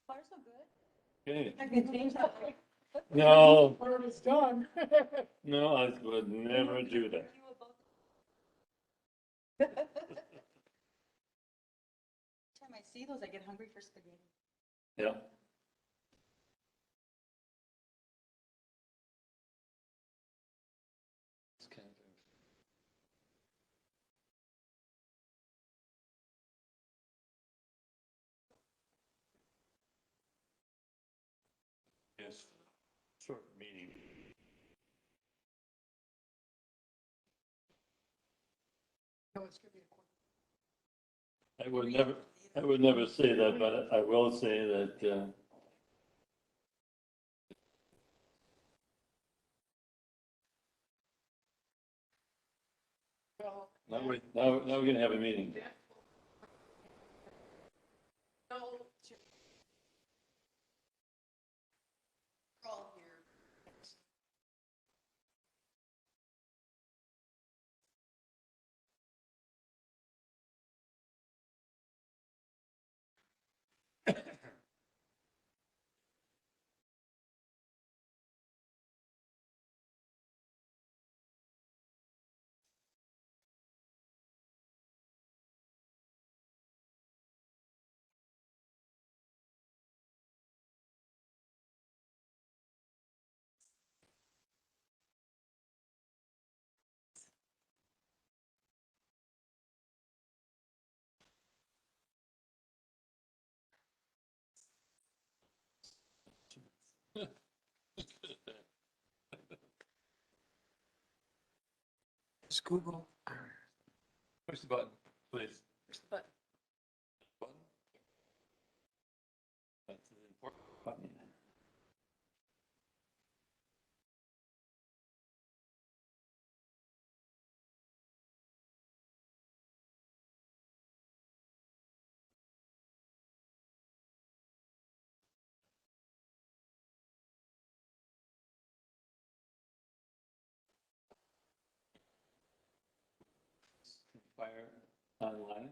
Far so good. Okay. I can change that. No, Word is done. no, I would never do that. Every time I see those, I get hungry for spaghetti. Yeah. It's kind of. Yes, short meeting. No, it's gonna be a quick. I would never say that, but I will say that, Well, now we're gonna have a meeting. no, we're all here. It's Google. Push the button, please. But Button. That's an important button. Fire online.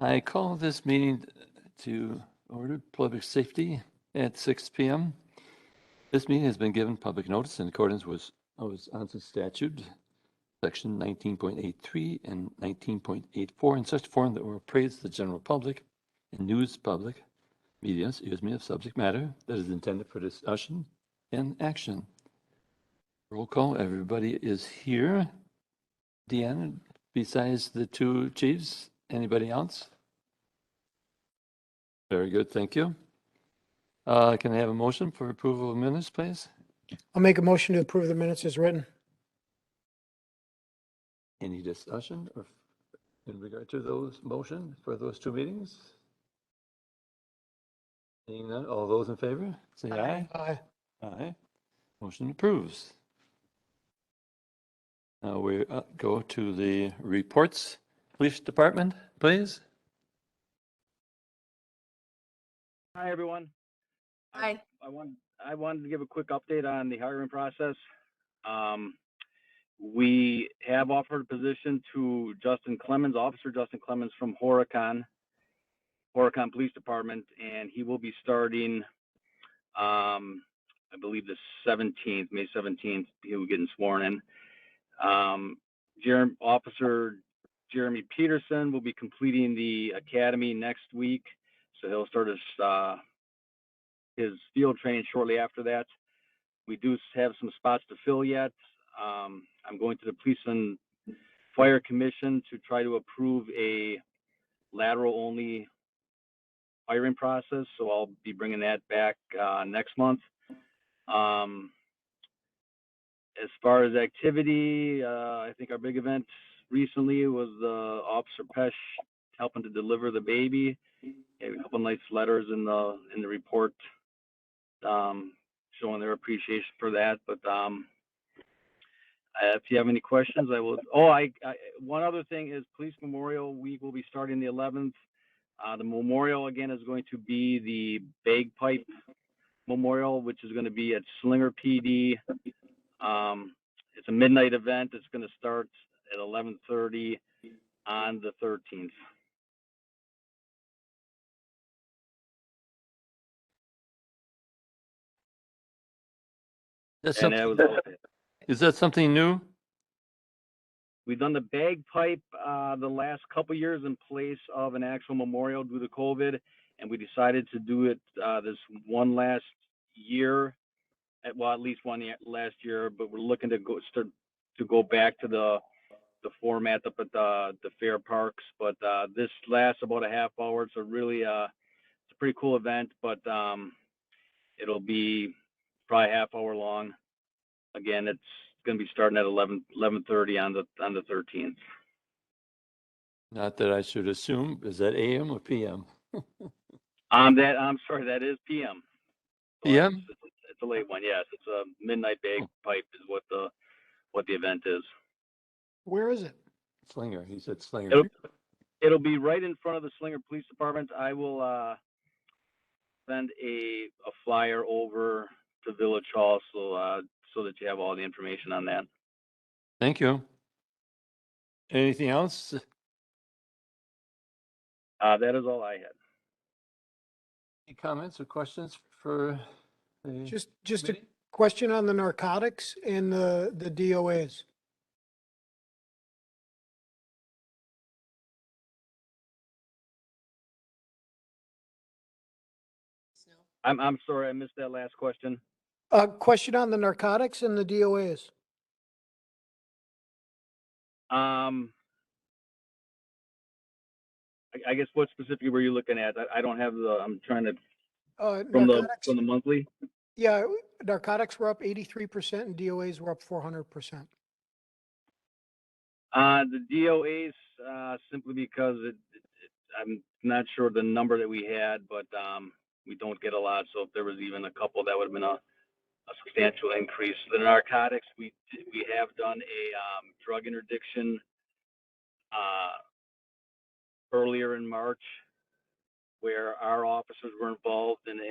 I call this meeting to order public safety at 6 p.m. This meeting has been given public notice in accordance with Wisconsin statute, section 19.83 and 19.84, in such form that will appraise the general public and news public media, of subject matter that is intended for discussion and action. Roll call, everybody is here. Deanna, besides the two chiefs, anybody else? Very good, thank you. Can I have a motion for approval of minutes, please? I'll make a motion to approve the minutes as written. Any discussion or in regard to those motion for those two meetings? Seeing none, all those in favor, say aye. Aye. Aye. Motion approves. Now we go to the reports. Police Department, please. Hi, everyone. Hi. I wanted to give a quick update on the hiring process. We have offered a position to Officer Justin Clemens from Horicon Police Department, and he will be starting, I believe the 17th, May 17th, he will be getting sworn in. Officer Jeremy Peterson will be completing the academy next week, so he'll start his field training shortly after that. We do have some spots to fill yet. I'm going to the Police and Fire Commission to try to approve a lateral only hiring process, so I'll be bringing that back next month. As far as activity, I think our big event recently was Officer Pesh helping to deliver the baby. A couple nice letters in the report showing their appreciation for that. But if you have any questions, I will. Oh, one other thing is Police Memorial Week will be starting the 11th. The memorial again is going to be the Bagpipe Memorial, which is going to be at Slinger PD. It's a midnight event. It's going to start at 11:30 on the 13th. That's And that something, was is that something new? We've done the bagpipe the last couple years in place of an actual memorial due to COVID, and we decided to do it this one last year. At least last year, but we're looking to go back to the format up at the fair parks. But this lasts about a half hour. It's really it's a pretty cool event, but it'll be probably a half hour long. Again, it's going to be starting at 11:30 on the 13th. Not that I should assume, is that AM or PM? I'm sorry, that is PM. So PM? It's a late one. Yes, it's a midnight bagpipe is what the event is. Where is it? Slinger, he said Slinger. It'll be right in front of the Slinger Police Department. I will send a flyer over to Village Hall so that you have all the information on that. Thank you. Anything else? That is all I had. Any comments or questions for the Just a committee? question on the narcotics and the DOAs. I'm sorry, I missed that last question. Question on the narcotics and the DOAs. I guess what specifically were you looking at? I don't have I'm trying to Narcotics, from the monthly. yeah, narcotics were up 83% and DOAs were up 400%. The DOAs simply because I'm not sure the number that we had, but we don't get a lot. So if there was even a couple, that would have been a substantial increase. The narcotics, we have done a drug interdiction earlier in March, where our officers were involved in the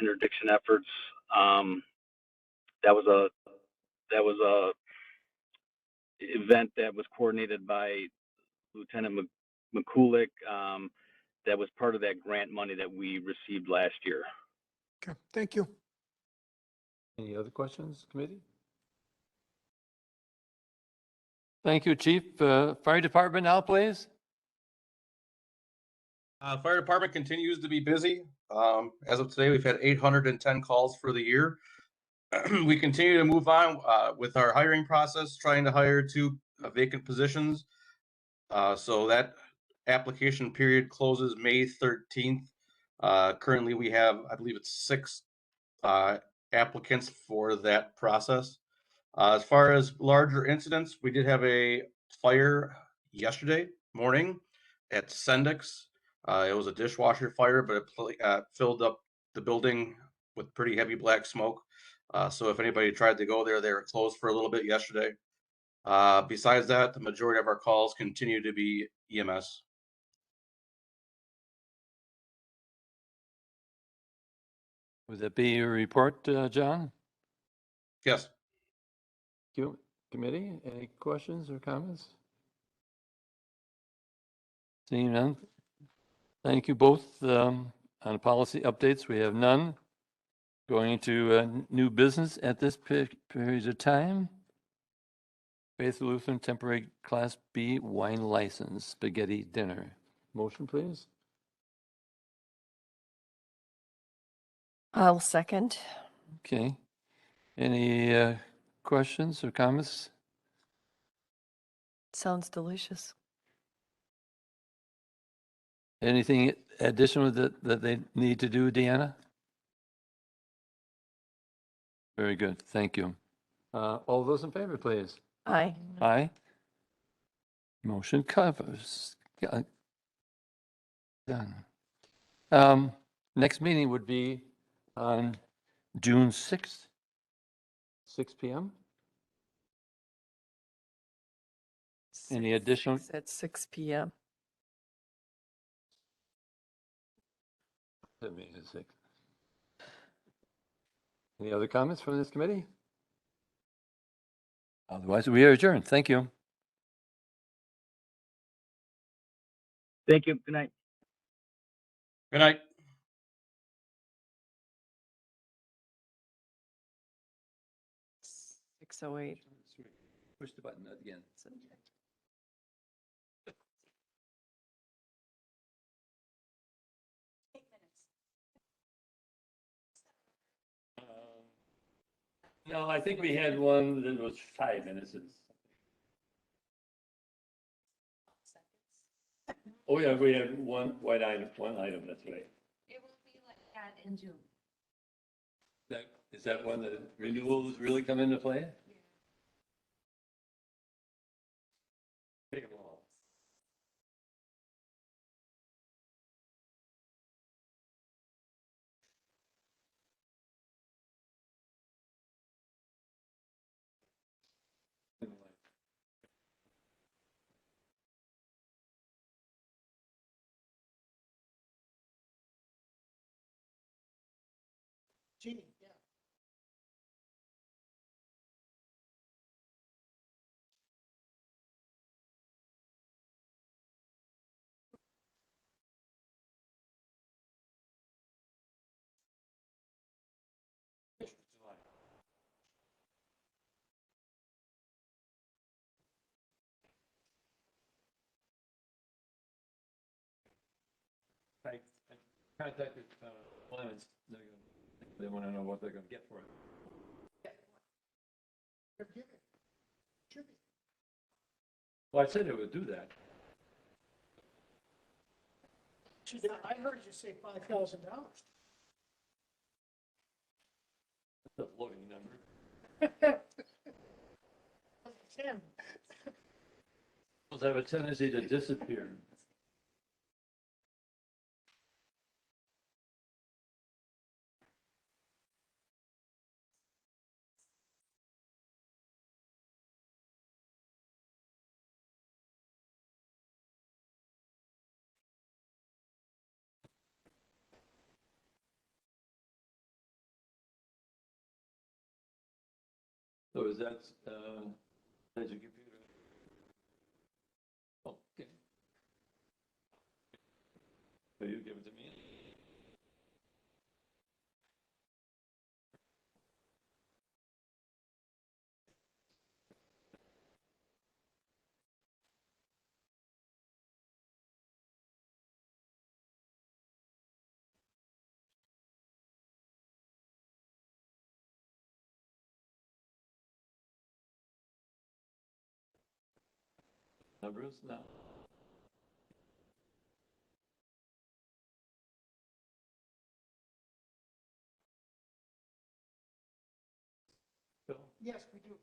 interdiction efforts. That was a event that was coordinated by Lieutenant McCulloch. That was part of that grant money that we received last year. Okay, thank you. Any other questions, committee? Thank you, Chief. Fire Department now, please. Fire department continues to be busy. As of today, we've had 810 calls for the year. We continue to move on with our hiring process, trying to hire 2 vacant positions. So that application period closes May 13th. Currently, we have, I believe it's 6 applicants for that process. As far as larger incidents, we did have a fire yesterday morning at Sendix. It was a dishwasher fire, but it filled up the building with pretty heavy black smoke. So if anybody tried to go there, they were closed for a little bit yesterday. Besides that, the majority of our calls continue to be EMS. Would that be your report, John? Yes. Thank you. Committee, any questions or comments? Seeing none. Thank you both. On policy updates, we have none. Going into new business at this period of time. Faith Lutheran Temporary Class B wine license, spaghetti dinner. Motion, please. I'll second. Okay. Any questions or comments? Sounds delicious. Anything additional that they need to do, Deanna? Very good. Thank you. All those in favor, please. Aye. Aye. Motion covers. Done. Next meeting would be on June 6th, 6 PM. Any additional? At 6 PM. Any other comments from this committee? Otherwise, we are adjourned. Thank you. Thank you. Good night. Good night. 6:08. Push the button again. No, I think we had one that was 5 minutes. Oh, yeah, we had one item, that's right. It will be like that in June. Is that when the renewals really come into play? Take 'em all. Genie, yeah. I contacted Lions. They want to know what they're going to get for it. They're giving. Should be. Well, I said it would do that. I heard you say $5,000. That's a floating number. 10. Those have a tendency to disappear. So is that, that's your computer? Oh, okay. So you give it to me? Numbers? No. Bill? Yes, we do.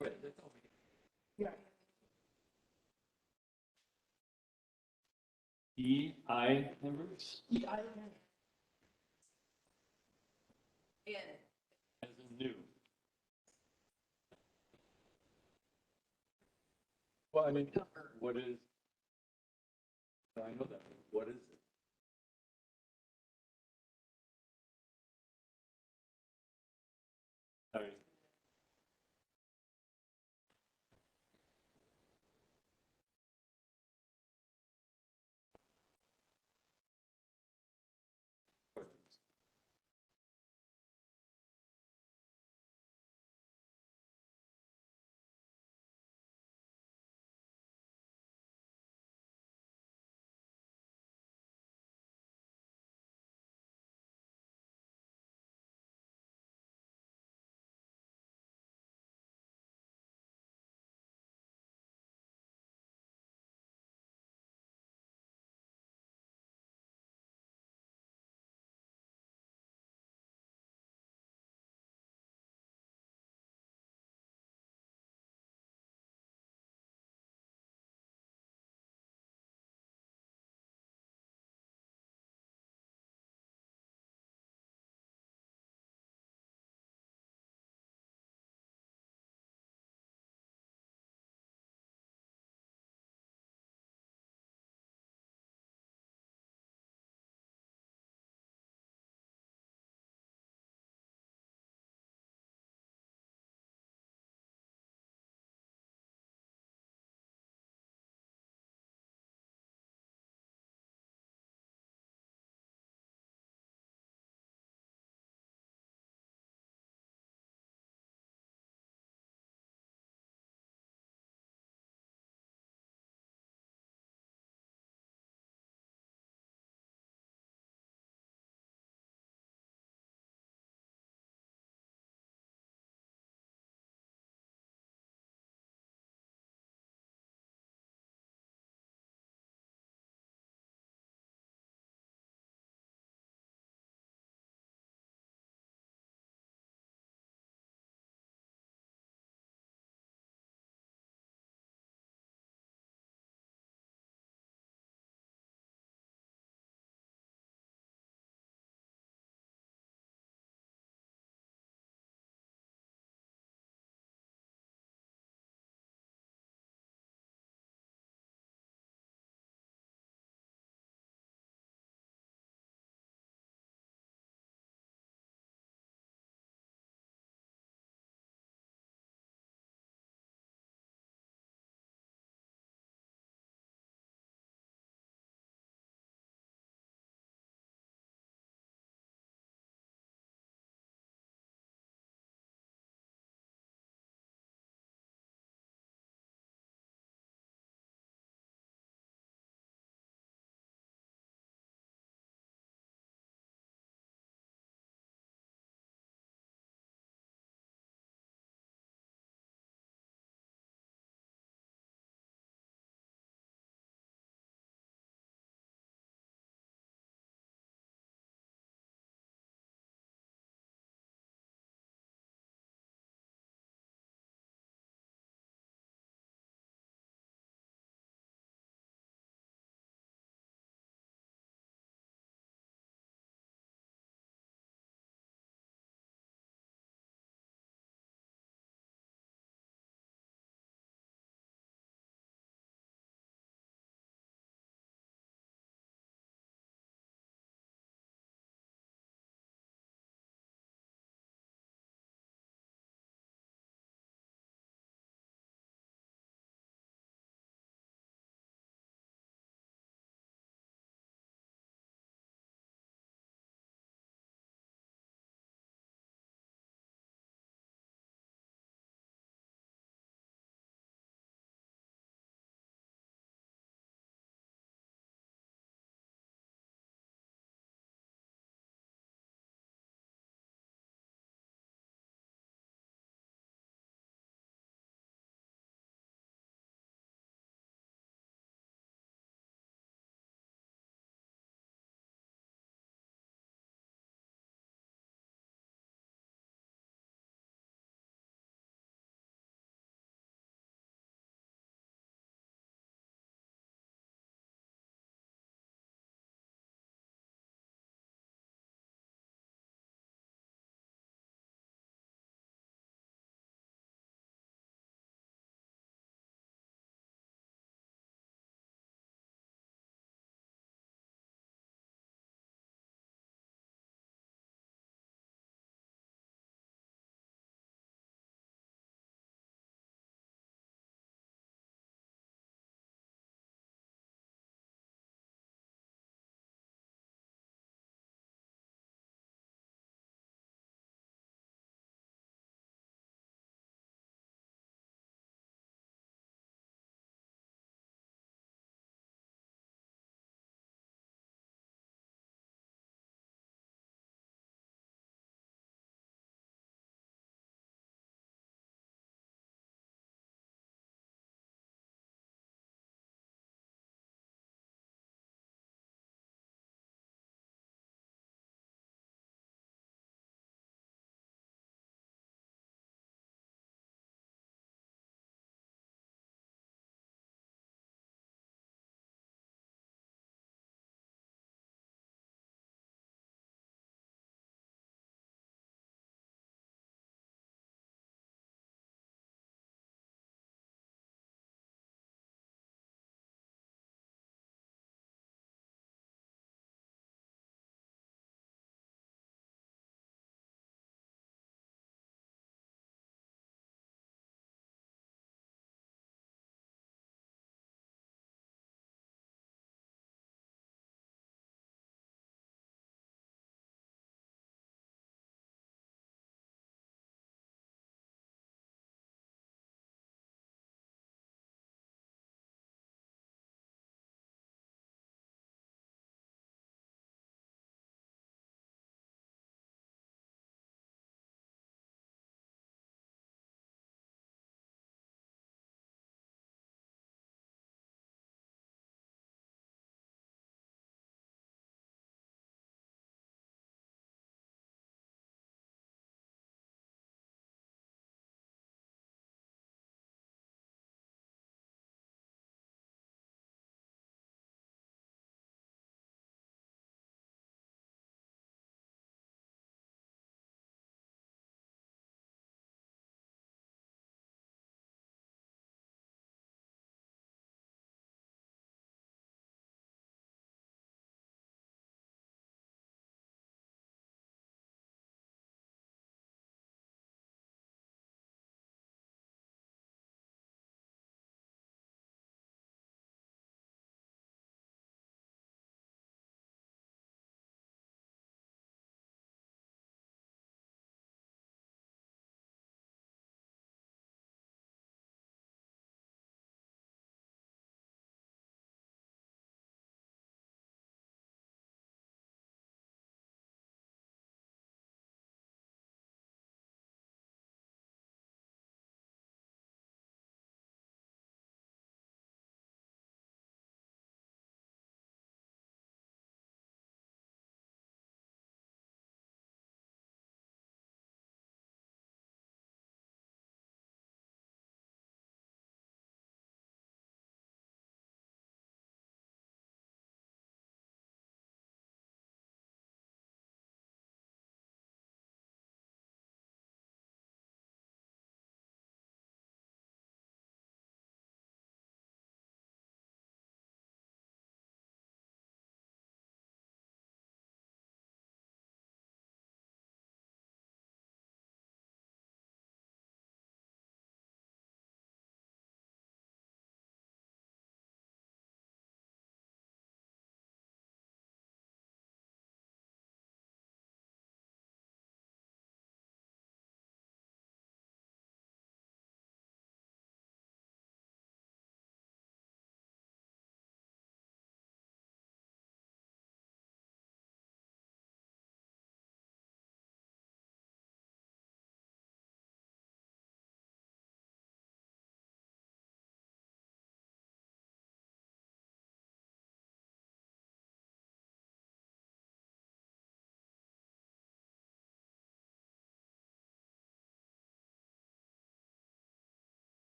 Right, that's all we Yeah. EI numbers? EIN. As in new. Well, I mean, what is? I know that. What is it? All right.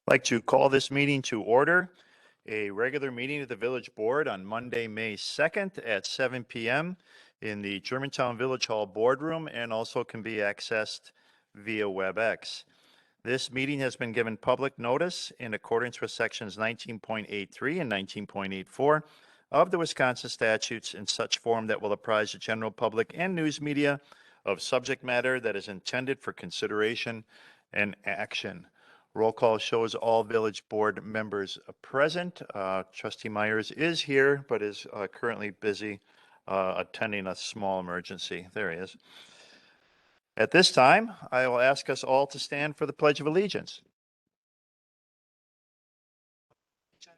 I'd like to call this meeting to order. A regular meeting of the Village Board on Monday, May 2nd at 7 p.m. in the Germantown Village Hall Boardroom and also can be accessed via WebEx. This meeting has been given public notice in accordance with sections 19.83 and 19.84 of the Wisconsin statutes in such form that will apprise the general public and news media of subject matter that is intended for consideration and action. Roll call shows all village board members present. Trustee Myers is here, but is currently busy attending a small emergency. There he is. At this time, I will ask us all to stand for the Pledge of Allegiance. To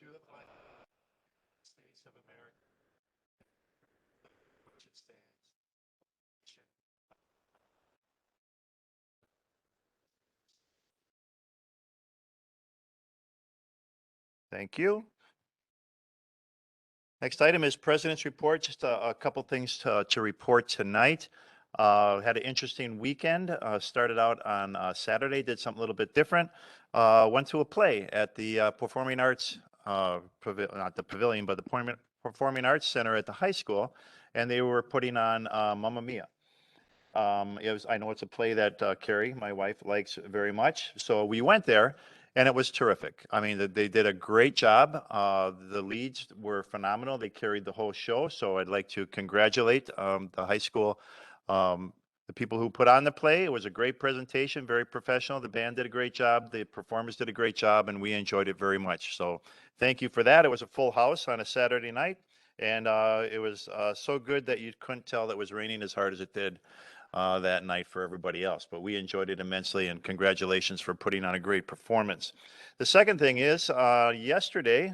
the flag of the United States of America, which it stands. Thank you. Next item is President's Report. Just a couple things to report tonight. Had an interesting weekend. Started out on Saturday, did something a little bit different. Went to a play at the Performing Arts, not the Pavilion, but the Performing Arts Center at the high school, and they were putting on Mamma Mia. I know it's a play that Carrie, my wife, likes very much. So we went there, and it was terrific. I mean, they did a great job. The leads were phenomenal. They carried the whole show. So I'd like to congratulate the high school, the people who put on the play. It was a great presentation, very professional. The band did a great job. The performers did a great job, and we enjoyed it very much. So thank you for that. It was a full house on a Saturday night, and it was so good that you couldn't tell that it was raining as hard as it did that night for everybody else. But we enjoyed it immensely, and congratulations for putting on a great performance. The second thing is, yesterday,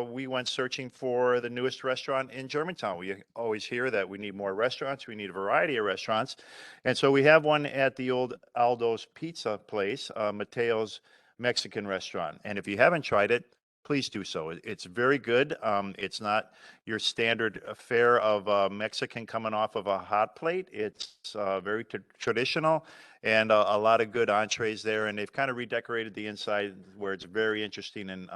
we went searching for the newest restaurant in Germantown. We always hear that we need more restaurants. We need a variety of restaurants. And so we have one at the old Aldo's Pizza place, Mateo's Mexican restaurant. And if you haven't tried it, please do so. It's very good. It's not your standard fare of Mexican coming off of a hot plate. It's very traditional, and a lot of good entrees there. And they've kind of redecorated the inside where it's very interesting and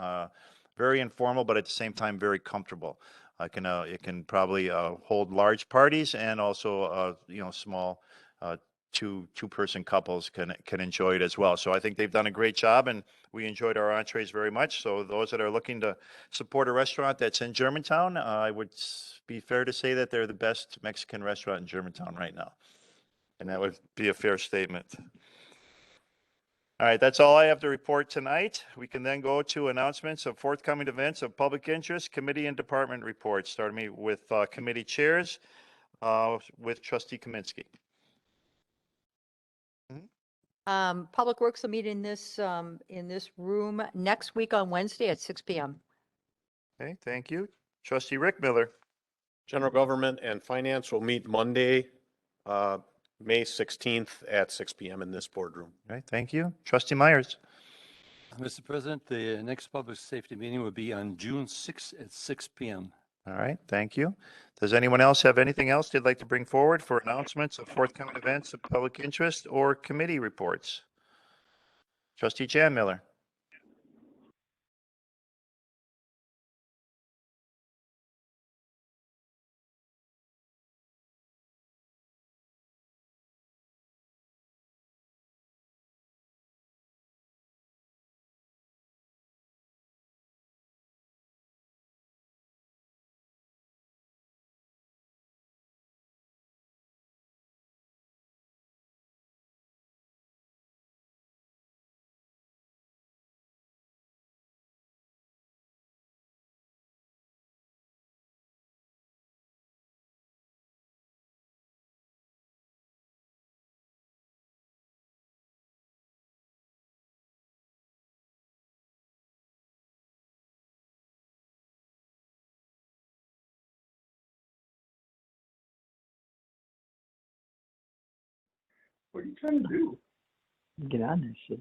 very informal, but at the same time very comfortable. It can probably hold large parties, and also small two-person couples can enjoy it as well. So I think they've done a great job, and we enjoyed our entrees very much. So those that are looking to support a restaurant that's in Germantown, I would be fair to say that they're the best Mexican restaurant in Germantown right now. And that would be a fair statement. All right, that's all I have to report tonight. We can then go to announcements of forthcoming events of public interest, committee and department reports, starting with committee chairs with Trustee Kaminsky. Public Works will meet in this room next week on Wednesday at 6 p.m. Okay, thank you. Trustee Rick Miller. General Government and Finance will meet Monday, May 16th at 6 p.m. in this boardroom. Okay, thank you. Trustee Myers. Mr. President, the next public safety meeting will be on June 6th at 6 p.m. All right, thank you. Does anyone else have anything else they'd like to bring forward for announcements of forthcoming events of public interest or committee reports? Trustee Jan Miller. What are you trying to do? Get on this shit.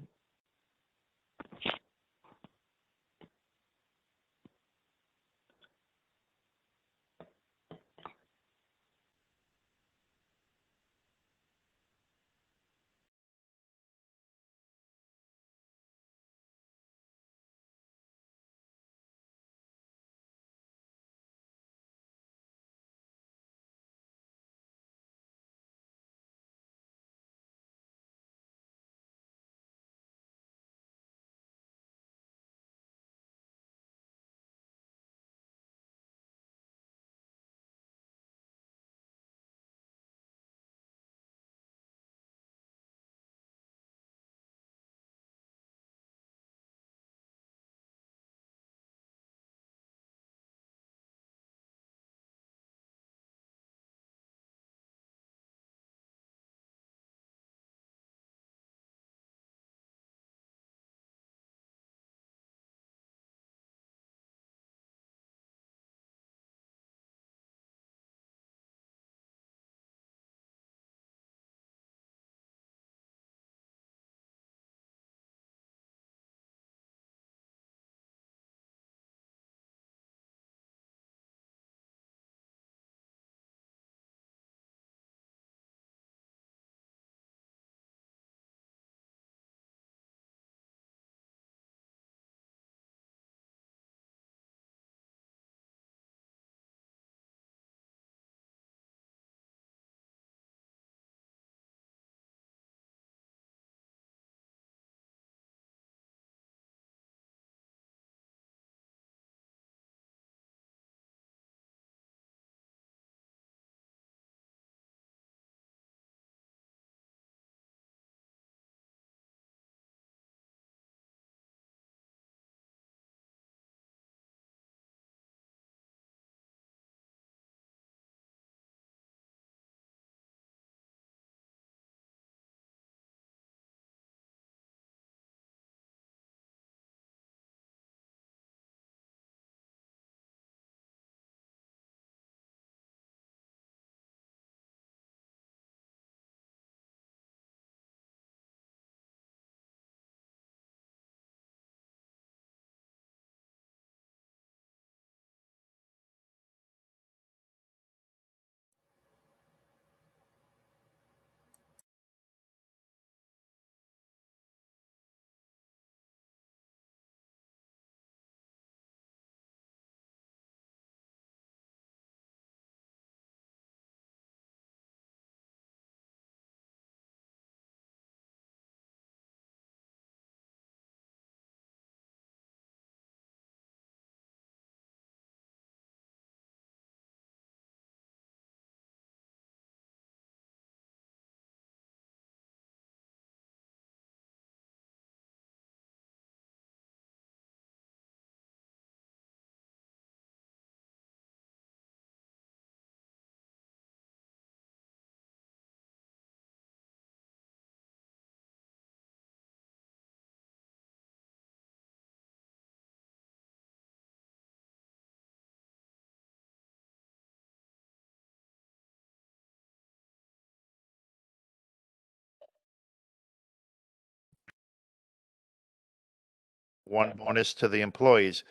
one bonus to the employees.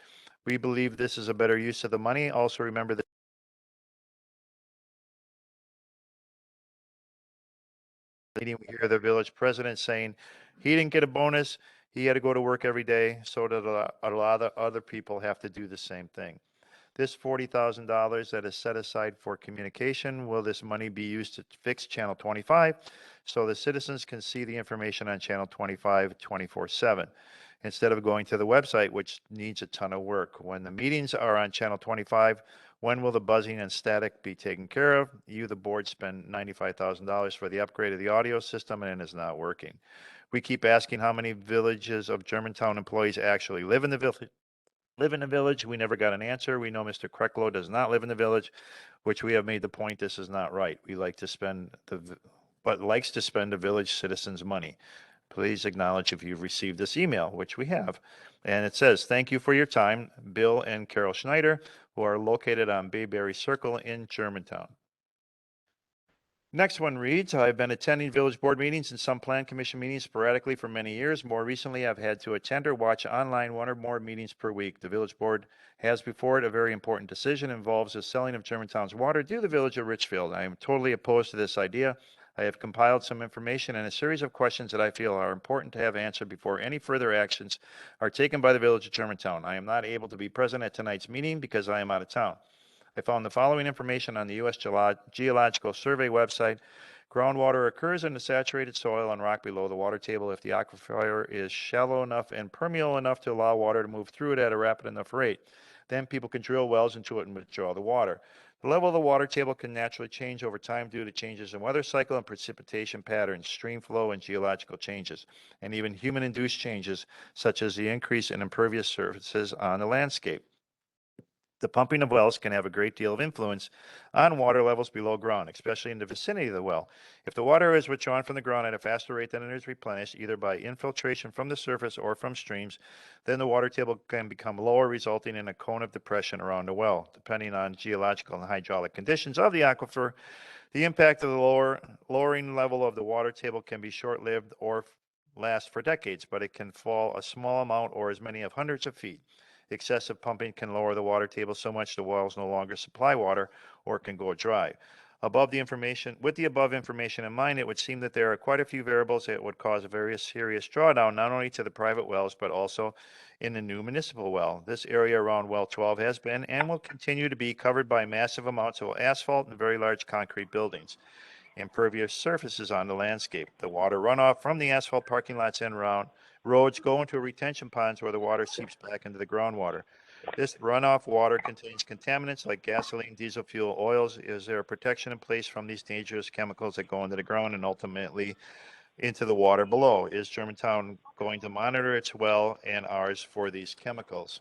We believe this is a better use of the money. Also remember that meeting, we hear the village president saying he didn't get a bonus. He had to go to work every day. So did a lot of other people have to do the same thing. This $40,000 that is set aside for communication, will this money be used to fix Channel 25 so the citizens can see the information on Channel 25 24/7 instead of going to the website, which needs a ton of work? When the meetings are on Channel 25, when will the buzzing and static be taken care of? You, the board, spent $95,000 for the upgrade of the audio system and it is not working. We keep asking how many villages of Germantown employees actually live in the village. We never got an answer. We know Mr. Kreklo does not live in the village, which we have made the point this is not right. We like to spend but likes to spend the village citizens' money. Please acknowledge if you've received this email, which we have. And it says, thank you for your time, Bill and Carol Schneider, who are located on Bayberry Circle in Germantown. Next one reads, I've been attending village board meetings and some plan commission meetings sporadically for many years. More recently, I've had to attend or watch online one or more meetings per week. The village board has before it a very important decision, involves the selling of Germantown's water to the village of Richfield. I am totally opposed to this idea. I have compiled some information and a series of questions that I feel are important to have answered before any further actions are taken by the village of Germantown. I am not able to be present at tonight's meeting because I am out of town. I found the following information on the U.S. Geological Survey website. Groundwater occurs in the saturated soil and rock below the water table if the aquifer is shallow enough and permeable enough to allow water to move through it at a rapid enough rate. Then people can drill wells into it and withdraw the water. The level of the water table can naturally change over time due to changes in weather cycle and precipitation patterns, stream flow, and geological changes, and even human-induced changes such as the increase in impervious surfaces on the landscape. The pumping of wells can have a great deal of influence on water levels below ground, especially in the vicinity of the well. If the water is withdrawn from the ground at a faster rate than it is replenished, either by infiltration from the surface or from streams, then the water table can become lower, resulting in a cone of depression around the well. Depending on geological and hydraulic conditions of the aquifer, the impact of the lowering level of the water table can be short-lived or last for decades, but it can fall a small amount or as many as hundreds of feet. Excessive pumping can lower the water table so much the wells no longer supply water or can go dry. With the above information in mind, it would seem that there are quite a few variables that would cause a very serious drawdown, not only to the private wells, but also in the new municipal well. This area around well 12 has been and will continue to be covered by massive amounts of asphalt and very large concrete buildings. Impervious surfaces on the landscape. The water runoff from the asphalt parking lots and roads go into retention ponds where the water seeps back into the groundwater. This runoff water contains contaminants like gasoline, diesel fuel, oils. Is there a protection in place from these dangerous chemicals that go into the ground and ultimately into the water below? Is Germantown going to monitor its well and ours for these chemicals?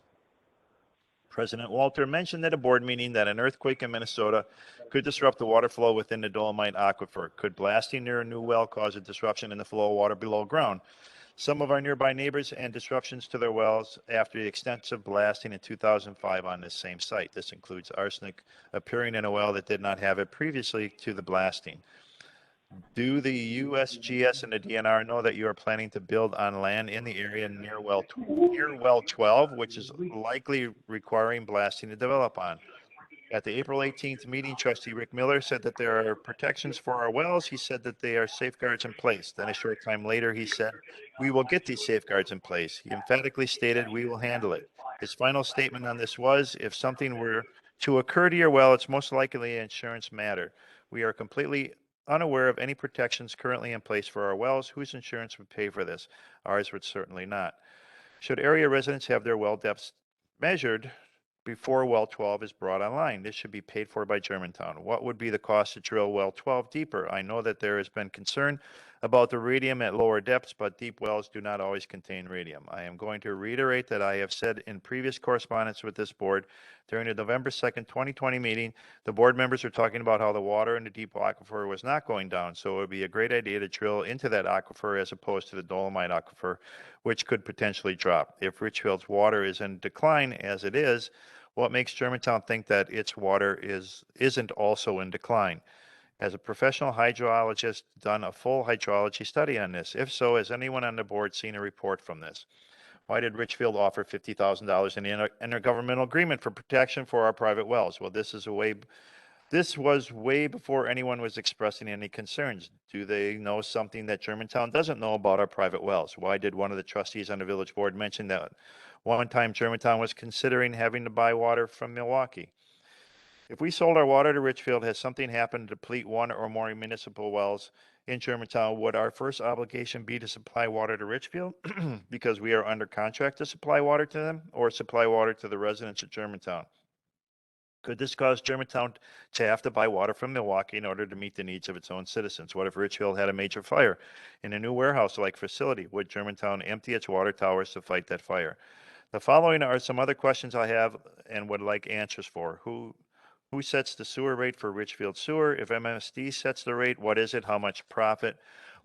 President Walter mentioned at a board meeting that an earthquake in Minnesota could disrupt the water flow within the Dolomite Aquifer. Could blasting near a new well cause a disruption in the flow of water below ground? Some of our nearby neighbors and disruptions to their wells after the extensive blasting in 2005 on this same site. This includes arsenic appearing in a well that did not have it previously to the blasting. Do the USGS and the DNR know that you are planning to build on land in the area near well 12, which is likely requiring blasting to develop on? At the April 18th meeting, Trustee Rick Miller said that there are protections for our wells. He said that they are safeguards in place. Then a short time later, he said, we will get these safeguards in place. He emphatically stated, we will handle it. His final statement on this was, if something were to occur to your well, it's most likely an insurance matter. We are completely unaware of any protections currently in place for our wells. Whose insurance would pay for this? Ours would certainly not. Should area residents have their well depths measured before well 12 is brought online? This should be paid for by Germantown. What would be the cost to drill well 12 deeper? I know that there has been concern about the radium at lower depths, but deep wells do not always contain radium. I am going to reiterate that I have said in previous correspondence with this board during the November 2nd, 2020 meeting, the board members are talking about how the water in the deep aquifer was not going down, so it would be a great idea to drill into that aquifer as opposed to the Dolomite aquifer, which could potentially drop. If Richfield's water is in decline, as it is, what makes Germantown think that its water isn't also in decline? Has a professional hydrologist done a full hydrology study on this? If so, has anyone on the board seen a report from this? Why did Richfield offer $50,000 in the intergovernmental agreement for protection for our private wells? Well, this was way before anyone was expressing any concerns. Do they know something that Germantown doesn't know about our private wells? Why did one of the trustees on the village board mention that one time Germantown was considering having to buy water from Milwaukee? If we sold our water to Richfield, has something happened to deplete one or more municipal wells in Germantown, would our first obligation be to supply water to Richfield because we are under contract to supply water to them, or supply water to the residents of Germantown? Could this cause Germantown to have to buy water from Milwaukee in order to meet the needs of its own citizens? What if Richfield had a major fire in a new warehouse-like facility? Would Germantown empty its water towers to fight that fire? The following are some other questions I have and would like answers for. Who sets the sewer rate for Richfield Sewer? If MMSD sets the rate, what is it? How much profit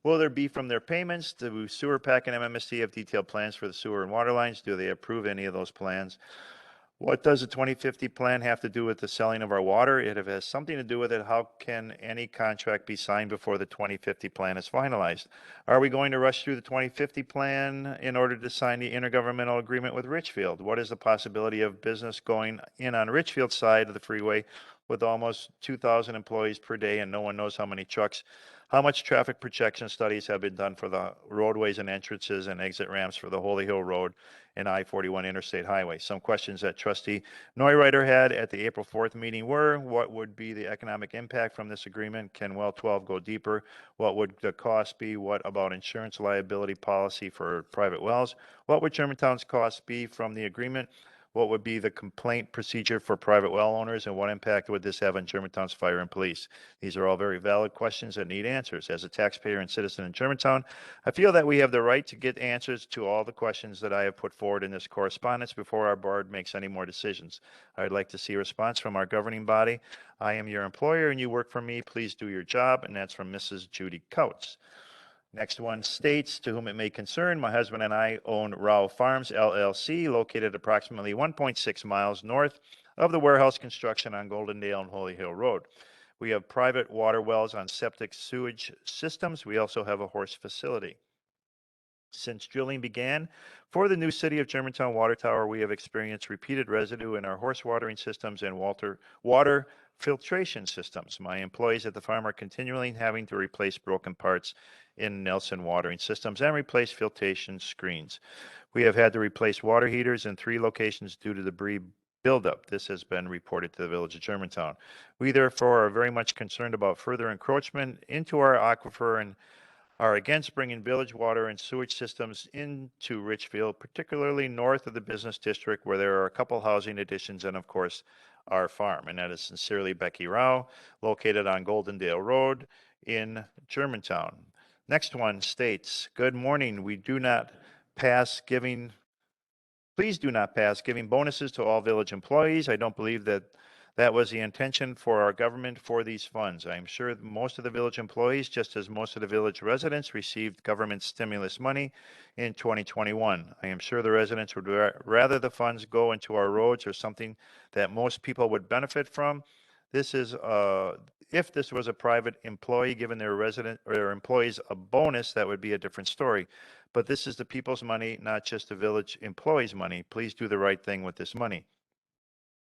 will there be from their payments? Do Sewer Pack and MMSD have detailed plans for the sewer and water lines? Do they approve any of those plans? What does the 2050 plan have to do with the selling of our water? If it has something to do with it, how can any contract be signed before the 2050 plan is finalized? Are we going to rush through the 2050 plan in order to sign the intergovernmental agreement with Richfield? What is the possibility of business going in on Richfield's side of the freeway with almost 2,000 employees per day and no one knows how many trucks? How much traffic protection studies have been done for the roadways and entrances and exit ramps for the Holy Hill Road and I-41 Interstate Highway? Some questions that Trustee Neureiter had at the April 4th meeting were, what would be the economic impact from this agreement? Can Well 12 go deeper? What would the cost be? What about insurance liability policy for private wells? What would Germantown's costs be from the agreement? What would be the complaint procedure for private well owners, and what impact would this have on Germantown's fire and police? These are all very valid questions that need answers. As a taxpayer and citizen in Germantown, I feel that we have the right to get answers to all the questions that I have put forward in this correspondence before our board makes any more decisions. I'd like to see a response from our governing body. I am your employer and you work for me. Please do your job. And that's from Mrs. Judy Coates. Next one states, to whom it may concern, my husband and I own Rao Farms LLC, located approximately 1.6 miles north of the warehouse construction on Goldendale and Holy Hill Road. We have private water wells on septic sewage systems. We also have a horse facility. Since drilling began for the new City of Germantown water tower, we have experienced repeated residue in our horse watering systems and water filtration systems. My employees at the farm are continually having to replace broken parts in Nelson watering systems and replace filtration screens. We have had to replace water heaters in 3 locations due to debris buildup. This has been reported to the Village of Germantown. We therefore are very much concerned about further encroachment into our aquifer and are against bringing village water and sewage systems into Richfield, particularly north of the business district where there are a couple housing additions and, of course, our farm. And that is sincerely Becky Rao, located on Goldendale Road in Germantown. Next one states, good morning. Please do not pass giving bonuses to all village employees. I don't believe that was the intention for our government for these funds. I am sure most of the village employees, just as most of the village residents, received government stimulus money in 2021. I am sure the residents would rather the funds go into our roads or something that most people would benefit from. This is if this was a private employee giving their employees a bonus, that would be a different story. But this is the people's money, not just the village employees' money. Please do the right thing with this money.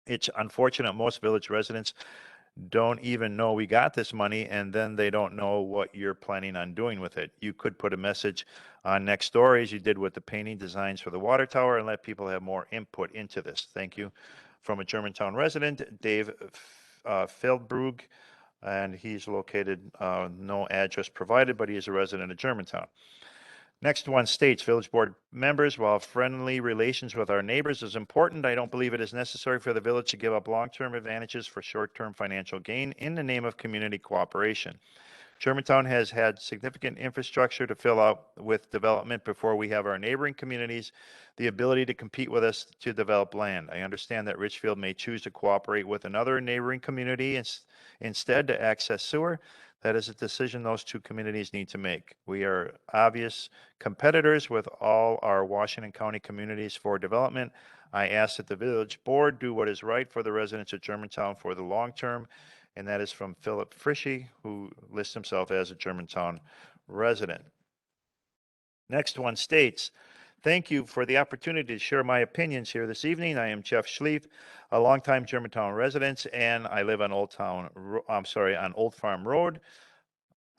It's unfortunate most village residents don't even know we got this money, and then they don't know what you're planning on doing with it. You could put a message on next door as you did with the painting designs for the water tower and let people have more input into this. Thank you. From a Germantown resident, Dave Feldbrug, and he's located, no address provided, but he is a resident of Germantown. Next one states, Village Board members, while friendly relations with our neighbors is important, I don't believe it is necessary for the village to give up long-term advantages for short-term financial gain in the name of community cooperation. Germantown has had significant infrastructure to fill out with development before we have our neighboring communities the ability to compete with us to develop land. I understand that Richfield may choose to cooperate with another neighboring community instead to access sewer. That is a decision those 2 communities need to make. We are obvious competitors with all our Washington County communities for development. I ask that the village board do what is right for the residents of Germantown for the long term. And that is from Philip Frishy, who lists himself as a Germantown resident. Next one states, Thank you for the opportunity to share my opinions here this evening. I am Jeff Schlief, a longtime Germantown resident, and I live on Old Farm Road.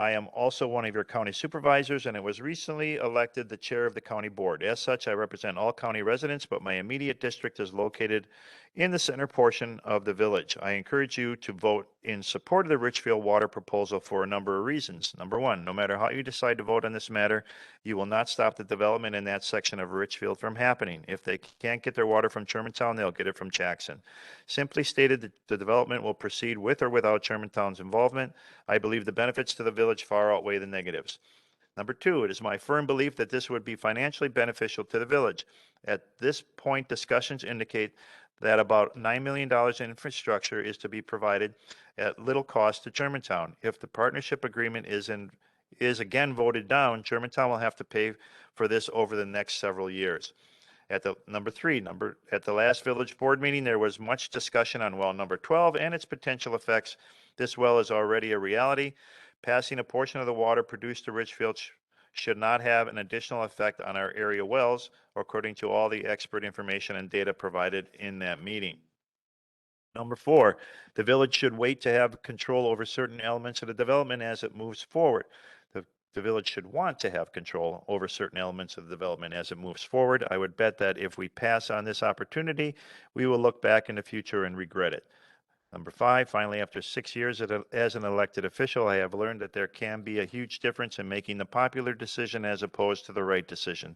I am also one of your county supervisors, and I was recently elected the chair of the county board. As such, I represent all county residents, but my immediate district is located in the center portion of the village. I encourage you to vote in support of the Richfield water proposal for a number of reasons. Number one, no matter how you decide to vote on this matter, you will not stop the development in that section of Richfield from happening. If they can't get their water from Germantown, they'll get it from Jackson. Simply stated, the development will proceed with or without Germantown's involvement. I believe the benefits to the village far outweigh the negatives. Number two, it is my firm belief that this would be financially beneficial to the village. At this point, discussions indicate that about $9 million in infrastructure is to be provided at little cost to Germantown. If the partnership agreement is again voted down, Germantown will have to pay for this over the next several years. At the at the last village board meeting, there was much discussion on well number 12 and its potential effects. This well is already a reality. Passing a portion of the water produced to Richfield should not have an additional effect on our area wells, according to all the expert information and data provided in that meeting. Number four, the village should wait to have control over certain elements of the development as it moves forward. The village should want to have control over certain elements of the development as it moves forward. I would bet that if we pass on this opportunity, we will look back in the future and regret it. Number five, finally, after 6 years as an elected official, I have learned that there can be a huge difference in making the popular decision as opposed to the right decision.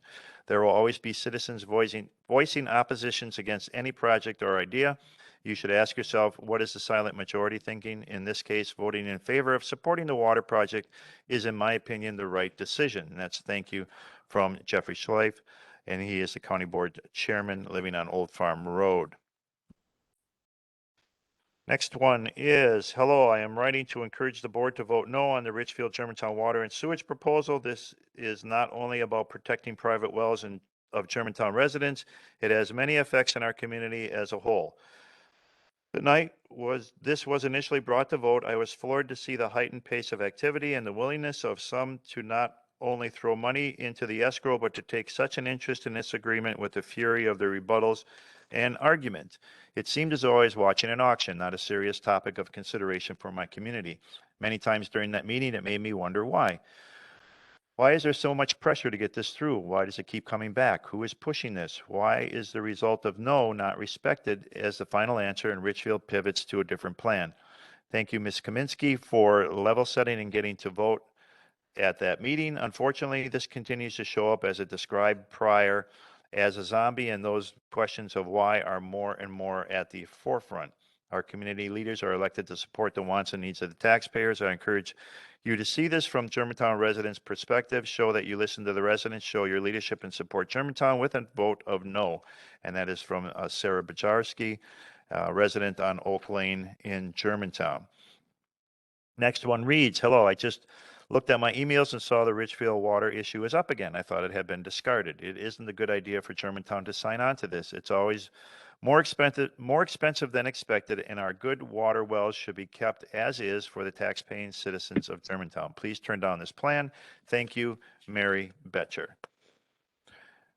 There will always be citizens voicing oppositions against any project or idea. You should ask yourself, what is the silent majority thinking? In this case, voting in favor of supporting the water project is, in my opinion, the right decision. And that's thank you from Jeffrey Schleif, and he is the county board chairman living on Old Farm Road. Next one is, hello, I am writing to encourage the board to vote no on the Richfield Germantown water and sewage proposal. This is not only about protecting private wells of Germantown residents, it has many effects in our community as a whole. The night this was initially brought to vote, I was floored to see the heightened pace of activity and the willingness of some to not only throw money into the escrow, but to take such an interest in this agreement with the fury of the rebuttals and argument. It seemed as though I was watching an auction, not a serious topic of consideration for my community. Many times during that meeting, it made me wonder why. Why is there so much pressure to get this through? Why does it keep coming back? Who is pushing this? Why is the result of no not respected as the final answer and Richfield pivots to a different plan? Thank you, Ms. Kaminsky, for level setting and getting to vote at that meeting. Unfortunately, this continues to show up as it described prior as a zombie, and those questions of why are more and more at the forefront. Our community leaders are elected to support the wants and needs of the taxpayers. I encourage you to see this from Germantown residents' perspective, show that you listen to the residents, show your leadership and support Germantown with a vote of no. And that is from Sarah Bajarski, resident on Oak Lane in Germantown. Next one reads, hello, I just looked at my emails and saw the Richfield water issue is up again. I thought it had been discarded. It isn't a good idea for Germantown to sign on to this. It's always more expensive than expected, and our good water wells should be kept as is for the taxpaying citizens of Germantown. Please turn down this plan. Thank you, Mary Betcher.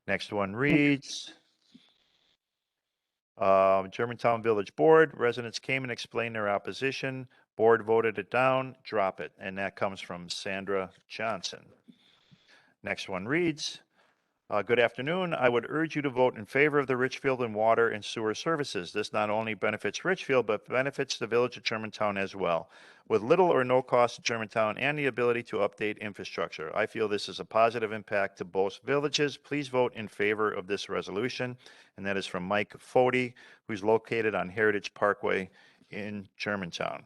Next one reads, Germantown Village Board, residents came and explained their opposition. Board voted it down, drop it. And that comes from Sandra Johnson. Next one reads, good afternoon. I would urge you to vote in favor of the Richfield and water and sewer services. This not only benefits Richfield, but benefits the village of Germantown as well, with little or no cost to Germantown and the ability to update infrastructure. I feel this is a positive impact to both villages. Please vote in favor of this resolution. And that is from Mike Fody, who's located on Heritage Parkway in Germantown.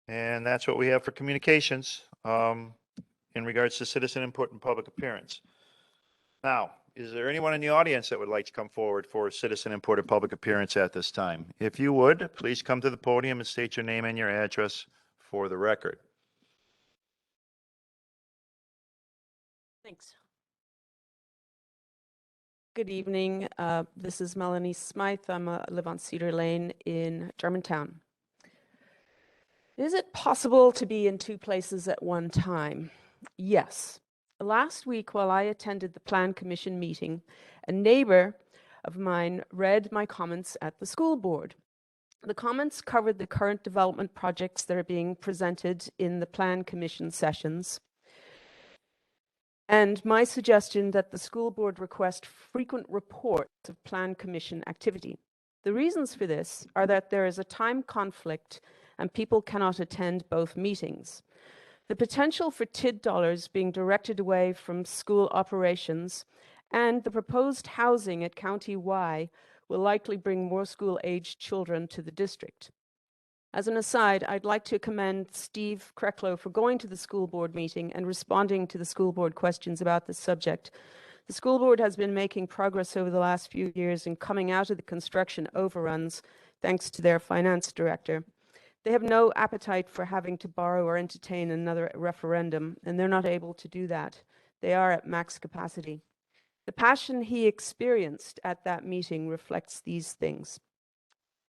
And that's what we have for communications in regards to citizen input and public appearance. Now, is there anyone in the audience that would like to come forward for citizen input or public appearance at this time? If you would, please come to the podium and state your name and your address for the record. Thanks. Good evening. This is Melanie Smythe. I live on Cedar Lane in Germantown. Is it possible to be in two places at one time? Yes. Last week, while I attended the Plan Commission meeting, a neighbor of mine read my comments at the school board. The comments covered the current development projects that are being presented in the Plan Commission sessions, and my suggestion that the school board request frequent reports of Plan Commission activity. The reasons for this are that there is a time conflict and people cannot attend both meetings. The potential for TID dollars being directed away from school operations and the proposed housing at County Y will likely bring more school-aged children to the district. As an aside, I'd like to commend Steve Krecklow for going to the school board meeting and responding to the school board questions about this subject. The school board has been making progress over the last few years in coming out of the construction overruns, thanks to their finance director. They have no appetite for having to borrow or entertain another referendum, and they're not able to do that. They are at max capacity. The passion he experienced at that meeting reflects these things.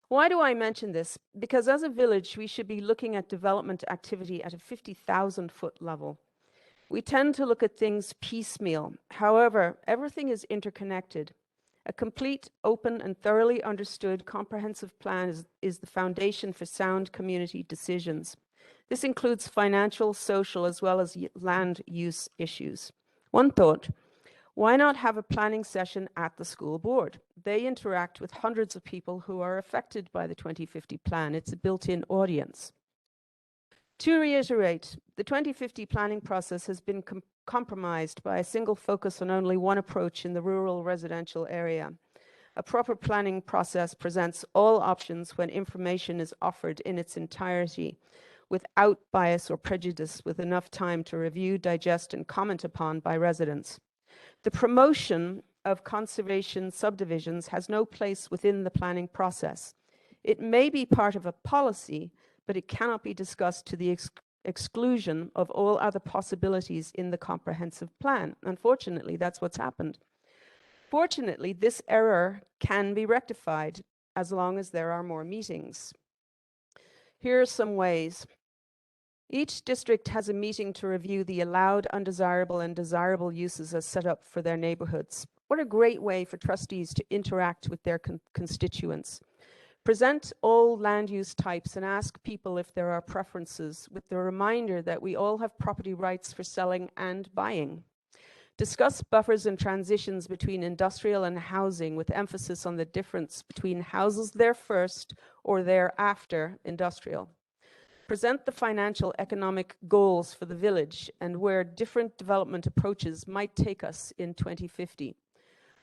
Why do I mention this? Because as a village, we should be looking at development activity at a 50,000-foot level. We tend to look at things piecemeal. However, everything is interconnected. A complete, open, and thoroughly understood comprehensive plan is the foundation for sound community decisions. This includes financial, social, as well as land use issues. One thought, why not have a planning session at the school board? They interact with hundreds of people who are affected by the 2050 plan. It's a built-in audience. To reiterate, the 2050 planning process has been compromised by a single focus on only one approach in the rural residential area. A proper planning process presents all options when information is offered in its entirety, without bias or prejudice, with enough time to review, digest, and comment upon by residents. The promotion of conservation subdivisions has no place within the planning process. It may be part of a policy, but it cannot be discussed to the exclusion of all other possibilities in the comprehensive plan. Unfortunately, that's what's happened. Fortunately, this error can be rectified as long as there are more meetings. Here are some ways. Each district has a meeting to review the allowed, undesirable, and desirable uses as set up for their neighborhoods. What a great way for trustees to interact with their constituents. Present all land use types and ask people if there are preferences, with the reminder that we all have property rights for selling and buying. Discuss buffers and transitions between industrial and housing, with emphasis on the difference between houses there first or thereafter industrial. Present the financial economic goals for the village and where different development approaches might take us in 2050.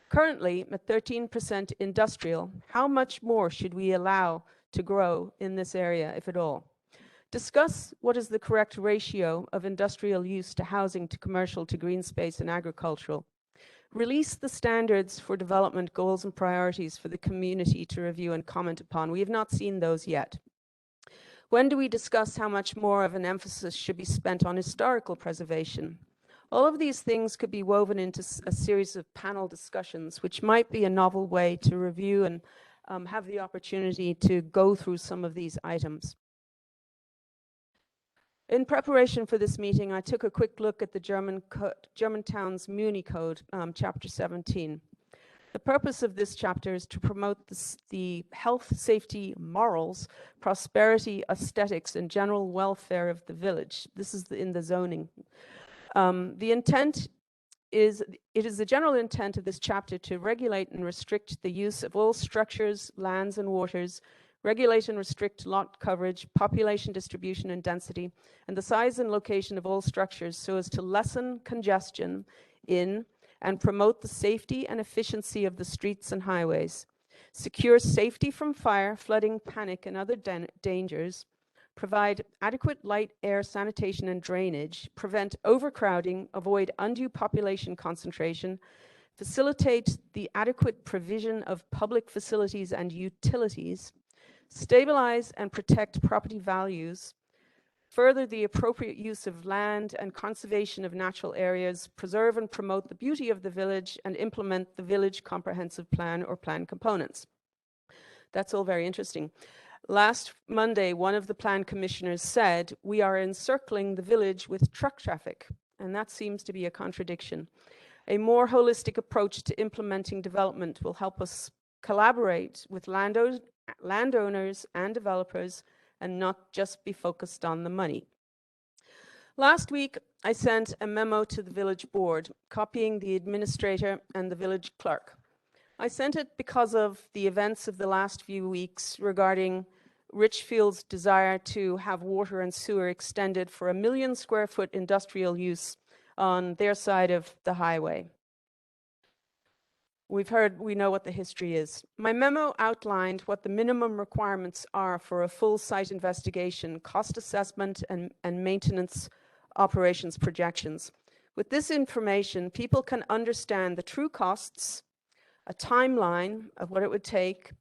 Currently, at 13% industrial, how much more should we allow to grow in this area, if at all? Discuss what is the correct ratio of industrial use to housing, to commercial, to green space, and agricultural. Release the standards for development goals and priorities for the community to review and comment upon. We have not seen those yet. When do we discuss how much more of an emphasis should be spent on historical preservation? All of these things could be woven into a series of panel discussions, which might be a novel way to review and have the opportunity to go through some of these items. In preparation for this meeting, I took a quick look at the Germantown's Muni Code, Chapter 17. The purpose of this chapter is to promote the health, safety, morals, prosperity, aesthetics, and general welfare of the village. This is in the zoning. It is the general intent of this chapter to regulate and restrict the use of all structures, lands, and waters, regulate and restrict lot coverage, population distribution and density, and the size and location of all structures so as to lessen congestion in and promote the safety and efficiency of the streets and highways, secure safety from fire, flooding, panic, and other dangers, provide adequate light, air, sanitation, and drainage, prevent overcrowding, avoid undue population concentration, facilitate the adequate provision of public facilities and utilities, stabilize and protect property values, further the appropriate use of land and conservation of natural areas, preserve and promote the beauty of the village, and implement the village comprehensive plan or plan components. That's all very interesting. Last Monday, one of the plan commissioners said, "We are encircling the village with truck traffic," and that seems to be a contradiction. A more holistic approach to implementing development will help us collaborate with landowners and developers and not just be focused on the money. Last week, I sent a memo to the village board, copying the administrator and the village clerk. I sent it because of the events of the last few weeks regarding Richfield's desire to have water and sewer extended for 1 million square foot industrial use on their side of the highway. We know what the history is. My memo outlined what the minimum requirements are for a full site investigation, cost assessment, and maintenance operations projections. With this information, people can understand the true costs, a timeline of what it would take,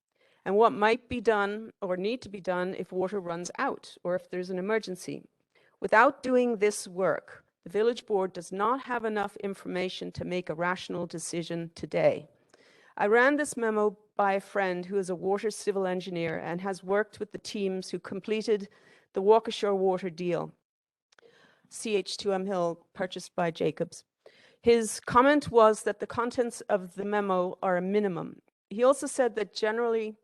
and what might be done or need to be done if water runs out or if there's an emergency. Without doing this work, the village board does not have enough information to make a rational decision today. I ran this memo by a friend who is a water civil engineer and has worked with the teams who completed the Waukesha water deal, CH2M Hill, purchased by Jacobs. His comment was that the contents of the memo are a minimum. He also said that generally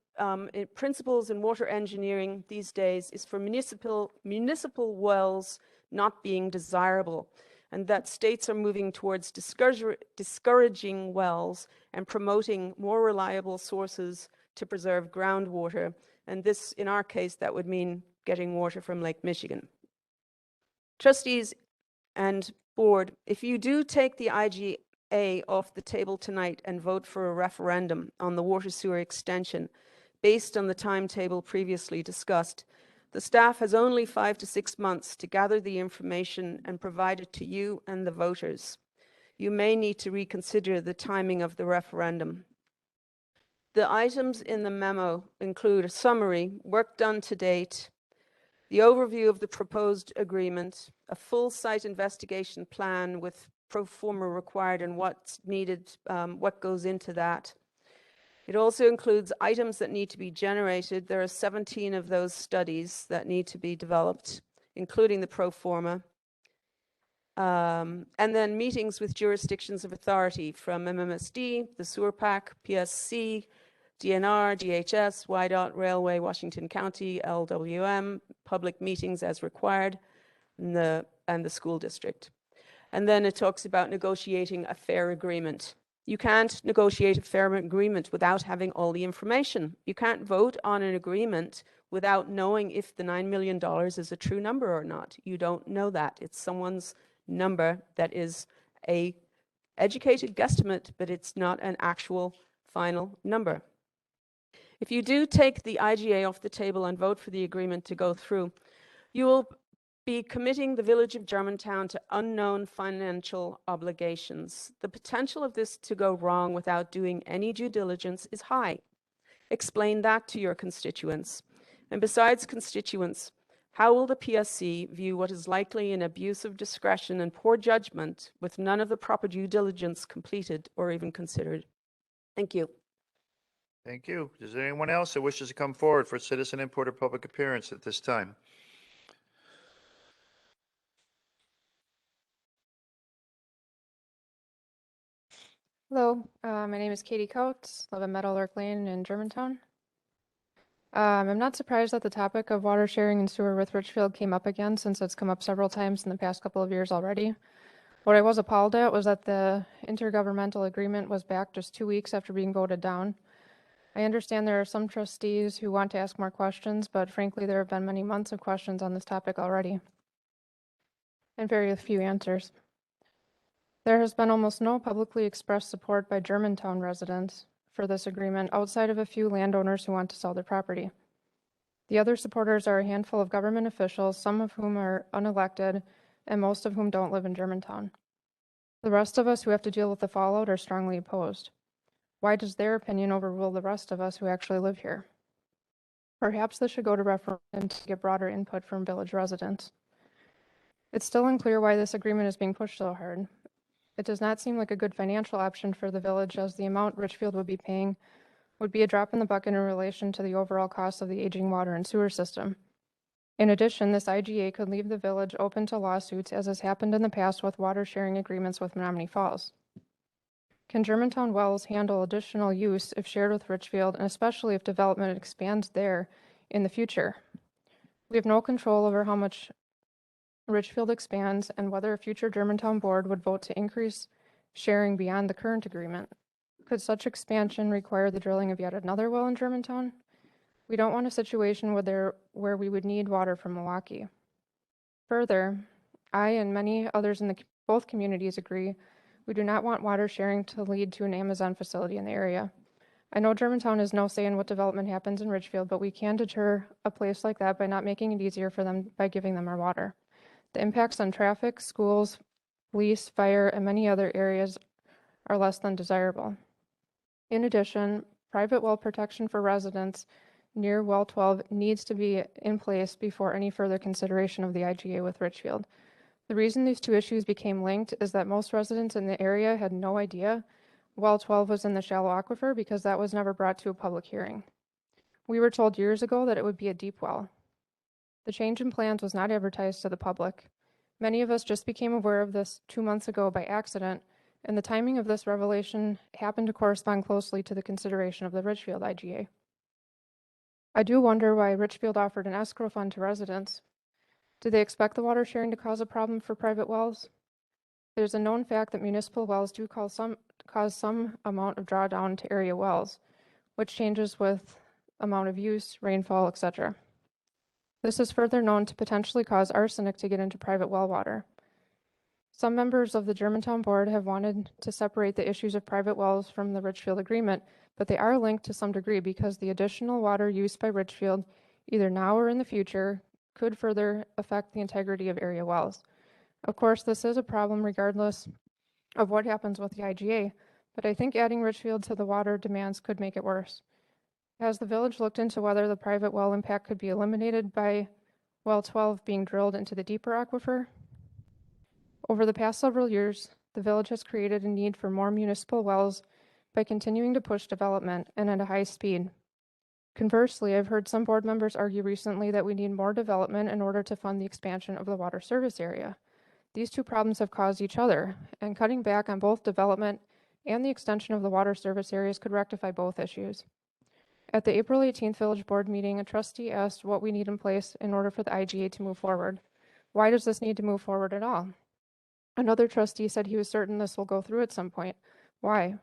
principles in water engineering these days is for municipal wells not being desirable, and that states are moving towards discouraging wells and promoting more reliable sources to preserve groundwater. And this, in our case, that would mean getting water from Lake Michigan. Trustees and board, if you do take the IGA off the table tonight and vote for a referendum on the water sewer extension based on the timetable previously discussed, the staff has only 5 to 6 months to gather the information and provide it to you and the voters. You may need to reconsider the timing of the referendum. The items in the memo include a summary, work done to date, the overview of the proposed agreement, a full site investigation plan with pro forma required and what's needed, what goes into that. It also includes items that need to be generated. There are 17 of those studies that need to be developed, including the pro forma. And then meetings with jurisdictions of authority from MMSD, the Sewer PAC, PSC, DNR, DHS, YDOT, Railway, Washington County, LWM, public meetings as required, and the school district. And then it talks about negotiating a fair agreement. You can't negotiate a fair agreement without having all the information. You can't vote on an agreement without knowing if the $9 million is a true number or not. You don't know that. It's someone's number that is a educated guesstimate, but it's not an actual final number. If you do take the IGA off the table and vote for the agreement to go through, you will be committing the village of Germantown to unknown financial obligations. The potential of this to go wrong without doing any due diligence is high. Explain that to your constituents. And besides constituents, how will the PSC view what is likely an abuse of discretion and poor judgment with none of the proper due diligence completed or even considered? Thank you. Thank you. Is there anyone else that wishes to come forward for citizen input or public appearance at this time? Hello, my name is Katie Coates, live in Meadowlark Lane in Germantown. I'm not surprised that the topic of water sharing and sewer with Richfield came up again, since it's come up several times in the past couple of years already. What I was appalled at was that the intergovernmental agreement was back just 2 weeks after being voted down. I understand there are some trustees who want to ask more questions, but frankly, there have been many months of questions on this topic already, and very few answers. There has been almost no publicly expressed support by Germantown residents for this agreement outside of a few landowners who want to sell their property. The other supporters are a handful of government officials, some of whom are unelected, and most of whom don't live in Germantown. The rest of us who have to deal with the fallout are strongly opposed. Why does their opinion overrule the rest of us who actually live here? Perhaps this should go to referendum to get broader input from village residents. It's still unclear why this agreement is being pushed so hard. It does not seem like a good financial option for the village, as the amount Richfield would be paying would be a drop in the bucket in relation to the overall cost of the aging water and sewer system. In addition, this IGA could leave the village open to lawsuits, as has happened in the past with water sharing agreements with Menominee Falls. Can Germantown wells handle additional use if shared with Richfield, and especially if development expands there in the future? We have no control over how much Richfield expands and whether a future Germantown board would vote to increase sharing beyond the current agreement. Could such expansion require the drilling of yet another well in Germantown? We don't want a situation where we would need water from Milwaukee. Further, I and many others in both communities agree we do not want water sharing to lead to an Amazon facility in the area. I know Germantown has no say in what development happens in Richfield, but we can deter a place like that by not making it easier for them by giving them our water. The impacts on traffic, schools, police, fire, and many other areas are less than desirable. In addition, private well protection for residents near well 12 needs to be in place before any further consideration of the IGA with Richfield. The reason these two issues became linked is that most residents in the area had no idea well 12 was in the shallow aquifer because that was never brought to a public hearing. We were told years ago that it would be a deep well. The change in plans was not advertised to the public. Many of us just became aware of this 2 months ago by accident, and the timing of this revelation happened to correspond closely to the consideration of the Richfield IGA. I do wonder why Richfield offered an escrow fund to residents. Do they expect the water sharing to cause a problem for private wells? There's a known fact that municipal wells do cause some amount of drawdown to area wells, which changes with amount of use, rainfall, etc. This is further known to potentially cause arsenic to get into private well water. Some members of the Germantown board have wanted to separate the issues of private wells from the Richfield agreement, but they are linked to some degree because the additional water used by Richfield, either now or in the future, could further affect the integrity of area wells. Of course, this is a problem regardless of what happens with the IGA, but I think adding Richfield to the water demands could make it worse. Has the village looked into whether the private well impact could be eliminated by well 12 being drilled into the deeper aquifer? Over the past several years, the village has created a need for more municipal wells by continuing to push development and at a high speed. Conversely, I've heard some board members argue recently that we need more development in order to fund the expansion of the water service area. These two problems have caused each other, and cutting back on both development and the extension of the water service areas could rectify both issues. At the April 18th village board meeting, a trustee asked what we need in place in order for the IGA to move forward. Why does this need to move forward at all? Another trustee said he was certain this will go through at some point. Why?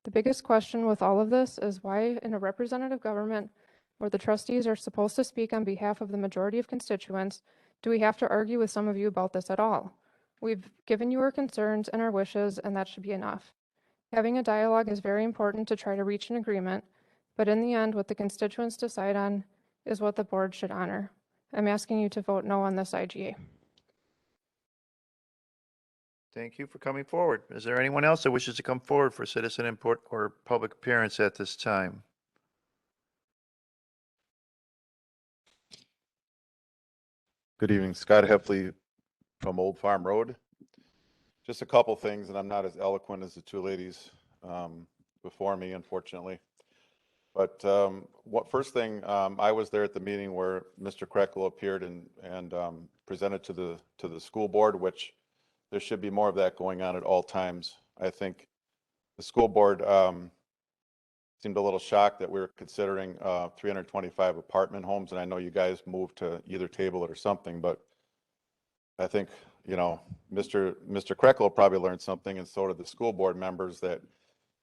The biggest question with all of this is why in a representative government where the trustees are supposed to speak on behalf of the majority of constituents, do we have to argue with some of you about this at all? We've given you our concerns and our wishes, and that should be enough. Having a dialogue is very important to try to reach an agreement, but in the end, what the constituents decide on is what the board should honor. I'm asking you to vote no on this IGA. Thank you for coming forward. Is there anyone else that wishes to come forward for citizen input or public appearance at this time? Good evening, Scott Heffley from Old Farm Road. Just a couple things, and I'm not as eloquent as the two ladies before me, unfortunately. But first thing, I was there at the meeting where Mr. Kreckle appeared and presented to the school board, which there should be more of that going on at all times. I think the school board seemed a little shocked that we were considering 325 apartment homes, and I know you guys moved to either table it or something, but I think, you know, Mr. Kreckle probably learned something, and so did the school board members, that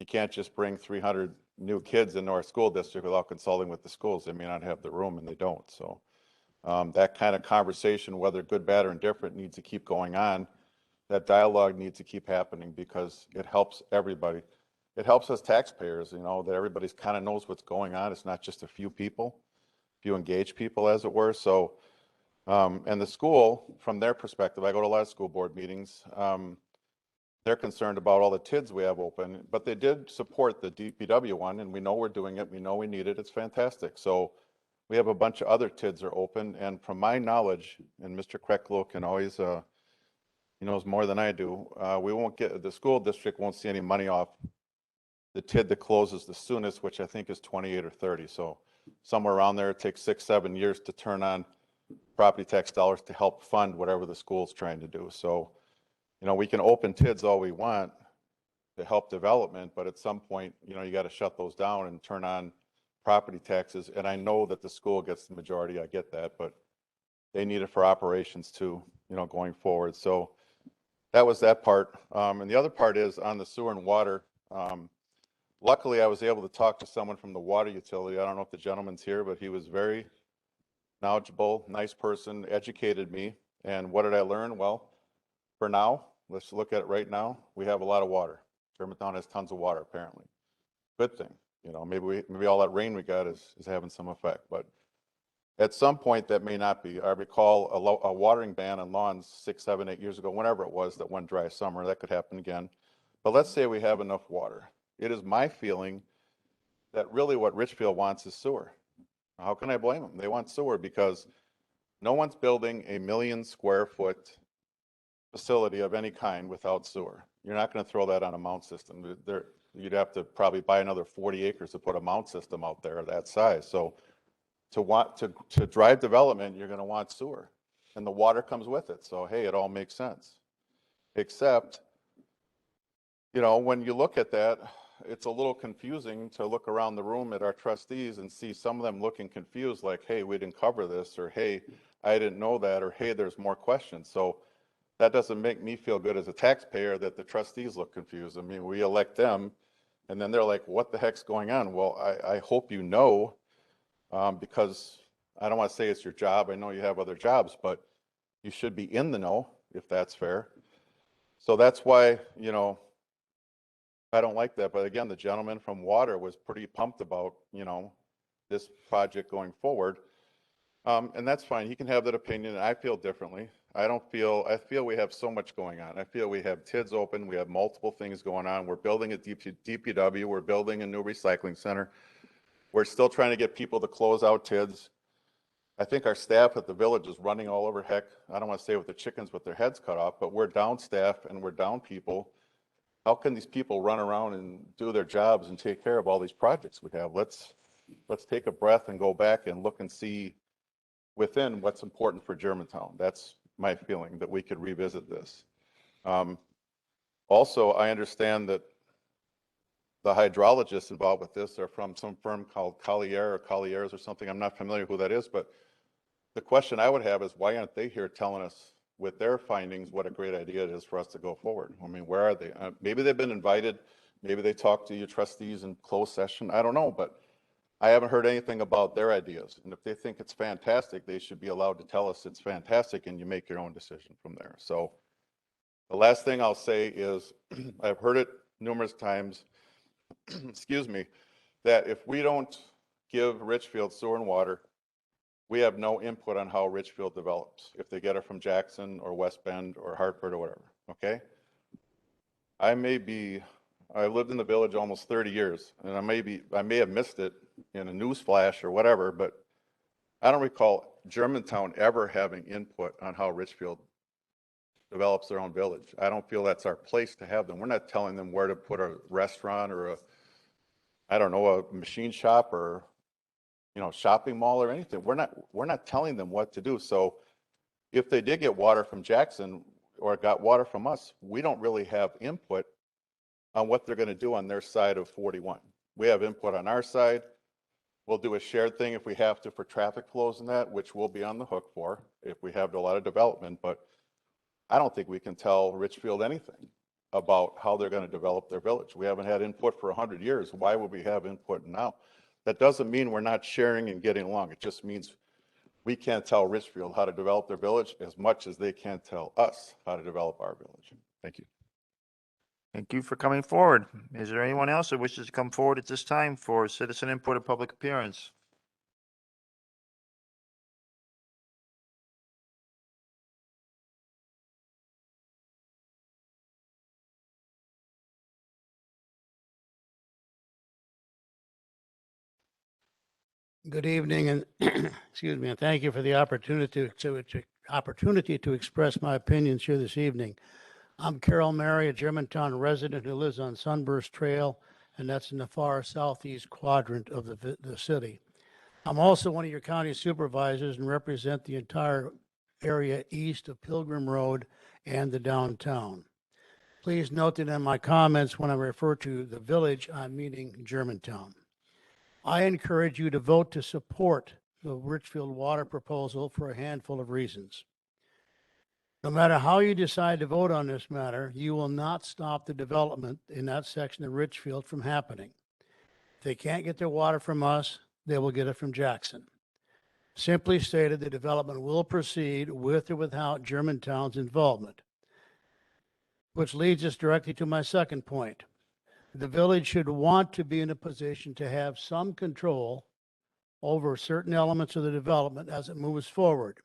you can't just bring 300 new kids into our school district without consulting with the schools. They may not have the room, and they don't. So that kind of conversation, whether good, bad, or indifferent, needs to keep going on. That dialogue needs to keep happening because it helps everybody. It helps us taxpayers, you know, that everybody's kind of knows what's going on. It's not just a few people, few engaged people, as it were. So, and the school, from their perspective, I go to a lot of school board meetings. They're concerned about all the TIDs we have open, but they did support the DPW one, and we know we're doing it. We know we need it. It's fantastic. So we have a bunch of other TIDs are open, and from my knowledge, and Mr. Krecklo can always, he knows more than I do. We won't get, the school district won't see any money off the TID that closes the soonest, which I think is 28 or 30. So somewhere around there, it takes 6-7 years to turn on property tax dollars to help fund whatever the school's trying to do. So, you know, we can open TIDs all we want to help development, but at some point, you know, you got to shut those down and turn on property taxes. And I know that the school gets the majority, I get that, but they need it for operations too, you know, going forward. So that was that part. And the other part is on the sewer and water. Luckily, I was able to talk to someone from the water utility. I don't know if the gentleman's here, but he was very knowledgeable, nice person, educated me. And what did I learn? Well, for now, let's look at it right now. We have a lot of water. Germantown has tons of water, apparently. Good thing. You know, maybe all that rain we got is having some effect. But at some point, that may not be. I recall a watering ban on lawns 6, 7, 8 years ago, whenever it was, that one dry summer. That could happen again. But let's say we have enough water. It is my feeling that really what Richfield wants is sewer. How can I blame them? They want sewer because no one's building a 1 million square foot facility of any kind without sewer. You're not going to throw that on a mount system. You'd have to probably buy another 40 acres to put a mount system out there of that size. So to drive development, you're going to want sewer, and the water comes with it. So hey, it all makes sense. Except, you know, when you look at that, it's a little confusing to look around the room at our trustees and see some of them looking confused, like, hey, we didn't cover this, or hey, I didn't know that, or hey, there's more questions. So that doesn't make me feel good as a taxpayer that the trustees look confused. I mean, we elect them, and then they're like, what the heck's going on? Well, I hope you know, because I don't want to say it's your job. I know you have other jobs, but you should be in the know, if that's fair. So that's why, you know, I don't like that. But again, the gentleman from water was pretty pumped about, you know, this project going forward. And that's fine. He can have that opinion. I feel differently. I feel we have so much going on. I feel we have TIDs open. We have multiple things going on. We're building a DPW. We're building a new recycling center. We're still trying to get people to close out TIDs. I think our staff at the village is running all over heck. I don't want to say with the chickens with their heads cut off, but we're down staff and we're down people. How can these people run around and do their jobs and take care of all these projects we have? Let's take a breath and go back and look and see within what's important for Germantown. That's my feeling, that we could revisit this. Also, I understand that the hydrologists involved with this are from some firm called Colliers or something. I'm not familiar who that is, but the question I would have is, why aren't they here telling us with their findings what a great idea it is for us to go forward? I mean, where are they? Maybe they've been invited. Maybe they talked to your trustees in closed session. I don't know, but I haven't heard anything about their ideas. And if they think it's fantastic, they should be allowed to tell us it's fantastic, and you make your own decision from there. So the last thing I'll say is I've heard it numerous times, excuse me, that if we don't give Richfield sewer and water, we have no input on how Richfield develops, if they get it from Jackson or West Bend or Hartford or whatever, okay? I've lived in the village almost 30 years, and I may have missed it in a news flash or whatever, but I don't recall Germantown ever having input on how Richfield develops their own village. I don't feel that's our place to have them. We're not telling them where to put a restaurant or a machine shop or, you know, shopping mall or anything. We're not telling them what to do. So if they did get water from Jackson or got water from us, we don't really have input on what they're going to do on their side of 41. We have input on our side. We'll do a shared thing if we have to for traffic flows and that, which we'll be on the hook for if we have a lot of development. But I don't think we can tell Richfield anything about how they're going to develop their village. We haven't had input for 100 years. Why would we have input now? That doesn't mean we're not sharing and getting along. It just means we can't tell Richfield how to develop their village as much as they can't tell us how to develop our village. Thank you. Thank you for coming forward. Is there anyone else that wishes to come forward at this time for citizen input or public appearance? Good evening, and excuse me, and thank you for the opportunity to express my opinions here this evening. I'm Carol Mary, a Germantown resident who lives on Sunburst Trail and that's in the far southeast quadrant of the city. I'm also one of your county supervisors and represent the entire area east of Pilgrim Road and the downtown. Please note that in my comments, when I refer to the village, I'm meaning Germantown. I encourage you to vote to support the Richfield water proposal for a handful of reasons. No matter how you decide to vote on this matter, you will not stop the development in that section of Richfield from happening. If they can't get their water from us, they will get it from Jackson. Simply stated, the development will proceed with or without Germantown's involvement. Which leads us directly to my second point. The village should want to be in a position to have some control over certain elements of the development as it moves forward.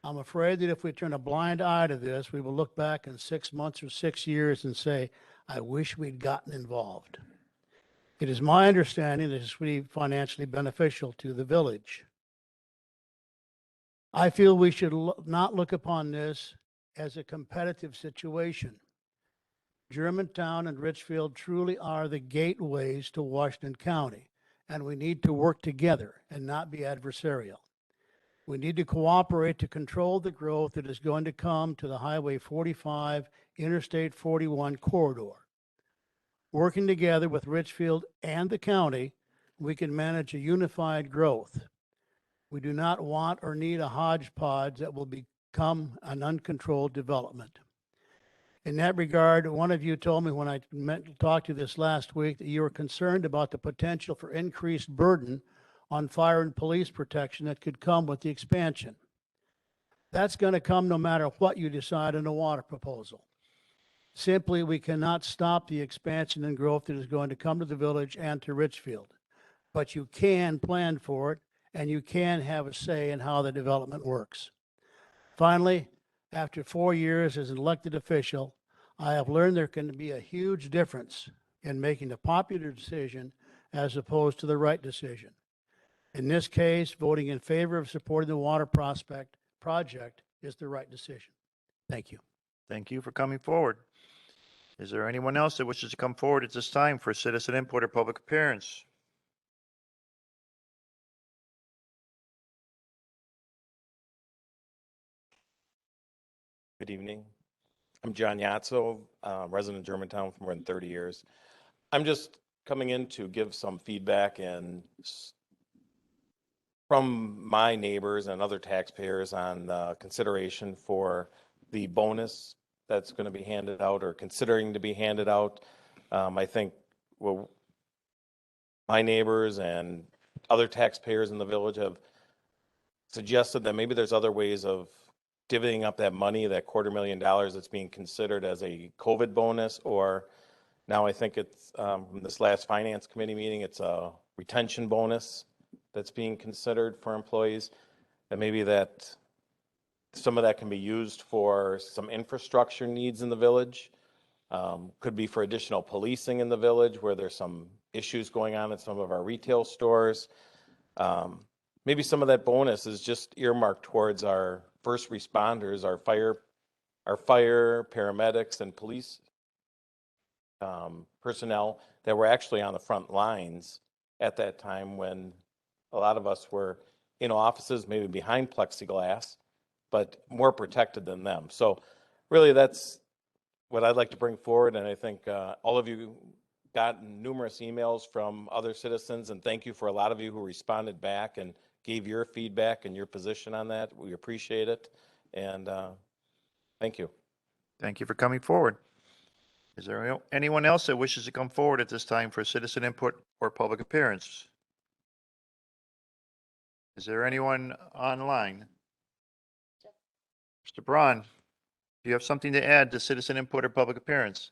I'm afraid that if we turn a blind eye to this, we will look back in 6 months or 6 years and say, I wish we'd gotten involved. It is my understanding that this will be financially beneficial to the village. I feel we should not look upon this as a competitive situation. Germantown and Richfield truly are the gateways to Washington County, and we need to work together and not be adversarial. We need to cooperate to control the growth that is going to come to the Highway 45, Interstate 41 corridor. Working together with Richfield and the county, we can manage a unified growth. We do not want or need a hodgepodge that will become an uncontrolled development. In that regard, one of you told me when I talked to you this last week that you were concerned about the potential for increased burden on fire and police protection that could come with the expansion. That's going to come no matter what you decide on the water proposal. Simply, we cannot stop the expansion and growth that is going to come to the village and to Richfield. But you can plan for it, and you can have a say in how the development works. Finally, after 4 years as an elected official, I have learned there can be a huge difference in making a popular decision as opposed to the right decision. In this case, voting in favor of supporting the water project is the right decision. Thank you. Thank you for coming forward. Is there anyone else that wishes to come forward at this time for citizen input or public appearance? Good evening. I'm John Yatso, resident of Germantown for more than 30 years. I'm just coming in to give some feedback and from my neighbors and other taxpayers on consideration for the bonus that's going to be handed out or considering to be handed out. I think my neighbors and other taxpayers in the village have suggested that maybe there's other ways of divvying up that money, that $250,000 that's being considered as a COVID bonus, or now I think it's from this last finance committee meeting, it's a retention bonus that's being considered for employees, and maybe that some of that can be used for some infrastructure needs in the village. Could be for additional policing in the village where there's some issues going on in some of our retail stores. Maybe some of that bonus is just earmarked towards our first responders, our fire, paramedics, and police personnel that were actually on the front lines at that time when a lot of us were in offices, maybe behind plexiglass, but more protected than them. So really that's what I'd like to bring forward. And I think all of you got numerous emails from other citizens, and thank you for a lot of you who responded back and gave your feedback and your position on that. We appreciate it. And thank you. Thank you for coming forward. Is there anyone else that wishes to come forward at this time for citizen input or public appearance? Is there anyone online? Mr. Braun, do you have something to add to citizen input or public appearance?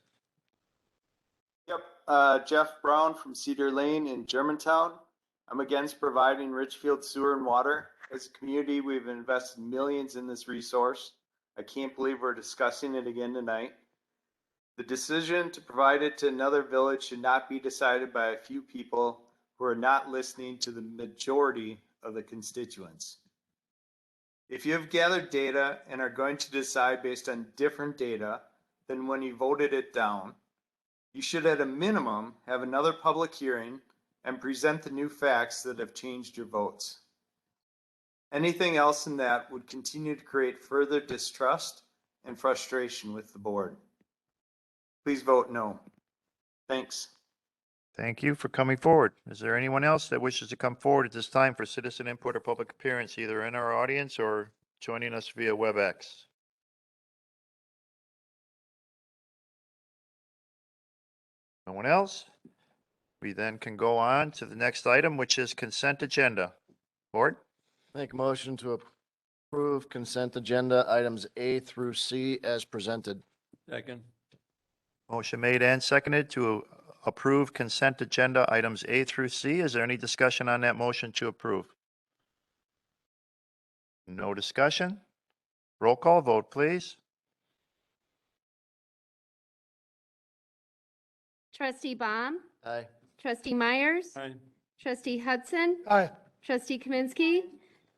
Yep, Jeff Brown from Cedar Lane in Germantown. I'm against providing Richfield sewer and water. As a community, we've invested millions in this resource. I can't believe we're discussing it again tonight. The decision to provide it to another village should not be decided by a few people who are not listening to the majority of the constituents. If you have gathered data and are going to decide based on different data than when you voted it down, You should at a minimum have another public hearing and present the new facts that have changed your votes. Anything else than that would continue to create further distrust and frustration with the board. Please vote no. Thanks. Thank you for coming forward. Is there anyone else that wishes to come forward at this time for citizen input or public appearance, either in our audience or joining us via WebEx? No one else? We then can go on to the next item, which is consent agenda. Board? Make a motion to approve consent agenda items A through C as presented. Second. Motion made and seconded to approve consent agenda items A through C. Is there any discussion on that motion to approve? No discussion? Roll call vote, please. Trustee Baum, Aye. Trustee Myers, Aye. Trustee Hudson, Aye. Trustee Kaminsky,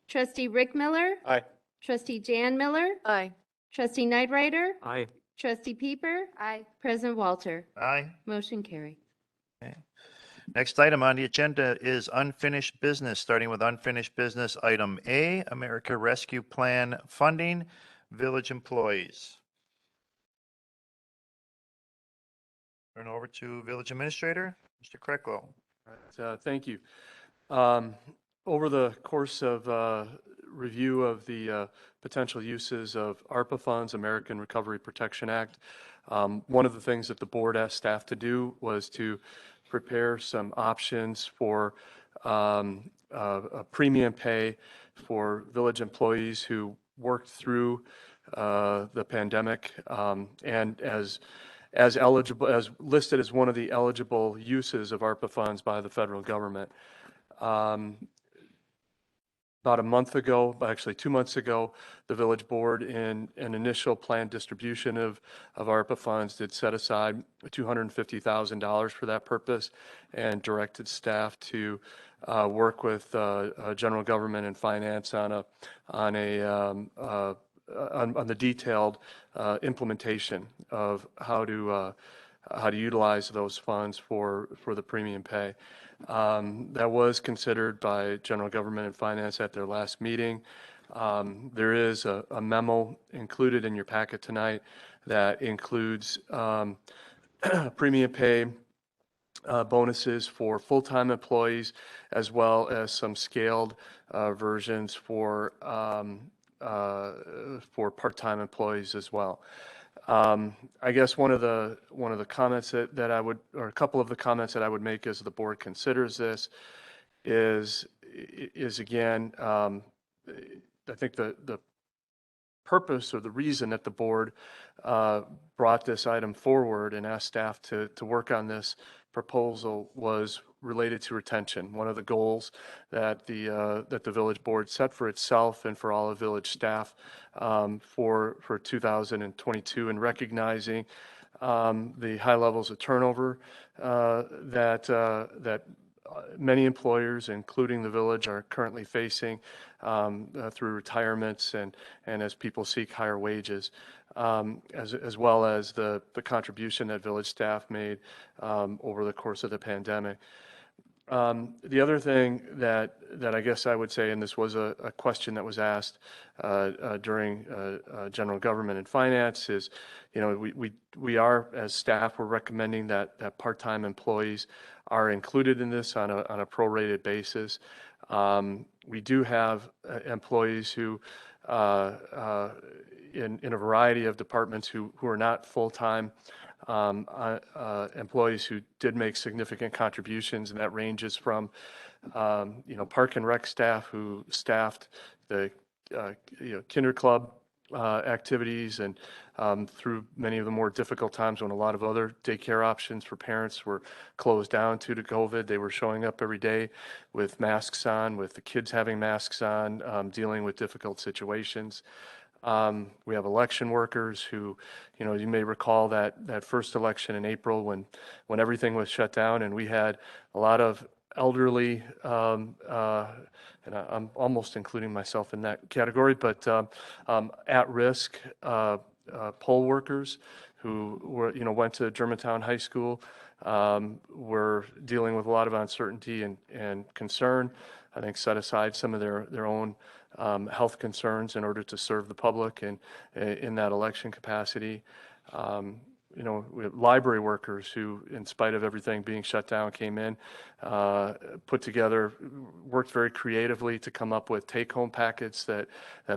Trustee Rick Miller, Aye. Trustee Jan Miller, Aye. Trustee Nightrider, Aye. Trustee Pieper, Aye. President Walter. Aye. Motion carried. Next item on the agenda is unfinished business, starting with unfinished business item A, America Rescue Plan funding, village employees. Turn over to village administrator, Mr. Krecklow. Thank you. Over the course of review of the potential uses of ARPA funds, American Recovery Protection Act, one of the things that the board asked staff to do was to prepare some options for a premium pay for village employees who worked through the pandemic, and as eligible, as listed as one of the eligible uses of ARPA funds by the federal government. About a month ago, actually 2 months ago, the village board in an initial planned distribution of ARPA funds did set aside $250,000 for that purpose and directed staff to work with general government and finance on the detailed implementation of how to utilize those funds for the premium pay. That was considered by general government and finance at their last meeting. There is a memo included in your packet tonight that includes premium pay bonuses for full-time employees, as well as some scaled versions for part-time employees as well. I guess one of the comments that I would, or a couple of the comments that I would make as the board considers this is again, I think the purpose or the reason that the board brought this item forward and asked staff to work on this proposal was related to retention. One of the goals that the village board set for itself and for all of village staff for 2022, and recognizing the high levels of turnover that many employers, including the village, are currently facing through retirements and as people seek higher wages, as well as the contribution that village staff made over the course of the pandemic. The other thing that I guess I would say, and this was a question that was asked during general government and finance, is, we are, as staff, we're recommending that part-time employees are included in this on a prorated basis. We do have employees who in a variety of departments who are not full-time employees who did make significant contributions, and that ranges from park and rec staff who staffed the kinder club activities, and through many of the more difficult times when a lot of other daycare options for parents were closed down due to COVID. They were showing up every day with masks on, with the kids having masks on, dealing with difficult situations. We have election workers who, you may recall that first election in April when everything was shut down, and we had a lot of elderly, and I'm almost including myself in that category, but at-risk poll workers who were, went to Germantown High School, were dealing with a lot of uncertainty and concern. I think set aside some of their own health concerns in order to serve the public and in that election capacity. We have library workers who, in spite of everything being shut down, came in, worked very creatively to come up with take-home packets that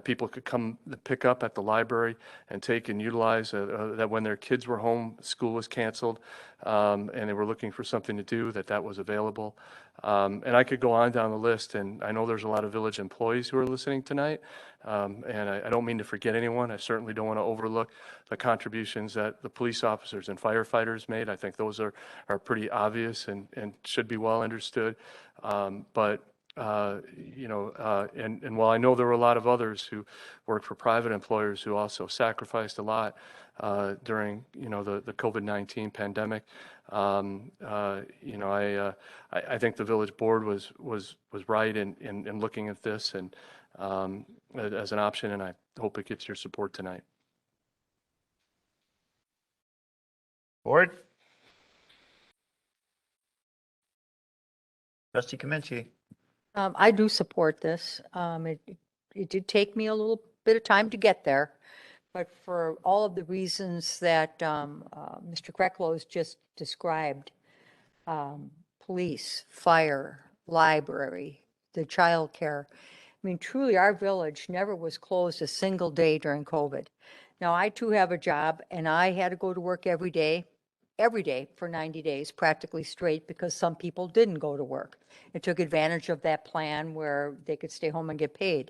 people could come pick up at the library and take and utilize, that when their kids were home, school was canceled, and they were looking for something to do, that was available. And I could go on down the list, and I know there's a lot of village employees who are listening tonight, and I don't mean to forget anyone. I certainly don't want to overlook the contributions that the police officers and firefighters made. I think those are pretty obvious and should be well understood. And while I know there were a lot of others who worked for private employers who also sacrificed a lot during the COVID-19 pandemic, I think the village board was right in looking at this and as an option, and I hope it gets your support tonight. Board? Trustee Kaminsky. I do support this. It did take me a little bit of time to get there, but for all of the reasons that Mr. Krecklow has just described, police, fire, library, the child care. I mean, truly, our village never was closed a single day during COVID. Now, I too have a job, and I had to go to work every day for 90 days, practically straight, because some people didn't go to work and took advantage of that plan where they could stay home and get paid.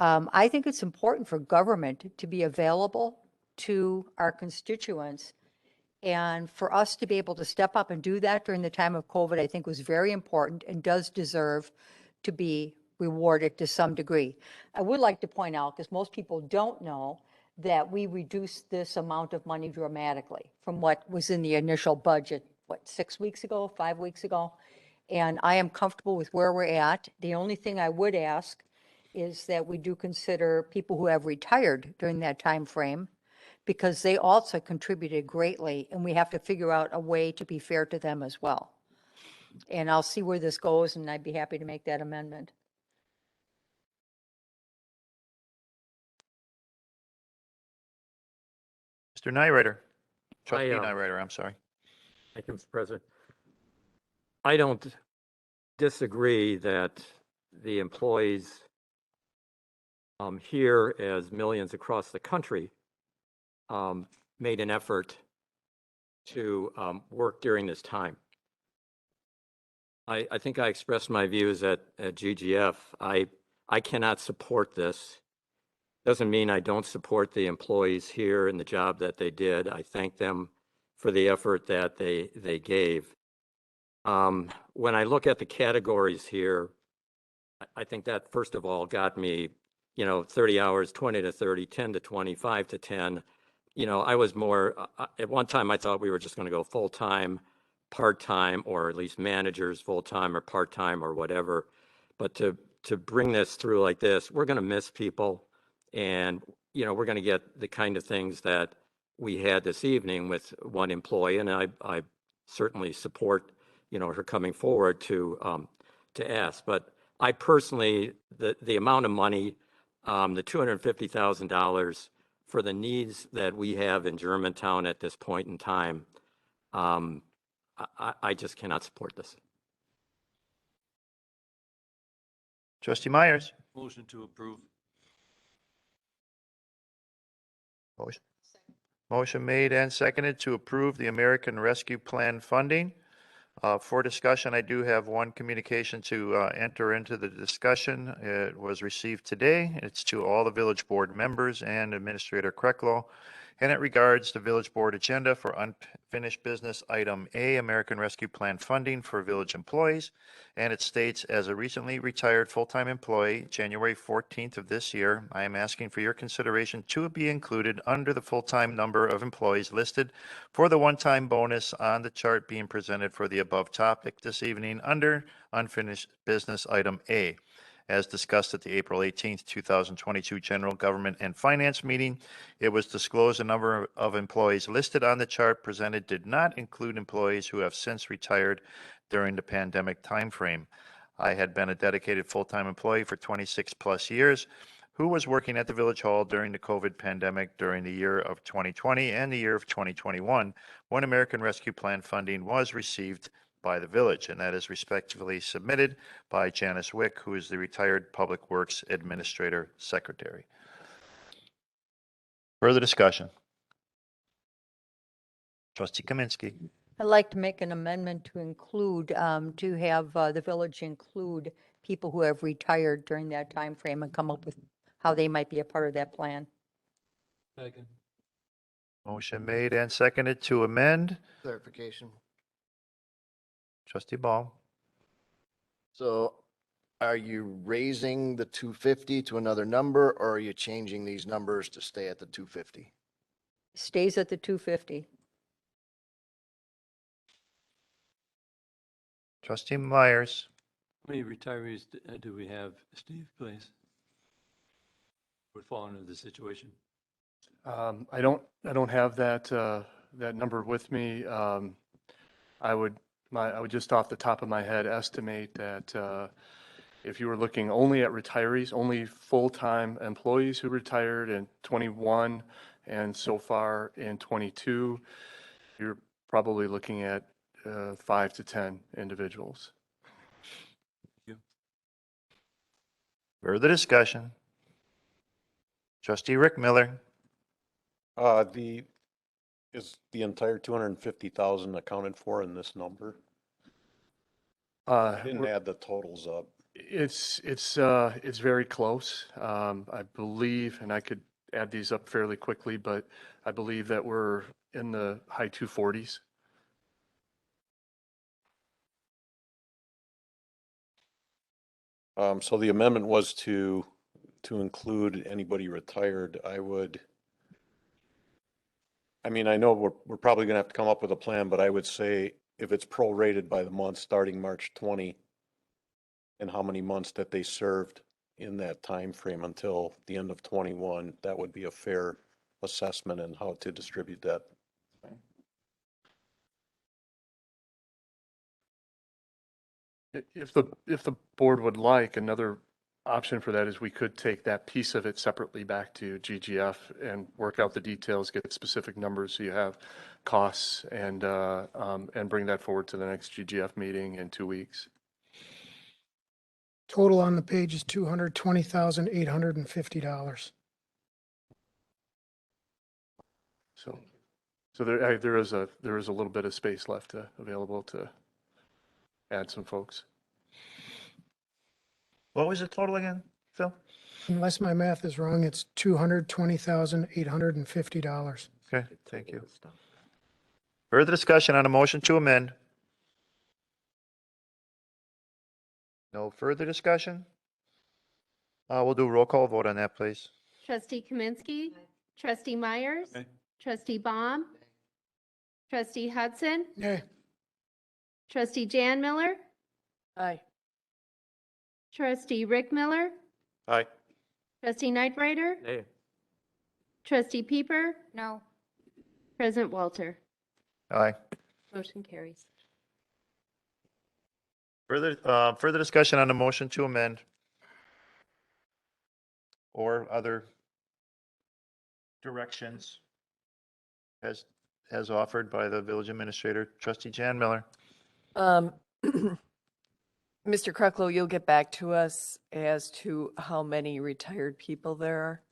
I think it's important for government to be available to our constituents, and for us to be able to step up and do that during the time of COVID, I think was very important and does deserve to be rewarded to some degree. I would like to point out, because most people don't know, that we reduced this amount of money dramatically from what was in the initial budget, 6 weeks ago, 5 weeks ago? And I am comfortable with where we're at. The only thing I would ask is that we do consider people who have retired during that time frame, because they also contributed greatly, and we have to figure out a way to be fair to them as well. And I'll see where this goes, and I'd be happy to make that amendment. Mr. Nyrider. Trustee Nyrider, I'm sorry. Thank you, Mr. President. I don't disagree that the employees here, as millions across the country, made an effort to work during this time. I think I expressed my views at GGF. I cannot support this. Doesn't mean I don't support the employees here and the job that they did. I thank them for the effort that they gave. When I look at the categories here, I think that first of all got me, 30 hours, 20 to 30, 10 to 20, 5 to 10. I was more, at one time I thought we were just going to go full-time, part-time, or at least managers full-time or part-time or whatever. But to bring this through like this, we're going to miss people. And, we're going to get the kind of things that we had this evening with one employee. And I certainly support, her coming forward to ask. But I personally, the amount of money, the $250,000 for the needs that we have in Germantown at this point in time, I just cannot support this. Trustee Myers. Motion to approve. Motion made and seconded to approve the American Rescue Plan funding. For discussion, I do have one communication to enter into the discussion. It was received today. It's to all the village board members and Administrator Krecklow. And it regards the village board agenda for unfinished business item A, American Rescue Plan funding for village employees. And it states, as a recently retired full-time employee, January 14th of this year, I am asking for your consideration to be included under the full-time number of employees listed for the one-time bonus on the chart being presented for the above topic this evening under unfinished business item A. as discussed at the April 18th, 2022 General Government and Finance meeting. It was disclosed the number of employees listed on the chart presented did not include employees who have since retired during the pandemic timeframe. I had been a dedicated full-time employee for 26 plus years who was working at the Village Hall during the COVID pandemic during the year of 2020 and the year of 2021 when American Rescue Plan funding was received by the village, and that is respectively submitted by Janice Wick, who is the retired Public Works Administrator Secretary. Further discussion? Trustee Kaminsky. I'd like to make an amendment to include, to have the village include people who have retired during that time frame and come up with how they might be a part of that plan. Second. Motion made and seconded to amend. Clarification. Trustee Ball. So are you raising the 250 to another number, or are you changing these numbers to stay at the 250? Stays at the 250. Trustee Myers. How many retirees do we have, Steve, please? Would fall into the situation. I don't have that, that number with me. I would just off the top of my head estimate that, if you were looking only at retirees, only full-time employees who retired in 21 and so far in 22, you're probably looking at 5 to 10 individuals. Further discussion? Trustee Rick Miller. Is the entire 250,000 accounted for in this number? I didn't add the totals up. It's very close. I believe, and I could add these up fairly quickly, but I believe that we're in the high 240s. So the amendment was to include anybody retired. I mean, I know we're probably gonna have to come up with a plan, but I would say if it's prorated by the month starting March 20 and how many months that they served in that time frame until the end of 21, that would be a fair assessment and how to distribute that. If the board would like, another option for that is we could take that piece of it separately back to GGF and work out the details, get specific numbers so you have costs, and bring that forward to the next GGF meeting in 2 weeks. Total on the page is $220,850. So there is a little bit of space left available to add some folks. What was the total again, Phil? Unless my math is wrong, it's $220,850. Okay, thank you. Further discussion on a motion to amend? No further discussion? We'll do a roll call vote on that, please. Trustee Kaminsky. Trustee Myers. Aye. Trustee Baum. Trustee Hudson. Nay. Trustee Jan Miller. Aye. Trustee Rick Miller. Aye. Trustee Nightrider. Nay. Trustee Pieper. No. President Walter. Aye. Motion carries. Further discussion on the motion to amend? Or other directions as offered by the village administrator, Trustee Jan Miller? Mr. Krucklow, you'll get back to us as to how many retired people there are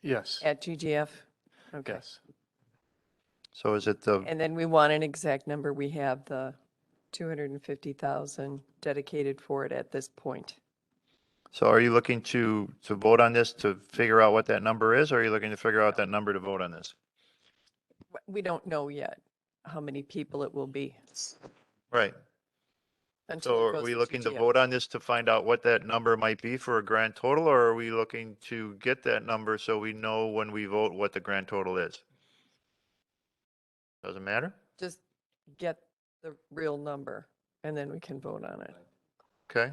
Yes. at GGF? Okay. Yes. So is it the, And then we want an exact number. We have the 250,000 dedicated for it at this point. so are you looking to vote on this to figure out what that number is, or are you looking to figure out that number to vote on this? We don't know yet how many people it will be. Right. until So it are goes we to looking to GGF. vote on this to find out what that number might be for a grand total, or are we looking to get that number so we know when we vote what the grand total is? Doesn't matter? Just get the real number and then we can vote on it. Okay.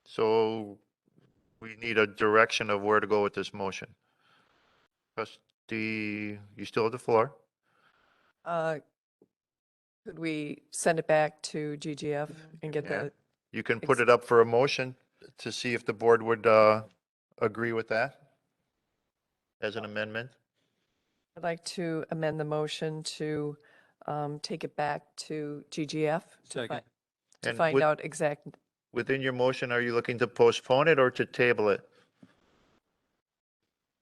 So we need a direction of where to go with this motion. Trustee, you still have the floor. Could we send it back to GGF and get Yeah. the, You can put it up for a motion to see if the board would agree with that as an amendment. I'd like to amend the motion to take it back to GGF Second. to And find with- out exact. Within your motion, are you looking to postpone it or to table it?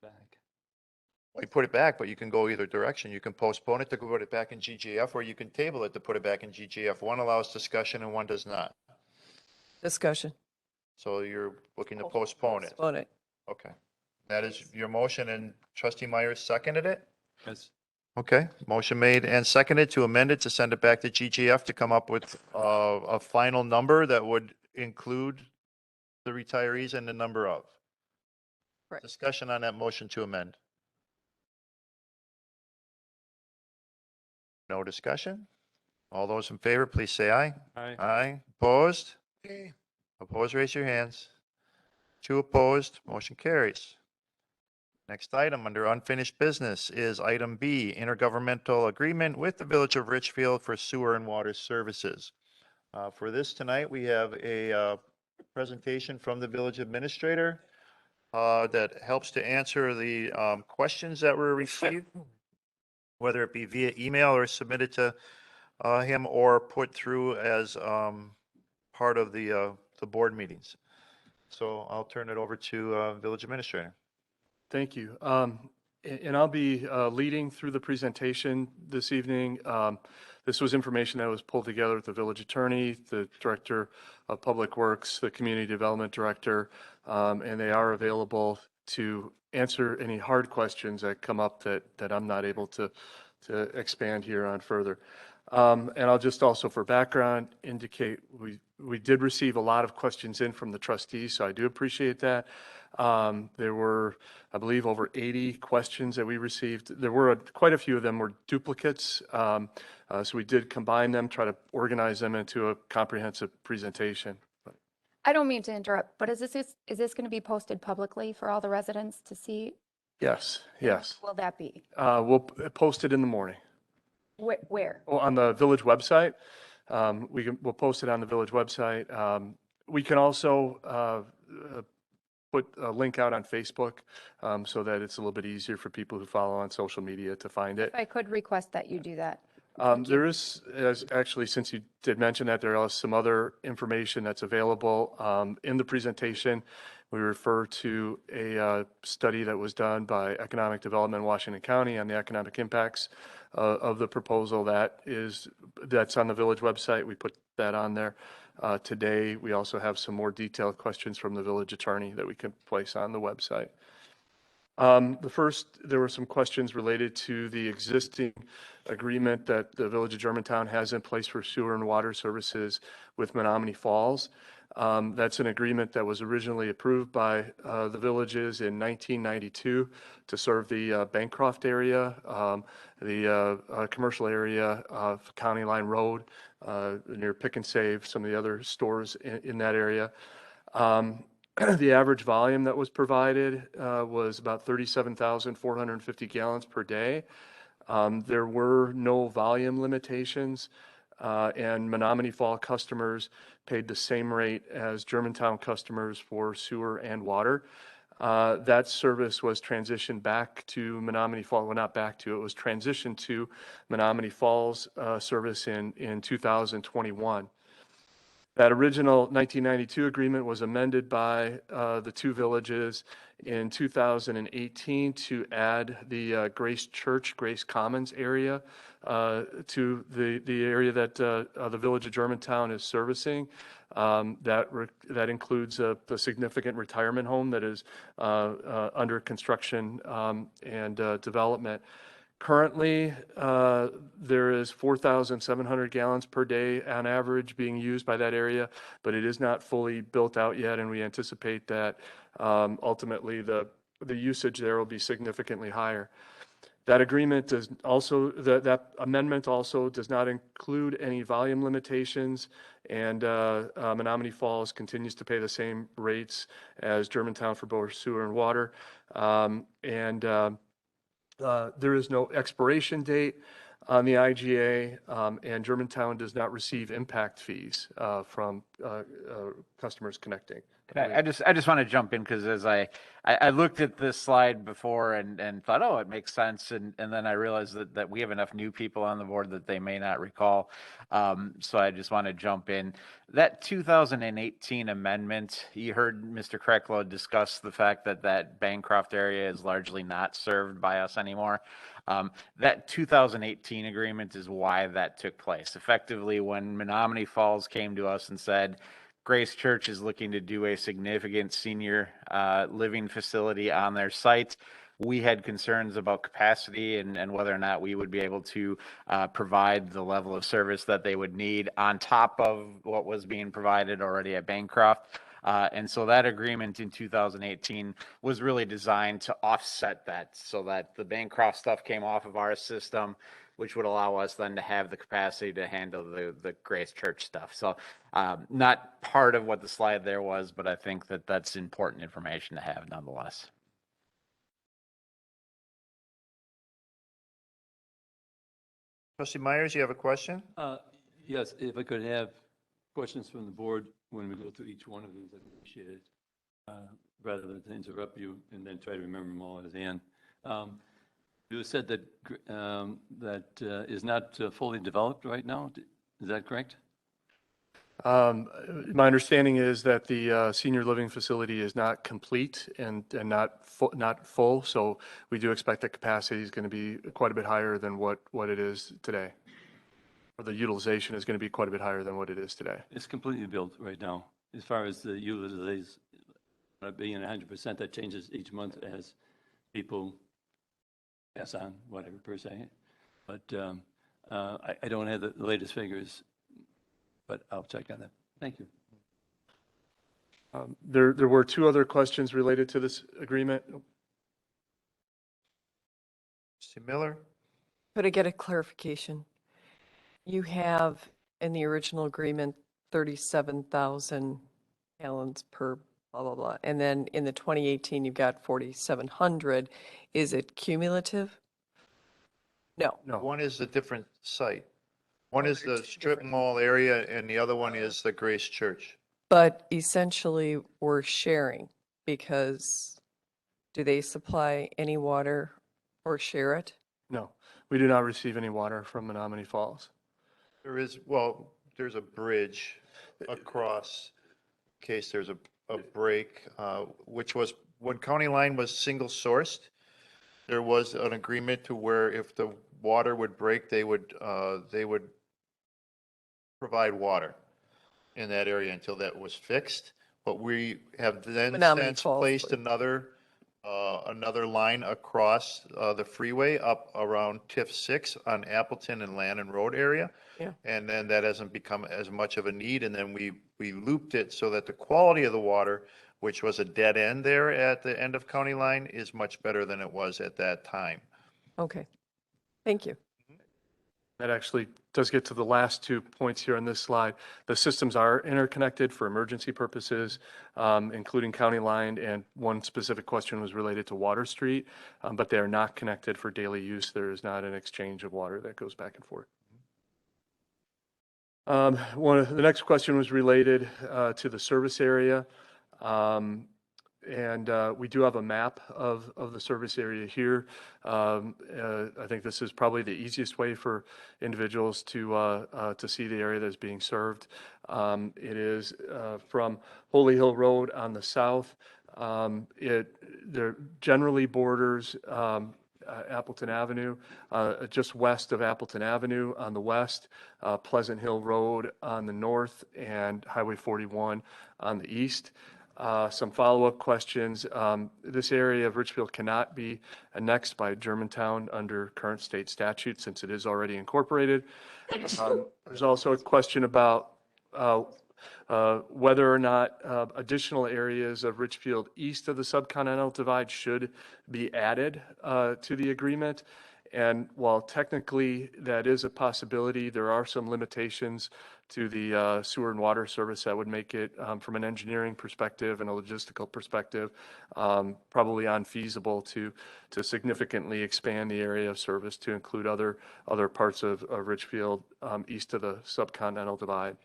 Well, you put it back, but you can go either direction. You can postpone it to put it back in GGF, or you can table it to put it back in GGF. One allows discussion and one does not. Discussion. So you're looking to postpone it. Postpone it. Okay. That is your motion, and Trustee Myers seconded it? Yes. Okay, motion made and seconded to amend it to send it back to GGF to come up with a final number that would include the retirees and the number of. Right. Discussion on that motion to amend. No discussion? All those in favor, please say aye. Aye. Aye. Opposed? Opposed, raise your hands. 2 opposed, motion carries. Next item under unfinished business is item B, intergovernmental agreement with the Village of Richfield for sewer and water services. For this tonight, we have a presentation from the village administrator that helps to answer the questions that were received, whether it be via email or submitted to him or put through as part of the board meetings. So I'll turn it over to village administrator. Thank you. And I'll be leading through the presentation this evening. This was information that was pulled together with the village attorney, the director of public works, the community development director, and they are available to answer any hard questions that come up that I'm not able to expand here on further. And I'll just also, for background, indicate we did receive a lot of questions in from the trustees, so I do appreciate that. There were, I believe, over 80 questions that we received. There were quite a few of them were duplicates, so we did combine them, try to organize them into a comprehensive presentation. I don't mean to interrupt, but is this going to be posted publicly for all the residents to see? Yes, yes. Will that be? We'll post it in the morning. Where? Oh, on the village website. We'll post it on the village website. We can also put a link out on Facebook so that it's a little bit easier for people who follow on social media to find it. If I could request that you do that. There is, actually, since you did mention that, there is some other information that's available in the presentation. We refer to a study that was done by Economic Development in Washington County on the economic impacts of the proposal that's on the village website. We put that on there today. We also have some more detailed questions from the village attorney that we can place on the website. There were some questions related to the existing agreement that the Village of Germantown has in place for sewer and water services with Menominee Falls. That's an agreement that was originally approved by the villages in 1992 to serve the Bancroft area, the commercial area of County Line Road, near Pick and Save, some of the other stores in that area. The average volume that was provided was about 37,450 gallons per day. There were no volume limitations, and Menominee Fall customers paid the same rate as Germantown customers for sewer and water. That service was transitioned back to Menominee Falls, well, not back to, it was transitioned to Menominee Falls service in 2021. That original 1992 agreement was amended by the two villages in 2018 to add the Grace Church, Grace Commons area to the area that the Village of Germantown is servicing. That includes the significant retirement home that is under construction and development. Currently, there is 4,700 gallons per day on average being used by that area, but it is not fully built out yet, and we anticipate that ultimately the usage there will be significantly higher. That agreement does also, that amendment also does not include any volume limitations, and Menominee Falls continues to pay the same rates as Germantown for both sewer and water. There is no expiration date on the IGA, and Germantown does not receive impact fees from customers connecting. I just want to jump in because as I looked at this slide before and thought, oh, it makes sense, and then I realized that we have enough new people on the board that they may not recall. So I just want to jump in. That 2018 amendment, you heard Mr. Krecklow discuss the fact that Bancroft area is largely not served by us anymore. That 2018 agreement is why that took place. Effectively, when Menominee Falls came to us and said, Grace Church is looking to do a significant senior living facility on their site, we had concerns about capacity and whether or not we would be able to provide the level of service that they would need on top of what was being provided already at Bancroft. And so that agreement in 2018 was really designed to offset that so that the Bancroft stuff came off of our system, which would allow us then to have the capacity to handle the Grace Church stuff. So not part of what the slide there was, but I think that that's important information to have nonetheless. Trustee Myers, you have a question? Yes, if I could have questions from the board when we go through each one of these, I'd appreciate it, rather than to interrupt you and then try to remember them all at the end. You said that is not fully developed right now. Is that correct? My understanding is that the senior living facility is not complete and not full, so we do expect the capacity is going to be quite a bit higher than what it is today. Or the utilization is going to be quite a bit higher than what it is today. It's completely built right now. As far as the utilization being 100%, that changes each month as people pass on, whatever per se. But I don't have the latest figures, but I'll check on that. Thank you. There were two other questions related to this agreement. Trustee Miller? Could I get a clarification? You have in the original agreement 37,000 gallons per blah, blah, blah. And then in the 2018, you've got 4,700. Is it cumulative? No. No. One is a different site. One is the strip mall area and the other one is the Grace Church. But essentially, we're sharing because do they supply any water or share it? No, we do not receive any water from Menominee Falls. There's a bridge across in case there's a break, which was when County Line was single sourced. There was an agreement to where if the water would break, they would provide water in that area until that was fixed. But we have then since placed another line across the freeway up around TIF 6 on Appleton and Lannon Road area. Yeah. And then that hasn't become as much of a need. And then we looped it so that the quality of the water, which was a dead end there at the end of County Line, is much better than it was at that time. Okay. Thank you. That actually does get to the last 2 points here on this slide. The systems are interconnected for emergency purposes, including County Line, and one specific question was related to Water Street, but they are not connected for daily use. There is not an exchange of water that goes back and forth. The next question was related to the service area. We do have a map of the service area here. I think this is probably the easiest way for individuals to see the area that's being served. It is from Holy Hill Road on the south. There generally borders Appleton Avenue, just west of Appleton Avenue on the west, Pleasant Hill Road on the north, and Highway 41 on the east. Some follow-up questions. This area of Richfield cannot be annexed by Germantown under current state statute since it is already incorporated. There's also a question about whether or not additional areas of Richfield east of the subcontinental divide should be added to the agreement. And while technically that is a possibility, there are some limitations to the sewer and water service that would make it, from an engineering perspective and a logistical perspective, probably unfeasible to significantly expand the area of service to include other parts of Richfield, east of the Subcontinental Divide.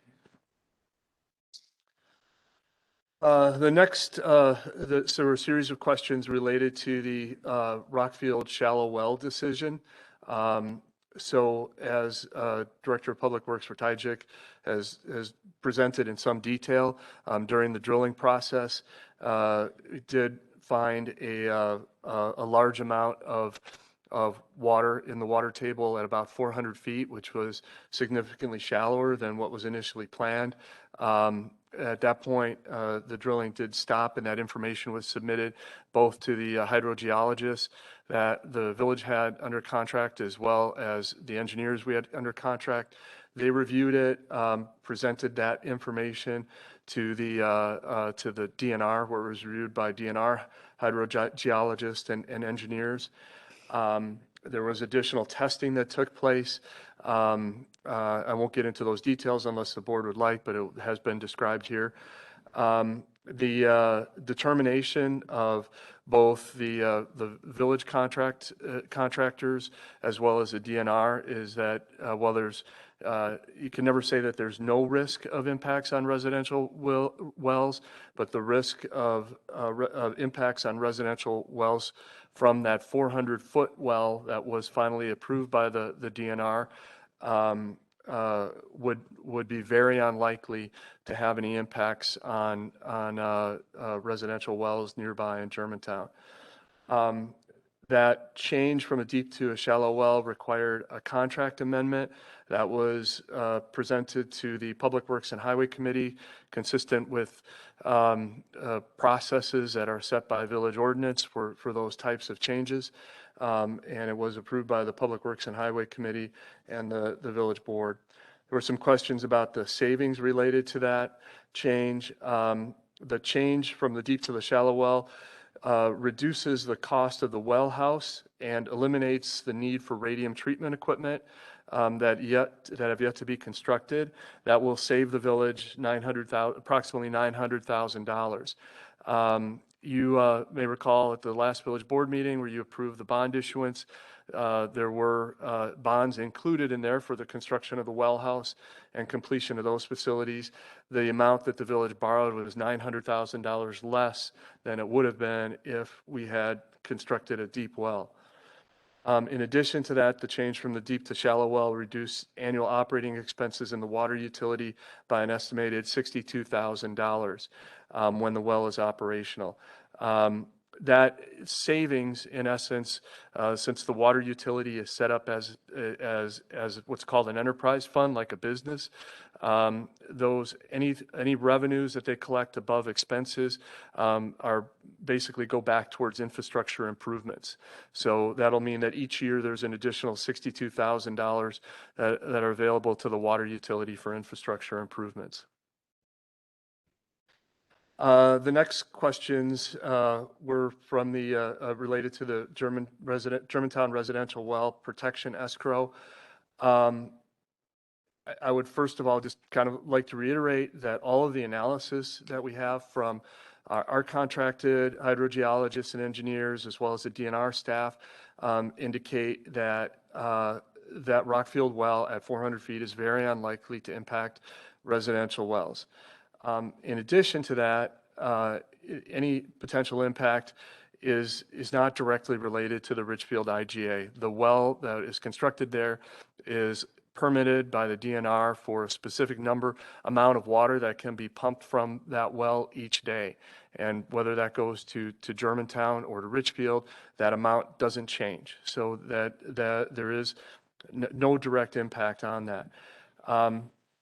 The next, so there were a series of questions related to the Rockfield shallow well decision. So as Director of Public Works for Tyjic has presented in some detail during the drilling process, we did find a large amount of water in the water table at about 400 feet, which was significantly shallower than what was initially planned. At that point, the drilling did stop, and that information was submitted both to the hydrogeologists that the village had under contract, as well as the engineers we had under contract. They reviewed it, presented that information to the DNR, where it was reviewed by DNR hydrogeologists and engineers. There was additional testing that took place. I won't get into those details unless the board would like, but it has been described here. The determination of both the village contractors as well as the DNR is that while there's you can never say that there's no risk of impacts on residential wells, but the risk of impacts on residential wells from that 400-foot well that was finally approved by the DNR would be very unlikely to have any impacts on residential wells nearby in Germantown. That change from a deep to a shallow well required a contract amendment that was presented to the Public Works and Highway Committee, consistent with processes that are set by village ordinance for those types of changes. And it was approved by the Public Works and Highway Committee and the village board. There were some questions about the savings related to that change. The change from the deep to the shallow well reduces the cost of the well house and eliminates the need for radium treatment equipment that have yet to be constructed. That will save the village approximately $900,000. You may recall at the last village board meeting where you approved the bond issuance, there were bonds included in there for the construction of the well house and completion of those facilities. The amount that the village borrowed was $900,000 less than it would have been if we had constructed a deep well. In addition to that, the change from the deep to shallow well reduced annual operating expenses in the water utility by an estimated $62,000 when the well is operational. That savings, in essence, since the water utility is set up as what's called an enterprise fund, like a business, any revenues that they collect above expenses are basically go back towards infrastructure improvements. So that'll mean that each year there's an additional $62,000 that are available to the water utility for infrastructure improvements. The next questions were from the related to the Germantown residential well protection escrow. I would first of all just kind of like to reiterate that all of the analysis that we have from our contracted hydrogeologists and engineers, as well as the DNR staff, indicate that that Rockfield well at 400 feet is very unlikely to impact residential wells. In addition to that, any potential impact is not directly related to the Richfield IGA. The well that is constructed there is permitted by the DNR for a specific amount of water that can be pumped from that well each day. And whether that goes to Germantown or to Richfield, that amount doesn't change. So that there is no direct impact on that.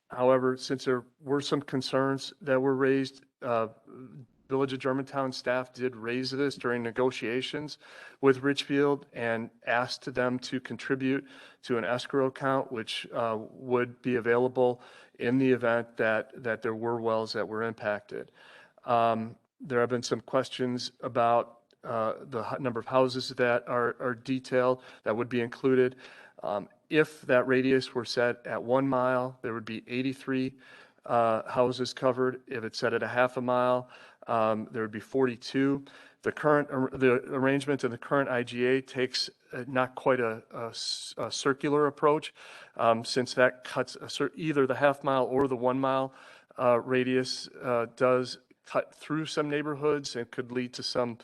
However, since there were some concerns that were raised, Village of Germantown staff did raise this during negotiations with Richfield and asked them to contribute to an escrow account, which would be available in the event that there were wells that were impacted. There have been some questions about number of houses that are detailed, that would be included. If that radius were set at 1 mile, there would be 83 houses covered. If it's set at a half a mile, there would be 42. The arrangement in the current IGA takes not quite a circular approach, since that cuts either the half mile or the 1 mile radius does cut through some neighborhoods and could lead to some,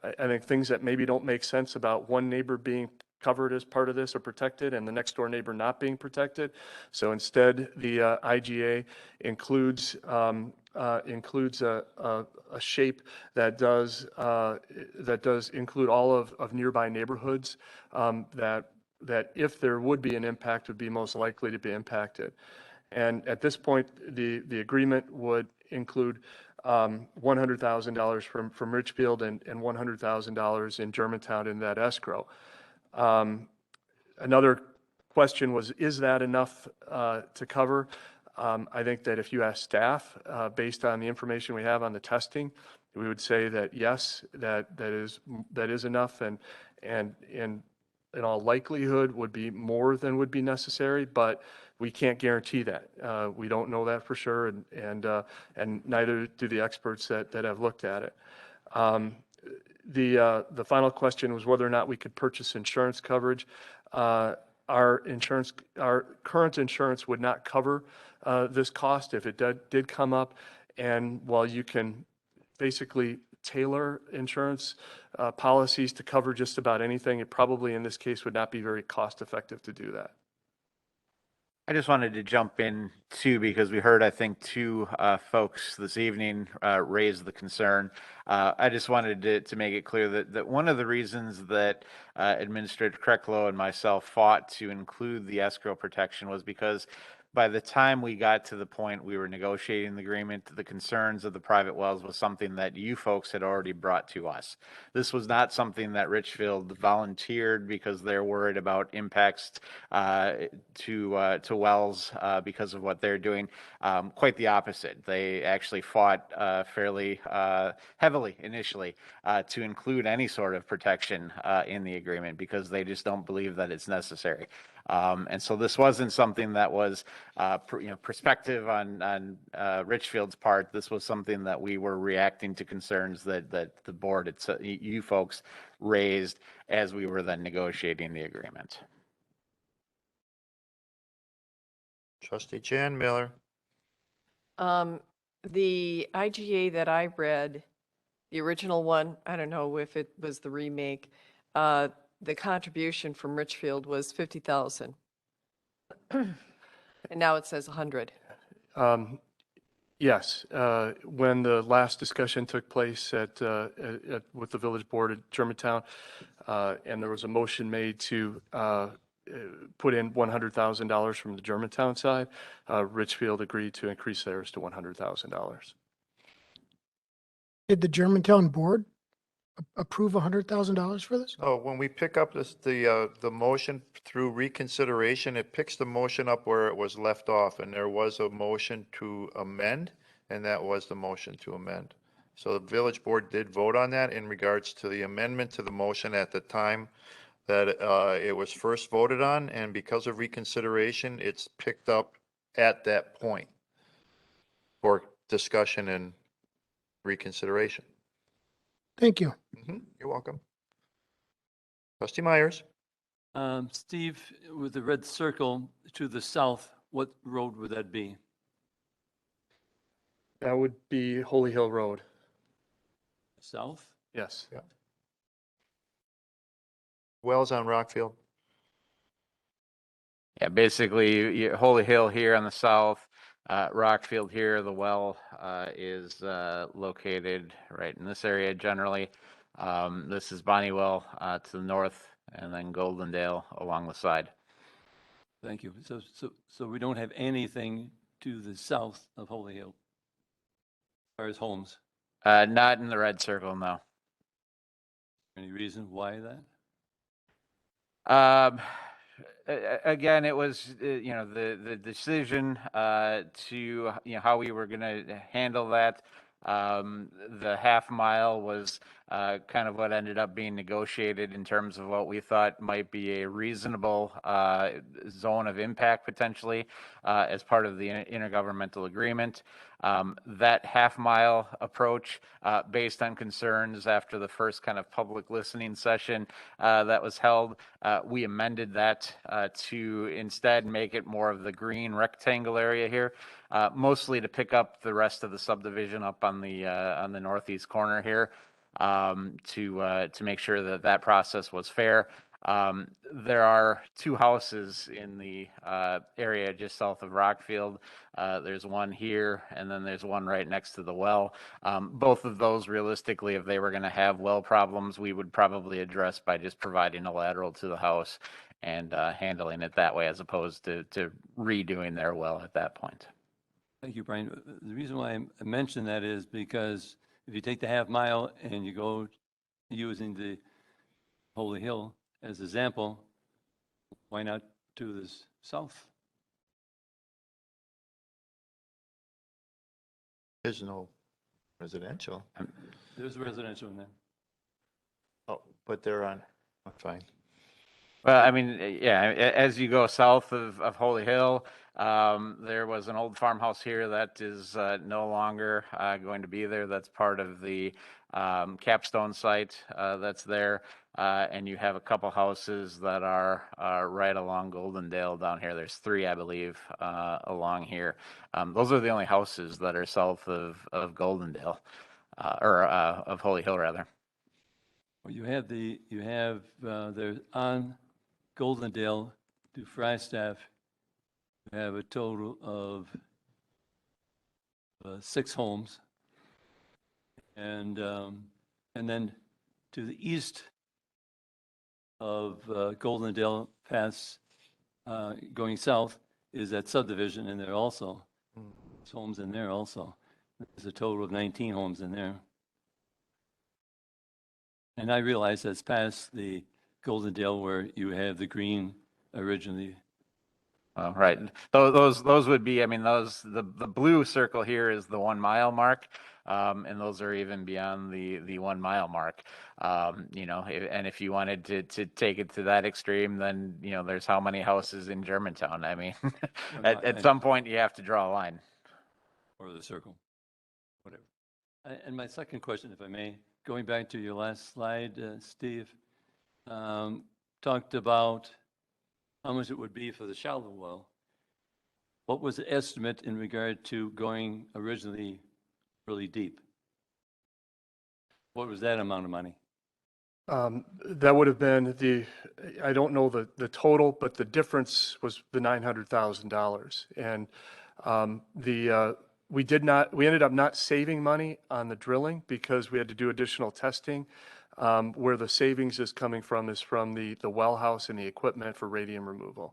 I think, things that maybe don't make sense about one neighbor being covered as part of this or protected and the next door neighbor not being protected. So instead, the IGA includes a shape that does include all of nearby neighborhoods that if there would be an impact would be most likely to be impacted. And at this point, the agreement would include $100,000 from Richfield and $100,000 in Germantown in that escrow. Another question was, is that enough to cover? I think that if you ask staff, based on the information we have on the testing, we would say that yes, that is enough, and in all likelihood would be more than would be necessary, but we can't guarantee that. We don't know that for sure, and neither do the experts that have looked at it. The final question was whether or not we could purchase insurance coverage. Our current insurance would not cover this cost if it did come up. And while you can basically tailor insurance policies to cover just about anything, it probably in this case would not be very cost effective to do that. I just wanted to jump in too, because we heard, I think, two folks this evening raise the concern. I just wanted to make it clear that one of the reasons that Administrator Krecklow and myself fought to include the escrow protection was because by the time we got to the point we were negotiating the agreement, the concerns of the private wells was something that you folks had already brought to us. This was not something that Richfield volunteered because they're worried about impacts to wells because of what they're doing. Quite the opposite. They actually fought fairly heavily initially to include any sort of protection in the agreement because they just don't believe that it's necessary. And so this wasn't something that was, perspective on Richfield's part. This was something that we were reacting to concerns that the board, you folks, raised as we were then negotiating the agreement. Trustee Jan Miller. The IGA that I read, the original one, I don't know if it was the remake, the contribution from Richfield was 50,000. And now it says 100. Yes, when the last discussion took place with the village board at Germantown, and there was a motion made to put in $100,000 from the Germantown side, Richfield agreed to increase theirs to $100,000. Did the Germantown board approve $100,000 for this? Oh, when we pick up the motion through reconsideration, it picks the motion up where it was left off, and there was a motion to amend, and that was the motion to amend. So the village board did vote on that in regards to the amendment to the motion at the time that it was first voted on, and because of reconsideration, it's picked up at that point for discussion and reconsideration. Thank you. You're welcome. Trustee Myers. Steve, with the red circle to the south, what road would that be? That would be Holy Hill Road. South? Yes. Yeah. Wells on Rockfield. Yeah, basically Holy Hill here on the south, Rockfield here. The well is located right in this area generally. This is Bonnywell to the north, and then Goldendale along the side. Thank you. So we don't have anything to the south of Holy Hill as far as homes? Not in the red circle, no. Any reason why that? Again, it was the decision to how we were going to handle that The half mile was kind of what ended up being negotiated in terms of what we thought might be a reasonable zone of impact potentially as part of the intergovernmental agreement. That half mile approach, based on concerns after the first kind of public listening session that was held, we amended that to instead make it more of the green rectangle area here, mostly to pick up the rest of the subdivision up on the northeast corner here, to make sure that that process was fair. There are two houses in the area just south of Rockfield. There's one here, and then there's one right next to the well. Both of those, realistically, if they were going to have well problems, we would probably address by just providing a lateral to the house and handling it that way, as opposed to redoing their well at that point. Thank you, Brian. The reason why I mention that is because if you take the half mile and you go using the Holy Hill as an example, why not to the south? There's no residential. There's residential in there. Oh, but they're on, fine. Well, I mean, yeah, as you go south of Holy Hill, there was an old farmhouse here that is no longer going to be there. That's part of the capstone site that's there. And you have a couple houses that are right along Goldendale down here. There's three, I believe, along here. Those are the only houses that are south of Goldendale, or of Holy Hill, rather. Well, you have there on Goldendale to Frystaff, you have a total of 6 homes, and then to the east of Goldendale, past going south, is that subdivision in there also. There's homes in there also. There's a total of 19 homes in there. And I realize that's past the Goldendale where you have the green originally. Right. Those would be, I mean, the blue circle here is the 1 mile mark. And those are even beyond the 1 mile mark. You know, and if you wanted to take it to that extreme, then, you know, there's how many houses in Germantown? I mean, at some point you have to draw a line. Or the circle, whatever. And my second question, if I may, going back to your last slide, Steve, talked about how much it would be for the shallow well. What was the estimate in regard to going originally really deep? What was that amount of money? That would have been I don't know the total, but the difference was the $900,000. And we ended up not saving money on the drilling because we had to do additional testing. Where the savings is coming from is from the well house and the equipment for radium removal.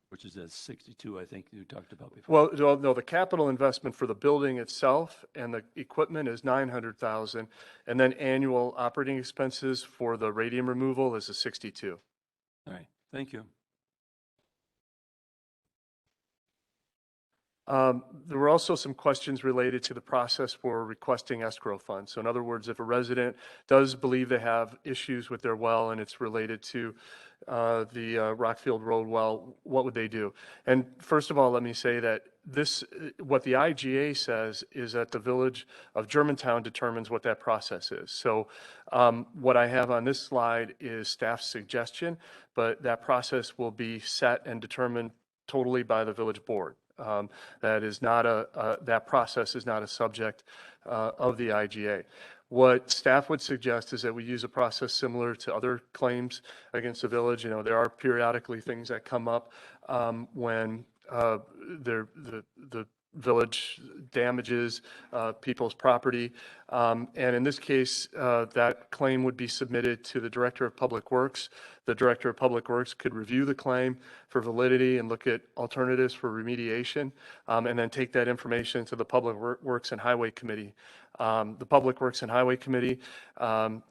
Which is at 62, I think you talked about before. Well, no, the capital investment for the building itself and the equipment is $900,000, and then annual operating expenses for the radium removal is a 62. All right, thank you. There were also some questions related to the process for requesting escrow funds. So in other words, if a resident does believe they have issues with their well and it's related to the Rockfield Road well, what would they do? And first of all, let me say that what the IGA says is that the Village of Germantown determines what that process is. So what I have on this slide is staff's suggestion, but that process will be set and determined totally by the village board. That is not that process is not a subject of the IGA. What staff would suggest is that we use a process similar to other claims against the village. You know, there are periodically things that come up when the village damages people's property. And in this case, that claim would be submitted to the Director of Public Works. The Director of Public Works could review the claim for validity and look at alternatives for remediation, and then take that information to the Public Works and Highway Committee. The Public Works and Highway Committee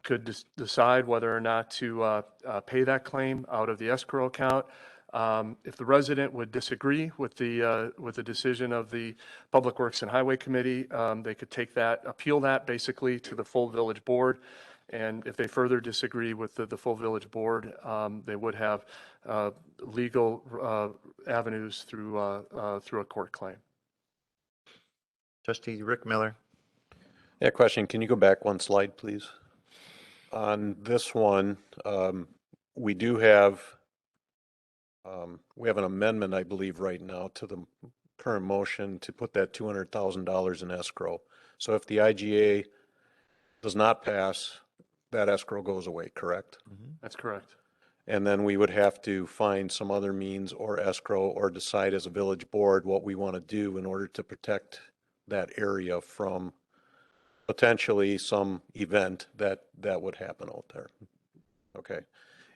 could decide whether or not to pay that claim out of the escrow account. If the resident would disagree with the decision of the Public Works and Highway Committee, they could take that, appeal that basically to the full village board. And if they further disagree with the full village board, they would have legal avenues through a court claim. Trustee Rick Miller. Yeah, question. Can you go back one slide, please? On this one, we do have, we have an amendment, I believe, right now to the current motion to put that $200,000 in escrow. So if the IGA does not pass, that escrow goes away, correct? That's correct. And then we would have to find some other means or escrow or decide as a village board what we want to do in order to protect that area from potentially some event that would happen out there. Okay.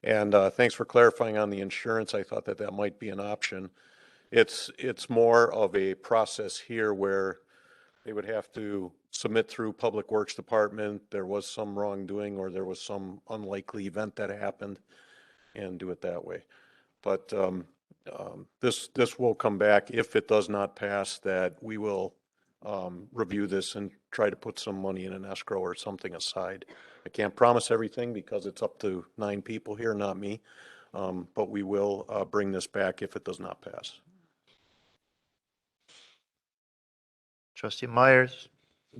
And thanks for clarifying on the insurance. I thought that might be an option. It's more of a process here where they would have to submit through Public Works Department, there was some wrongdoing or there was some unlikely event that happened, and do it that way. But this will come back. If it does not pass, that we will review this and try to put some money in an escrow or something aside. I can't promise everything because it's up to 9 people here, not me. But we will bring this back if it does not pass. Trustee Myers.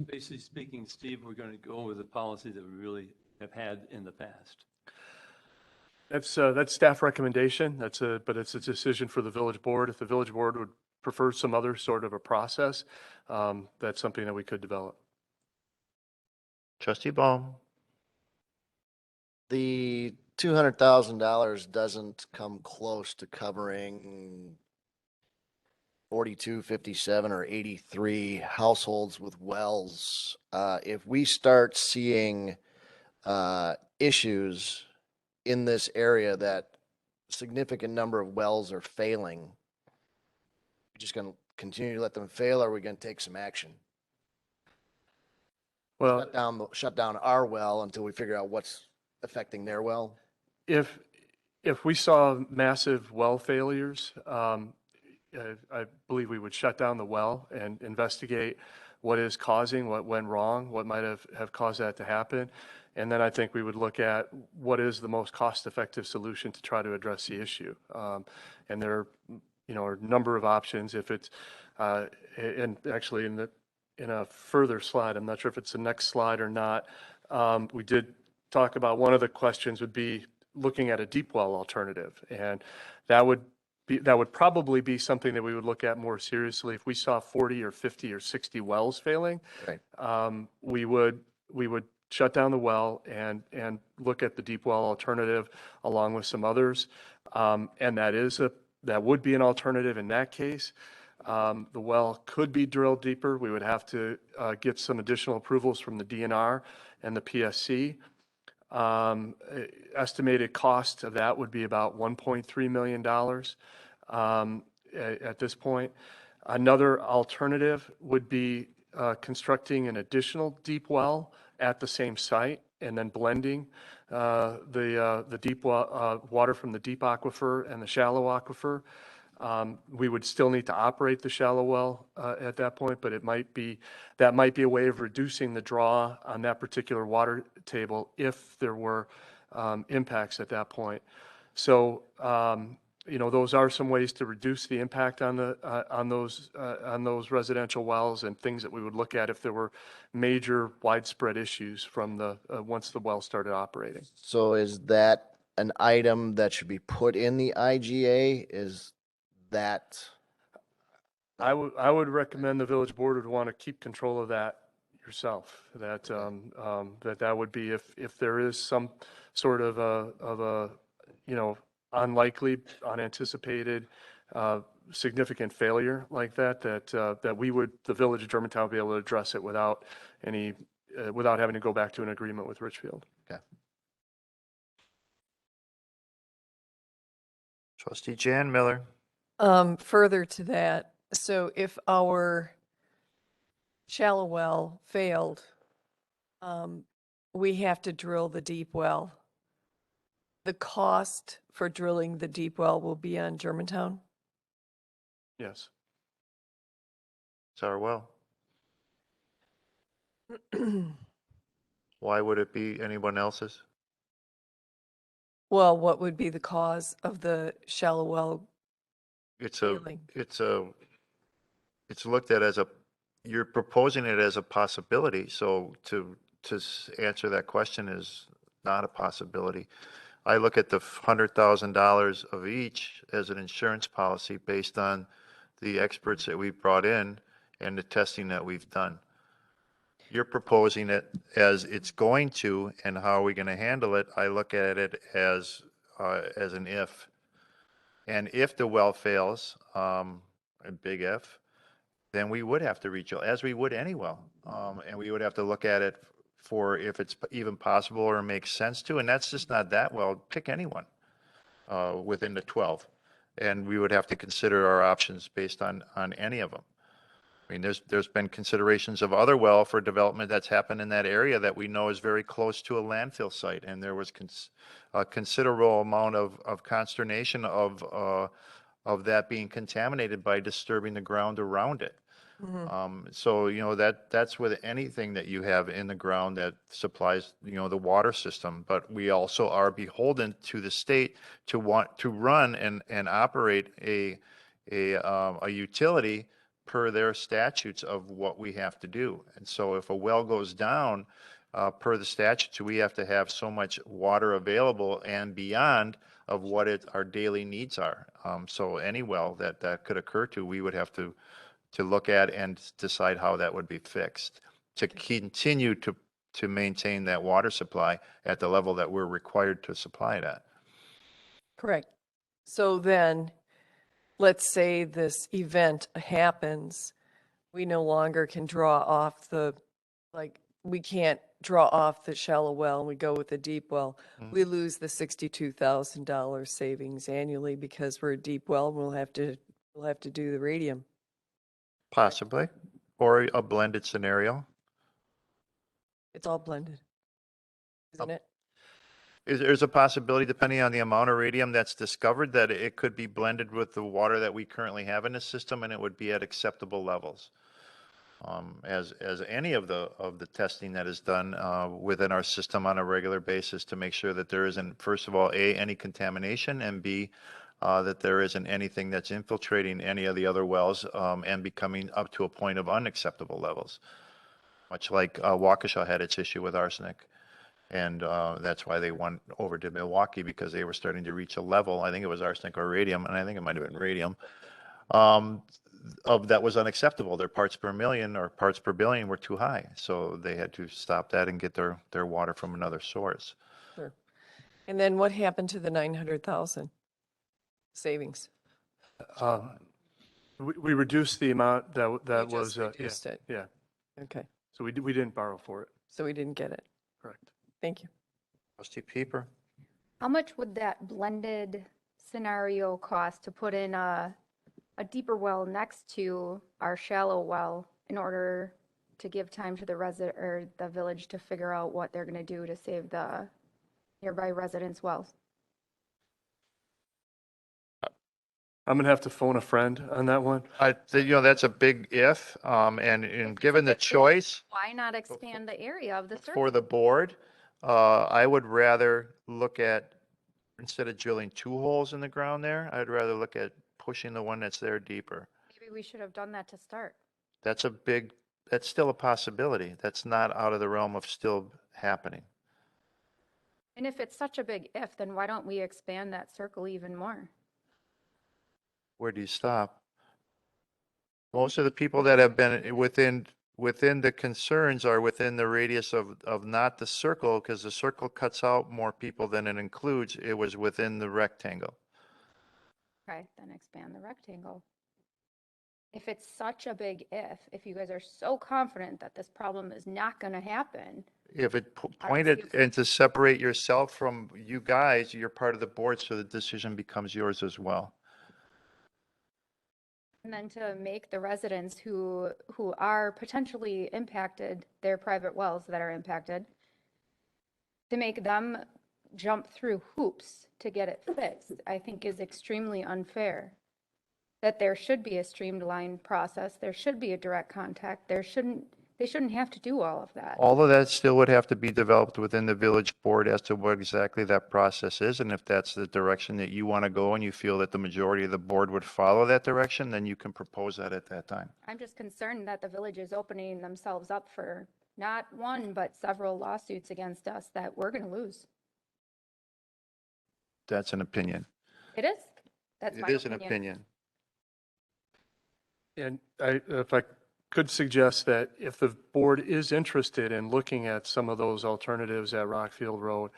Basically speaking, Steve, we're going to go with the policy that we really have had in the past. That's staff recommendation. But it's a decision for the village board. If the village board would prefer some other sort of a process, that's something that we could develop. Trustee Baum. The $200,000 doesn't come close to covering 42, 57, or 83 households with wells. If we start seeing issues in this area that a significant number of wells are failing, we're just going to continue to let them fail, or are we going to take some action? Well, shut down our well until we figure out what's affecting their well? If we saw massive well failures, I believe we would shut down the well and investigate what is causing, what went wrong, what might have caused that to happen. And then I think we would look at what is the most cost-effective solution to try to address the issue. And there are a number of options. If it's, and actually in a further slide, I'm not sure if it's the next slide or not, we did talk about one of the questions would be looking at a deep well alternative. And that would probably be something that we would look at more seriously if we saw 40 or 50 or 60 wells failing. Right. We would shut down the well and look at the deep well alternative along with some others. And that would be an alternative in that case. The well could be drilled deeper. We would have to get some additional approvals from the DNR and the PSC. Estimated cost of that would be about $1.3 million at this point. Another alternative would be constructing an additional deep well at the same site and then blending the deep water from the deep aquifer and the shallow aquifer. We would still need to operate the shallow well at that point, but that might be a way of reducing the draw on that particular water table if there were impacts at that point. So those are some ways to reduce the impact on those residential wells and things that we would look at if there were major widespread issues from once the well started operating. So is that an item that should be put in the IGA? Is that? I would recommend the village board would want to keep control of that yourself. That would be if there is some sort of a unlikely, unanticipated, significant failure like that the village of Germantown would be able to address it without having to go back to an agreement with Richfield. Okay. Trustee Jan Miller. Further to that, so if our shallow well failed, we have to drill the deep well. The cost for drilling the deep well will be on Germantown? Yes. It's our well. Why would it be anyone else's? Well, what would be the cause of the shallow well It's failing? it's looked at as you're proposing it as a possibility. So to answer that question is not a possibility. I look at the $100,000 of each as an insurance policy based on the experts that we've brought in and the testing that we've done. You're proposing it as it's going to, and how are we going to handle it? I look at it as an if. And if the well fails, a big if, then we would have to reach, as we would any well. And we would have to look at it for if it's even possible or makes sense to, and that's just not that well. Pick anyone within the 12. And we would have to consider our options based on any of them. I mean, there's been considerations of other well for development that's happened in that area that we know is very close to a landfill site, and there was a considerable amount of consternation of that being contaminated by disturbing the ground around it. So, you know, that's with anything that you have in the ground that supplies, you know, the water system. But we also are beholden to the state to want to run and operate a utility per their statutes of what we have to do. And so if a well goes down, per the statutes, we have to have so much water available and beyond of what our daily needs are. So any well that could occur to, we would have to look at and decide how that would be fixed to continue to maintain that water supply at the level that we're required to supply it at. Correct. So then, let's say this event happens, we no longer can draw off we can't draw off the shallow well and we go with the deep well. We lose the $62,000 savings annually because we're a deep well and we'll have to do the radium. Possibly, or a blended scenario. It's all blended, isn't it? There's a possibility, depending on the amount of radium that's discovered, that it could be blended with the water that we currently have in the system, and it would be at acceptable levels. As any of the testing that is done within our system on a regular basis to make sure that there isn't, first of all, any contamination, and B, that there isn't anything that's infiltrating any of the other wells and becoming up to a point of unacceptable levels. Much like Waukesha had its issue with arsenic. And that's why they went over to Milwaukee, because they were starting to reach a level, I think it was arsenic or radium, and I think it might have been radium, that was unacceptable. Their parts per million or parts per billion were too high. So they had to stop that and get their water from another source. Sure. And then what happened to the 900,000 savings? We reduced the amount that You was, just reduced it. yeah. Okay. So we didn't borrow for it. So we didn't get it. Correct. Thank you. Trustee Pieper? How much would that blended scenario cost to put in a deeper well next to our shallow well in order to give time to the resident or the village to figure out what they're going to do to save the nearby residents' wells? I'm going to have to phone a friend on that one. You know, that's a big if, and given the choice Why not expand the area of the circle? for the board, I would rather look at, instead of drilling 2 holes in the ground there, I'd rather look at pushing the one that's there deeper. Maybe we should have done that to start. That's still a possibility. That's not out of the realm of still happening. And if it's such a big if, then why don't we expand that circle even more? Where do you stop? Most of the people that have been within the concerns are within the radius of not the circle, because the circle cuts out more people than it includes. It was within the rectangle. Okay, then expand the rectangle. If it's such a big if you guys are so confident that this problem is not going to happen. If it pointed and to separate yourself from you guys, you're part of the board, so the decision becomes yours as well. And then to make the residents who are potentially impacted, their private wells that are impacted, to make them jump through hoops to get it fixed, I think is extremely unfair. That there should be a streamlined process, there should be a direct contact, they shouldn't have to do all of that. All of that still would have to be developed within the village board as to what exactly that process is. And if that's the direction that you want to go and you feel that the majority of the board would follow that direction, then you can propose that at that time. I'm just concerned that the village is opening themselves up for not one, but several lawsuits against us that we're gonna lose. That's an opinion. It is? That's my It is an opinion. And if I could suggest that if the board is interested in looking at some of those alternatives at Rockfield Road,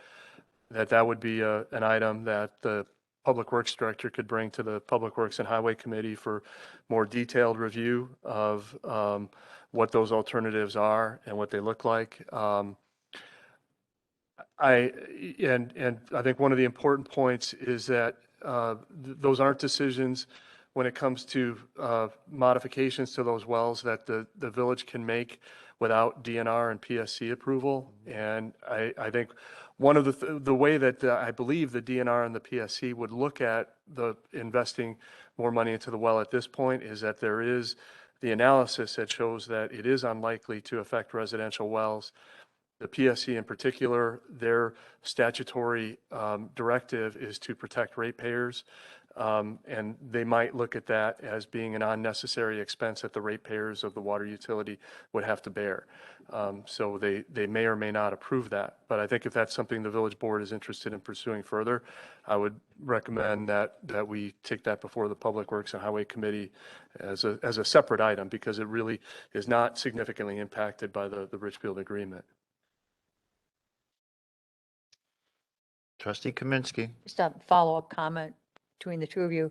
that would be an item that the Public Works Director could bring to the Public Works and Highway Committee for more detailed review of what those alternatives are and what they look like. I think one of the important points is that those aren't decisions when it comes to modifications to those wells that the village can make without DNR and PSC approval. And I think one of the way that I believe the DNR and the PSC would look at the investing more money into the well at this point is that there is the analysis that shows that it is unlikely to affect residential wells. The PSC in particular, their statutory directive is to protect ratepayers. And they might look at that as being an unnecessary expense that the ratepayers of the water utility would have to bear. So they may or may not approve that. But I think if that's something the village board is interested in pursuing further, I would recommend that we take that before the Public Works and Highway Committee as a separate item, because it really is not significantly impacted by the Richfield agreement. Trustee Kaminsky. Just a follow-up comment between the two of you.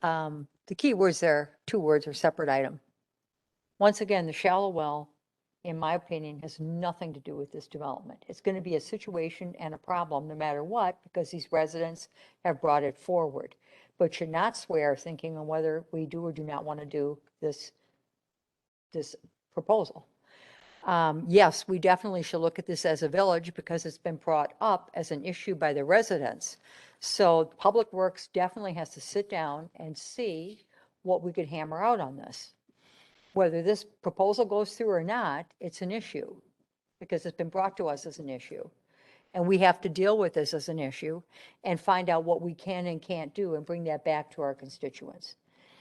The key words there, two words, are separate item. Once again, the shallow well, in my opinion, has nothing to do with this development. It's going to be a situation and a problem no matter what, because these residents have brought it forward. But should not swear thinking on whether we do or do not want to do this proposal. Yes, we definitely should look at this as a village because it's been brought up as an issue by the residents. So Public Works definitely has to sit down and see what we could hammer out on this. Whether this proposal goes through or not, it's an issue because it's been brought to us as an issue. And we have to deal with this as an issue and find out what we can and can't do and bring that back to our constituents.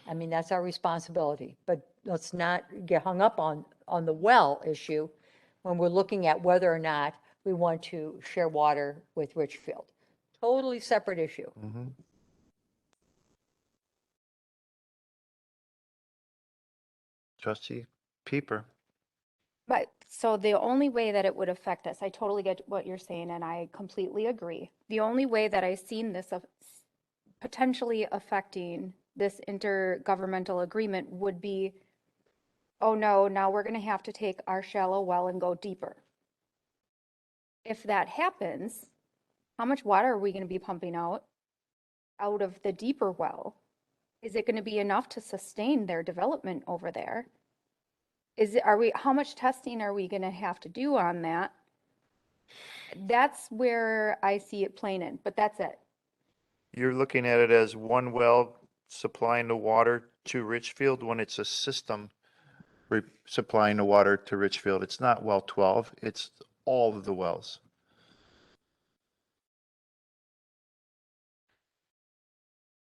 I mean, that's our responsibility, but let's not get hung up on the well issue when we're looking at whether or not we want to share water with Richfield. Totally separate issue. Mm-hmm. Trustee Pieper. But so the only way that it would affect us, I totally get what you're saying and I completely agree. The only way that I've seen this potentially affecting this intergovernmental agreement would be, oh no, now we're going to have to take our shallow well and go deeper. If that happens, how much water are we going to be pumping out of the deeper well? Is it going to be enough to sustain their development over there? How much testing are we going to have to do on that? That's where I see it playing in, but that's it. You're looking at it as one well supplying the water to Richfield when it's a system supplying the water to Richfield. It's not well 12, it's all of the wells.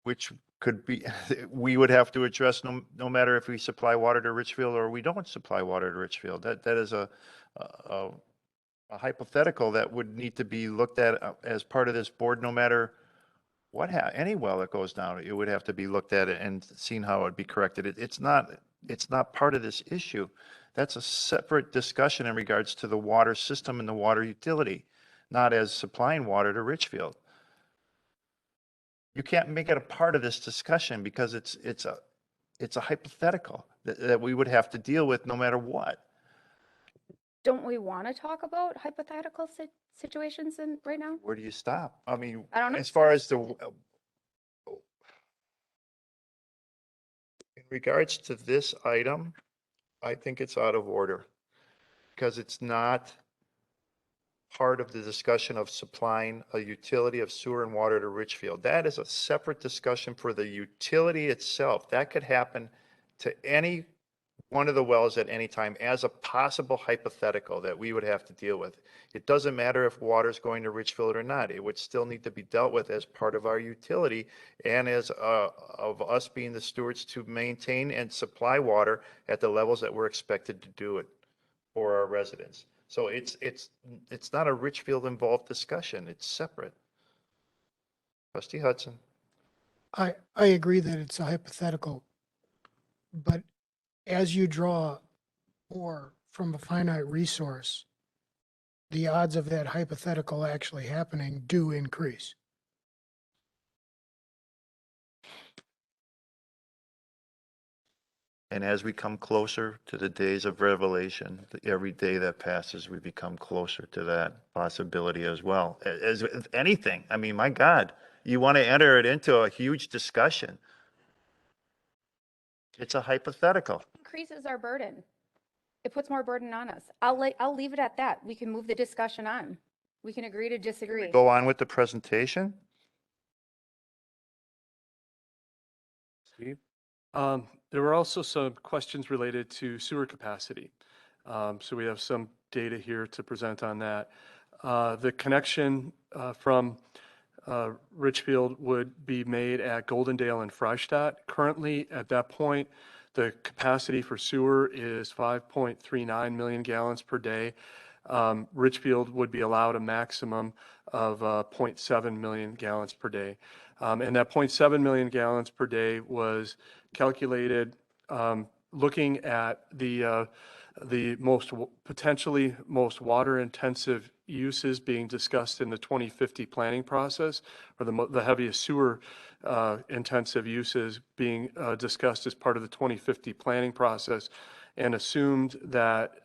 Which could be, we would have to address no matter if we supply water to Richfield or we don't supply water to Richfield. That is a hypothetical that would need to be looked at as part of this board, no matter what, any well that goes down, it would have to be looked at and seen how it would be corrected. It's not part of this issue. That's a separate discussion in regards to the water system and the water utility, not as supplying water to Richfield. You can't make it a part of this discussion because it's a hypothetical that we would have to deal with no matter what. Don't we want to talk about hypothetical situations right now? Where do you stop? I mean, I don't know. as far as in regards to this item, I think it's out of order because it's not part of the discussion of supplying a utility of sewer and water to Richfield. That is a separate discussion for the utility itself. That could happen to any one of the wells at any time as a possible hypothetical that we would have to deal with. It doesn't matter if water's going to Richfield or not. It would still need to be dealt with as part of our utility and as of us being the stewards to maintain and supply water at the levels that we're expected to do it for our residents. So it's not a Richfield involved discussion. It's separate. Trustee Hudson. I agree that it's a hypothetical, but as you draw more from a finite resource, the odds of that hypothetical actually happening do increase. And as we come closer to the days of revelation, every day that passes, we become closer to that possibility as well. As with anything, I mean, my God, you want to enter it into a huge discussion. It's a hypothetical. Increases our burden. It puts more burden on us. I'll leave it at that. We can move the discussion on. We can agree to disagree. Go on with the presentation. Steve? There were also some questions related to sewer capacity. So we have some data here to present on that. The connection from Richfield would be made at Goldendale and Freistadt. Currently, at that point, the capacity for sewer is 5.39 million gallons per day. Richfield would be allowed a maximum of 0.7 million gallons per day. And that 0.7 million gallons per day was calculated looking at the potentially most water intensive uses being discussed in the 2050 planning process, or the heaviest sewer intensive uses being discussed as part of the 2050 planning process, and assumed that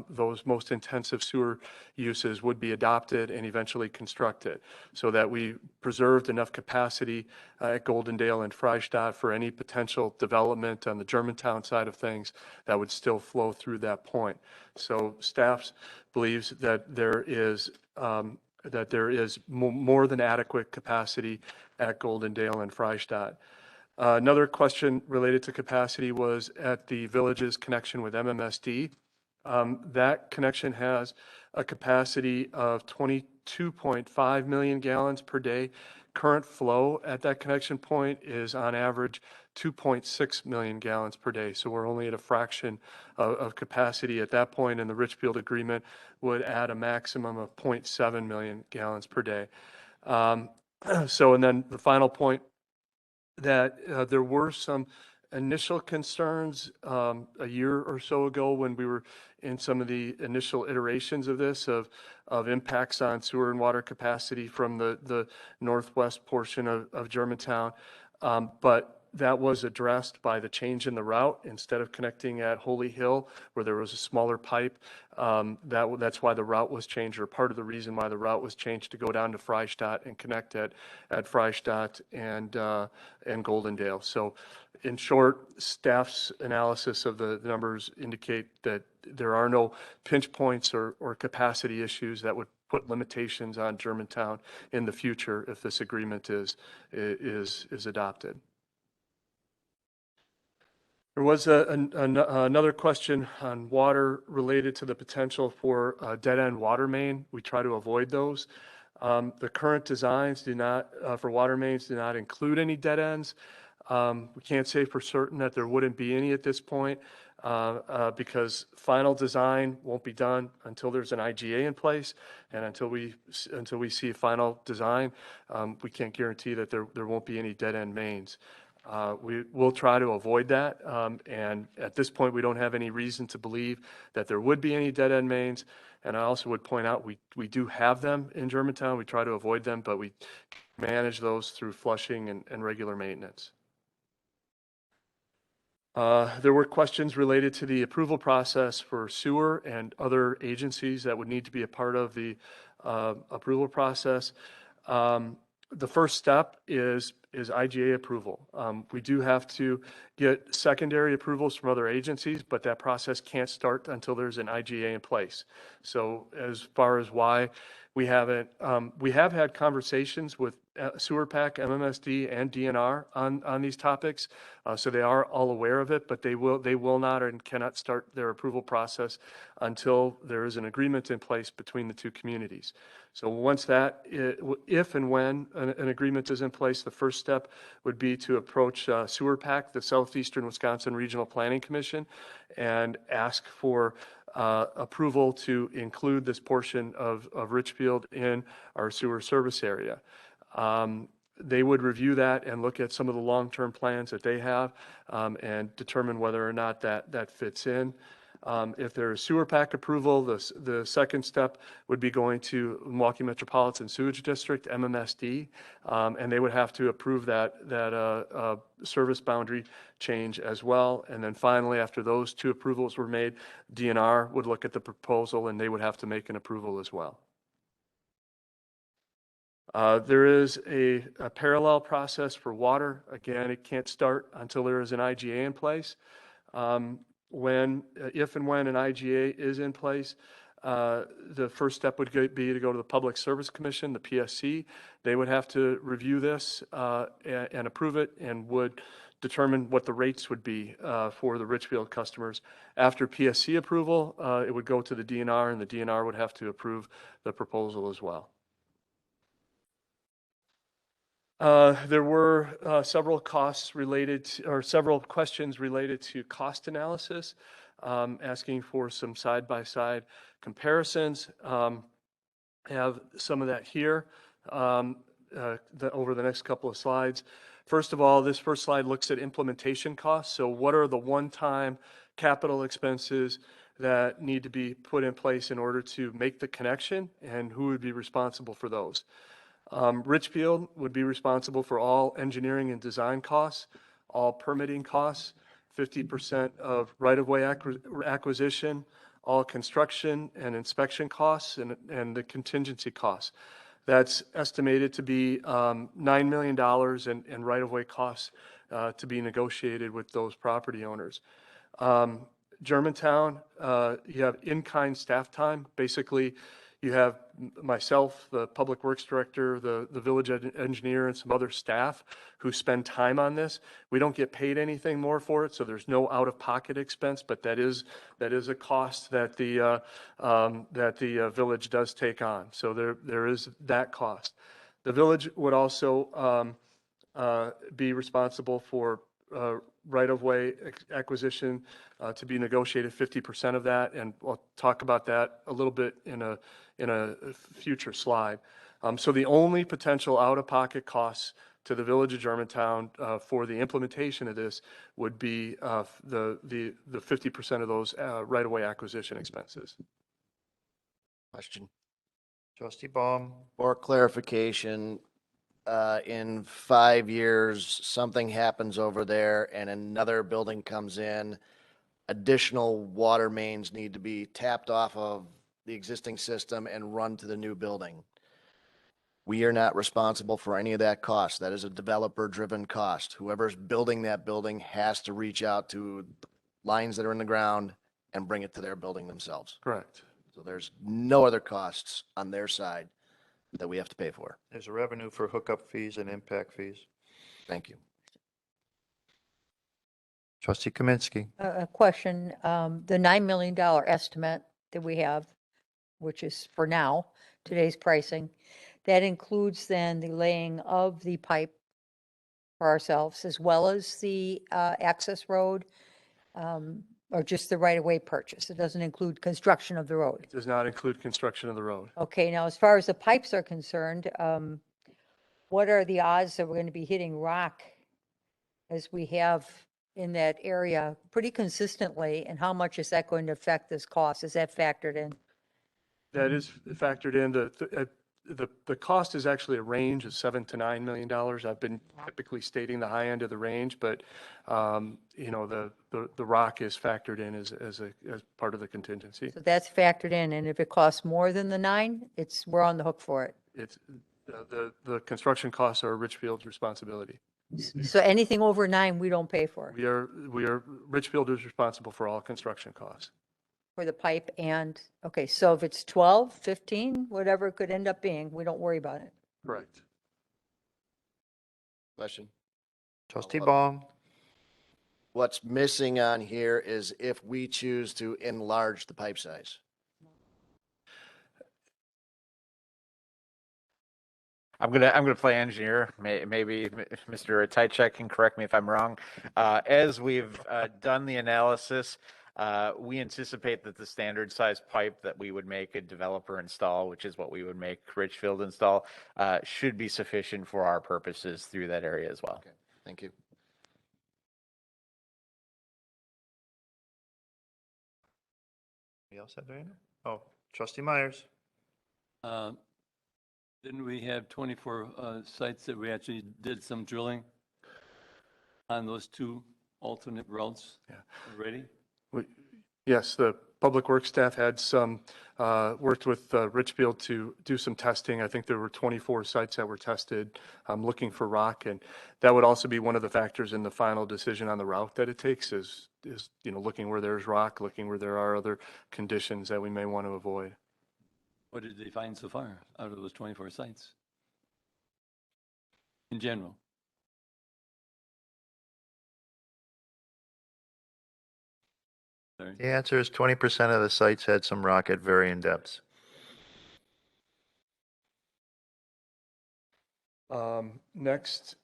those most intensive sewer uses would be adopted and eventually constructed, so that we preserved enough capacity at Goldendale and Freistadt for any potential development on the Germantown side of things that would still flow through that point. So staff believes that there is more than adequate capacity at Goldendale and Freistadt. Another question related to capacity was at the village's connection with MMSD. That connection has a capacity of 22.5 million gallons per day. Current flow at that connection point is on average 2.6 million gallons per day. So we're only at a fraction of capacity at that point, and the Richfield agreement would add a maximum of 0.7 million gallons per day. And then the final point, that there were some initial concerns a year or so ago when we were in some of the initial iterations of this, of impacts on sewer and water capacity from the northwest portion of Germantown. But that was addressed by the change in the route. Instead of connecting at Holy Hill, where there was a smaller pipe, that's why the route was changed, or part of the reason why the route was changed, to go down to Freistadt and connect at Freistadt and Goldendale. So in short, staff's analysis of the numbers indicate that there are no pinch points or capacity issues that would put limitations on Germantown in the future if this agreement is adopted. There was another question on water related to the potential for a dead-end water main. We try to avoid those. The current designs for water mains do not include any dead ends. We can't say for certain that there wouldn't be any at this point, because final design won't be done until there's an IGA in place, and until we see a final design, we can't guarantee that there won't be any dead-end mains. We will try to avoid that, and at this point, we don't have any reason to believe that there would be any dead-end mains. And I also would point out we do have them in Germantown. We try to avoid them, but we manage those through flushing and regular maintenance. There were questions related to the approval process for sewer and other agencies that would need to be a part of the approval process. The first step is is IGA approval. We do have to get secondary approvals from other agencies, but that process can't start until there's an IGA in place. So as far as why we haven't, we have had conversations with Sewer PAC, MMSD, and DNR on these topics. So they are all aware of it, but they will not and cannot start their approval process until there is an agreement in place between the two communities. So once that, if and when an agreement is in place, the first step would be to approach Sewer PAC, the Southeastern Wisconsin Regional Planning Commission, and ask for approval to include this portion of Richfield in our sewer service area. They would review that and look at some of the long-term plans that they have and determine whether or not that fits in. If there is sewer PAC approval, the second step would be going to Milwaukee Metropolitan Sewage District, MMSD, and they would have to approve that service boundary change as well. And then finally, after those two approvals were made, DNR would look at the proposal and they would have to make an approval as well. There is a parallel process for water. Again, it can't start until there is an IGA in place. If and when an IGA is in place, the first step would be to go to the Public Service Commission, the PSC. They would have to review this and approve it and would determine what the rates would be for the Richfield customers. After PSC approval, it would go to the DNR, and the DNR would have to approve the proposal as well. There were several questions related to cost analysis, asking for some side-by-side comparisons. Have some of that here over the next couple of slides. First of all, this first slide looks at implementation costs. So what are the one-time capital expenses that need to be put in place in order to make the connection, and who would be responsible for those? Richfield would be responsible for all engineering and design costs, all permitting costs, 50% of right-of-way acquisition, all construction and inspection costs, and the contingency costs. That's estimated to be $9 million in right-of-way costs to be negotiated with those property owners. Germantown, you have in-kind staff time. Basically, you have myself, the public works director, the village engineer, and some other staff who spend time on this. We don't get paid anything more for it, so there's no out-of-pocket expense, but that is a cost that the village does take on. So there is that cost. The village would also be responsible for right-of-way acquisition to be negotiated 50% of that, and we'll talk about that a little bit in a future slide. So the only potential out-of-pocket costs to the village of Germantown for the implementation of this would be the 50% of those right-of-way acquisition expenses. Question. Trustee Baum. For clarification, in 5 years, something happens over there and another building comes in, additional water mains need to be tapped off of the existing system and run to the new building. We are not responsible for any of that cost. That is a developer-driven cost. Whoever's building that building has to reach out to lines that are in the ground and bring it to their building themselves. Correct. So there's no other costs on their side that we have to pay for. There's a revenue for hookup fees and impact fees. Thank you. Trustee Kaminsky. A question, the $9 million estimate that we have, which is for now, today's pricing, that includes then the laying of the pipe for ourselves as well as the access road, or just the right-of-way purchase? It doesn't include construction of the road? It does not include construction of the road. Okay, now as far as the pipes are concerned, what are the odds that we're going to be hitting rock as we have in that area pretty consistently, and how much is that going to affect this cost? Is that factored in? That is factored in. The cost is actually a range of $7 to $9 million. I've been typically stating the high end of the range, but the rock is factored in as part of the contingency. So that's factored in, and if it costs more than the 9, we're on the hook for it. The construction costs are Richfield's responsibility. So anything over 9, we don't pay for, Richfield is responsible for all construction costs. for the pipe and, okay, so if it's 12, 15, whatever it could end up being, we don't worry about it. Correct. Question? Trustee Baum. What's missing on here is if we choose to enlarge the pipe size. I'm gonna play engineer. Maybe Mr. Tychek can correct me if I'm wrong. As we've done the analysis, we anticipate that the standard size pipe that we would make a developer install, which is what we would make Richfield install, should be sufficient for our purposes through that area as well. Okay, thank you. Anybody else have anything? Oh, Trustee Myers. Didn't we have 24 sites that we actually did some drilling on those 2 alternate routes already? Yes, the public works staff had some, worked with Richfield to do some testing. I think there were 24 sites that were tested, looking for rock. And that would also be one of the factors in the final decision on the route that it takes is looking where there's rock, looking where there are other conditions that we may want to avoid. What did they find so far out of those 24 sites? In general? Sorry. The answer is 20% of the sites had some rock at varying depths. Next,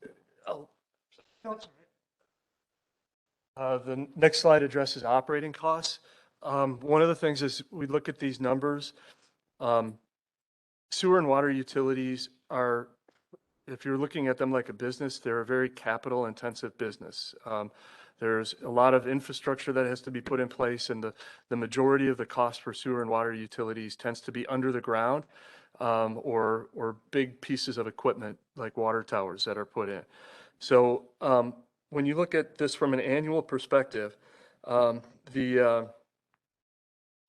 the next slide addresses operating costs. One of the things is we look at these numbers. Sewer and water utilities are, if you're looking at them like a business, they're a very capital intensive business. There's a lot of infrastructure that has to be put in place, and the majority of the cost for sewer and water utilities tends to be under the ground, or big pieces of equipment like water towers that are put in. So when you look at this from an annual perspective, the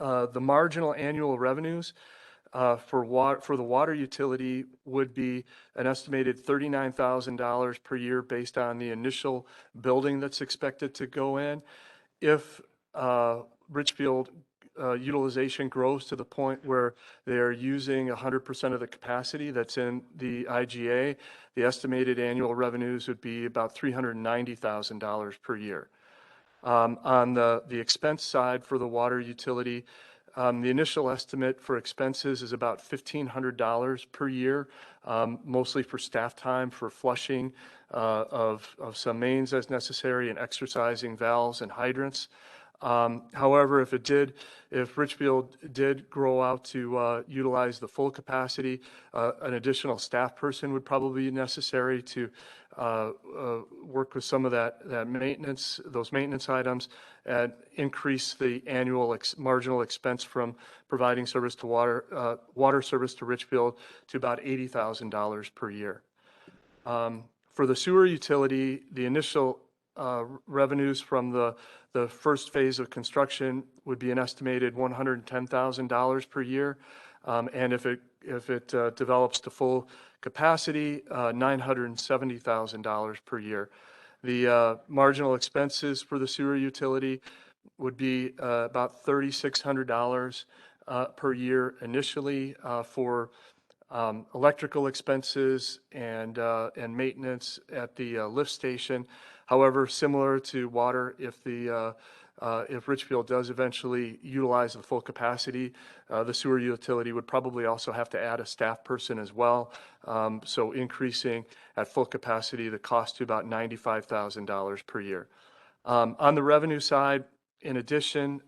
marginal annual revenues for the water utility would be an estimated $39,000 per year based on the initial building that's expected to go in. If Richfield utilization grows to the point where they are using 100% of the capacity that's in the IGA, the estimated annual revenues would be about $390,000 per year. On the expense side for the water utility, the initial estimate for expenses is about $1,500 per year, mostly for staff time, for flushing of some mains as necessary and exercising valves and hydrants. However, if Richfield did grow out to utilize the full capacity, an additional staff person would probably be necessary to work with some of that maintenance, those maintenance items, and increase the annual marginal expense from providing service to water service to Richfield to about $80,000 per year. For the sewer utility, the initial revenues from the first phase of construction would be an estimated $110,000 per year. And if it develops to full capacity, $970,000 per year. The marginal expenses for the sewer utility would be about $3,600 per year initially for electrical expenses and maintenance at the lift station. However, similar to water, if Richfield does eventually utilize the full capacity, the sewer utility would probably also have to add a staff person as well. So increasing at full capacity the cost to about $95,000 per year. On the revenue side, in addition,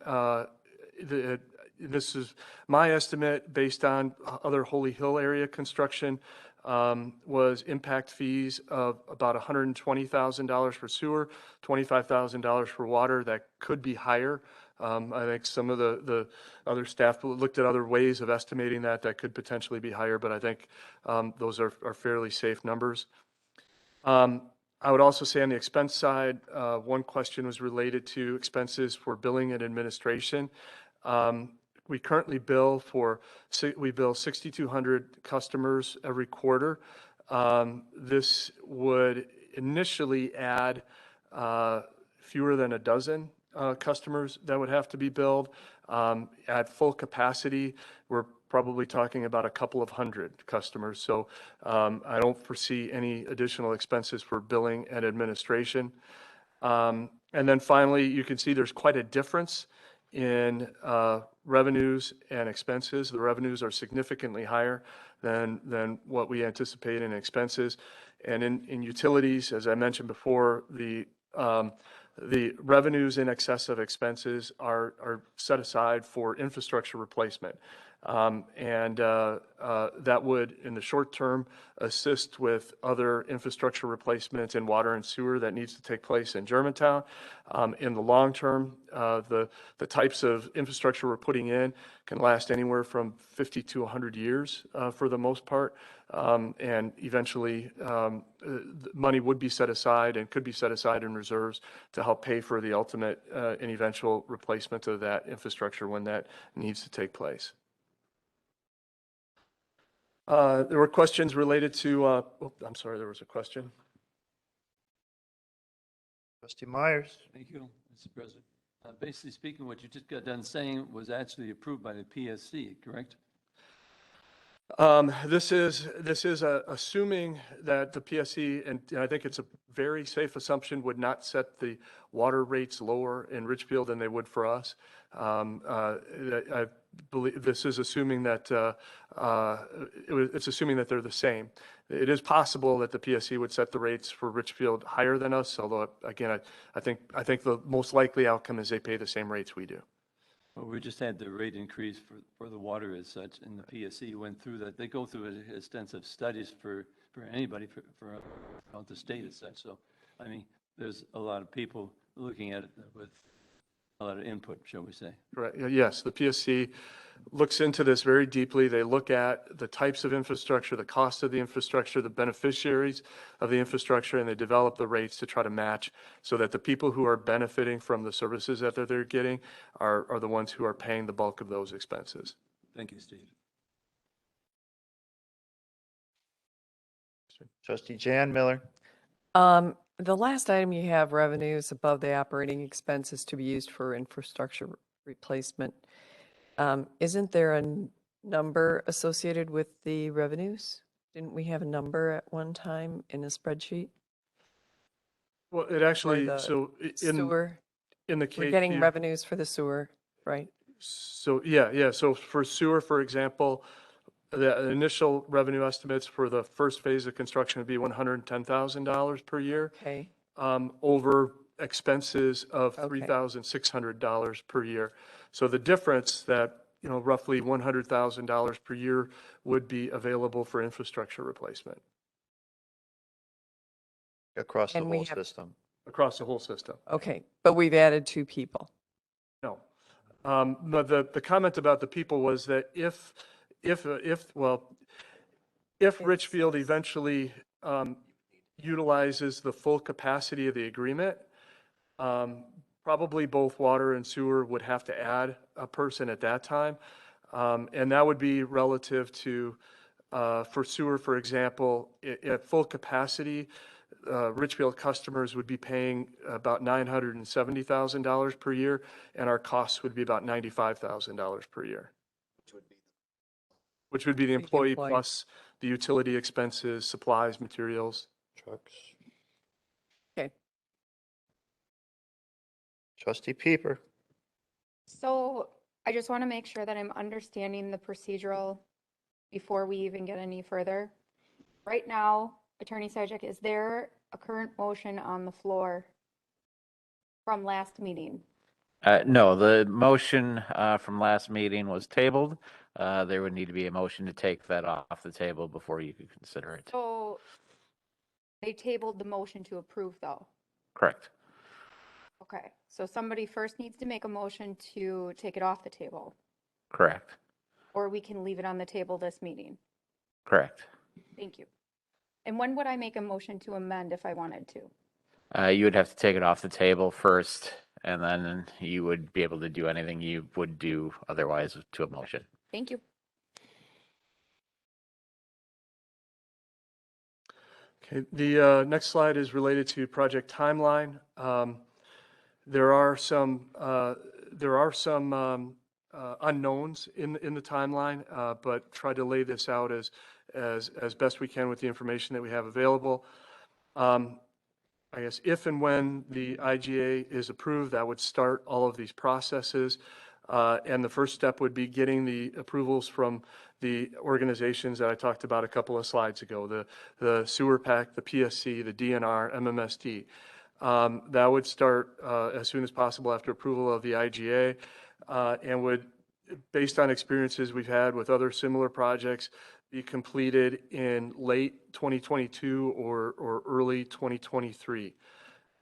this is my estimate based on other Holy Hill area construction, was impact fees of about $120,000 for sewer, $25,000 for water. That could be higher. I think some of the other staff looked at other ways of estimating that could potentially be higher, but I think those are fairly safe numbers. I would also say on the expense side, one question was related to expenses for billing and administration. we currently bill for, we bill 6,200 customers every quarter. This would initially add fewer than a dozen customers that would have to be billed. At full capacity, we're probably talking about a couple of hundred customers. So I don't foresee any additional expenses for billing and administration. And then finally, you can see there's quite a difference in revenues and expenses. The revenues are significantly higher than what we anticipate in expenses. And in utilities, as I mentioned before, the revenues in excess of expenses are set aside for infrastructure replacement. That would, in the short term, assist with other infrastructure replacements in water and sewer that needs to take place in Germantown. In the long term, the types of infrastructure we're putting in can last anywhere from 50 to 100 years for the most part. And eventually, money would be set aside and could be set aside in reserves to help pay for the ultimate and eventual replacement of that infrastructure when that needs to take place. There were questions related to, I'm sorry, there was a question. Trustee Myers. Thank you, Mr. President. Basically speaking, what you just got done saying was actually approved by the PSC, correct? This is assuming that the PSC, and I think it's a very safe assumption, would not set the water rates lower in Richfield than they would for us. I believe this is assuming that it's assuming that they're the same. It is possible that the PSC would set the rates for Richfield higher than us, although again, I think the most likely outcome is they pay the same rates we do. Well, we just had the rate increase for the water as such, and the PSC went through that. They go through extensive studies for anybody throughout the state as such. So, I mean, there's a lot of people looking at it with a lot of input, shall we say. Right. Yes, the PSC looks into this very deeply. They look at the types of infrastructure, the cost of the infrastructure, the beneficiaries of the infrastructure, and they develop the rates to try to match so that the people who are benefiting from the services that they're getting are the ones who are paying the bulk of those expenses. Thank you, Steve. Trustee Jan Miller. The last item you have revenues above the operating expenses to be used for infrastructure replacement. Isn't there a number associated with the revenues? Didn't we have a number at one time in a spreadsheet? Well, it actually, sewer? in the case. We're getting revenues for the sewer, right? So, yeah. So for sewer, for example, the initial revenue estimates for the first phase of construction would be $110,000 per year. Okay. Over expenses of $3,600 per year. So the difference that, roughly $100,000 per year would be available for infrastructure replacement. Across the whole system. Across the whole system. Okay, but we've added 2 people. No. But the comment about the people was that if Richfield eventually utilizes the full capacity of the agreement, probably both water and sewer would have to add a person at that time. And that would be relative to, for sewer, for example, at full capacity, Richfield customers would be paying about $970,000 per year, and our costs would be about $95,000 per year. Which would be the employee plus the utility expenses, supplies, materials. Trucks. Okay. Trustee Pieper. So I just want to make sure that I'm understanding the procedural before we even get any further. Right now, Attorney Sajak, is there a current motion on the floor from last meeting? No, the motion from last meeting was tabled. There would need to be a motion to take that off the table before you could consider it. So they tabled the motion to approve, though? Correct. Okay, so somebody first needs to make a motion to take it off the table, Correct. or we can leave it on the table this meeting. Correct. Thank you. And when would I make a motion to amend if I wanted to? You would have to take it off the table first and then you would be able to do anything you would do otherwise to a motion. Thank you. Okay, the next slide is related to project timeline. There are some unknowns in the timeline, but try to lay this out as best we can with the information that we have available. I guess if and when the IGA is approved, that would start all of these processes. And the first step would be getting the approvals from the organizations that I talked about a couple of slides ago, the sewer pack, the PSC, the DNR, MMSD. That would start as soon as possible after approval of the IGA, and would, based on experiences we've had with other similar projects, be completed in late 2022 or early 2023.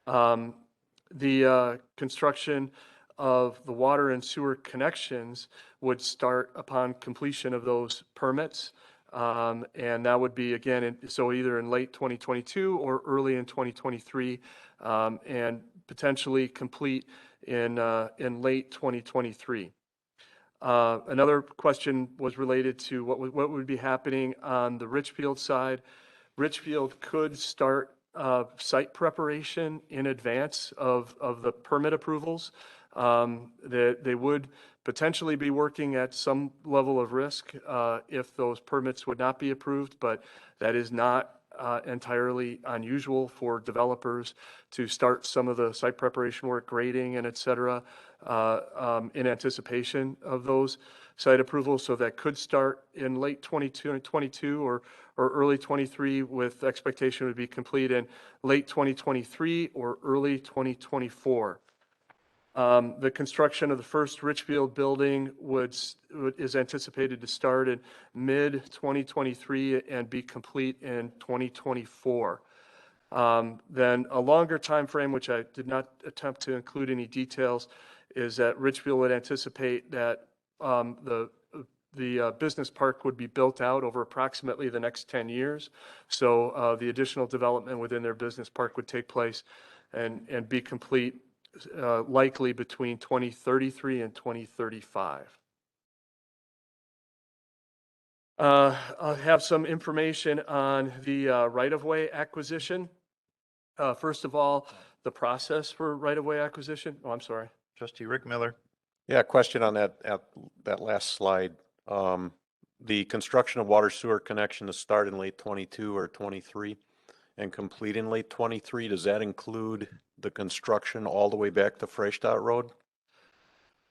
The construction of the water and sewer connections would start upon completion of those permits. And that would be, again, so either in late 2022 or early in 2023, and potentially complete in late 2023. Another question was related to what would be happening on the Richfield side. Richfield could start site preparation in advance of the permit approvals. They would potentially be working at some level of risk if those permits would not be approved, but that is not entirely unusual for developers to start some of the site preparation work, grading and et cetera, in anticipation of those site approvals. So that could start in late 2022 or early 23, with expectation would be complete in late 2023 or early 2024. The construction of the first Richfield building is anticipated to start in mid-2023 and be complete in 2024. Then a longer time frame, which I did not attempt to include any details, is that Richfield would anticipate that the business park would be built out over approximately the next 10 years. So the additional development within their business park would take place and be complete likely between 2033 and 2035. I'll have some information on the right-of-way acquisition. First of all, the process for right-of-way acquisition. Oh, I'm sorry. Trustee Rick Miller. Yeah, question on that last slide. The construction of water sewer connection to start in late 22 or 23 and complete in late 23. Does that include the construction all the way back to Freistadt Road?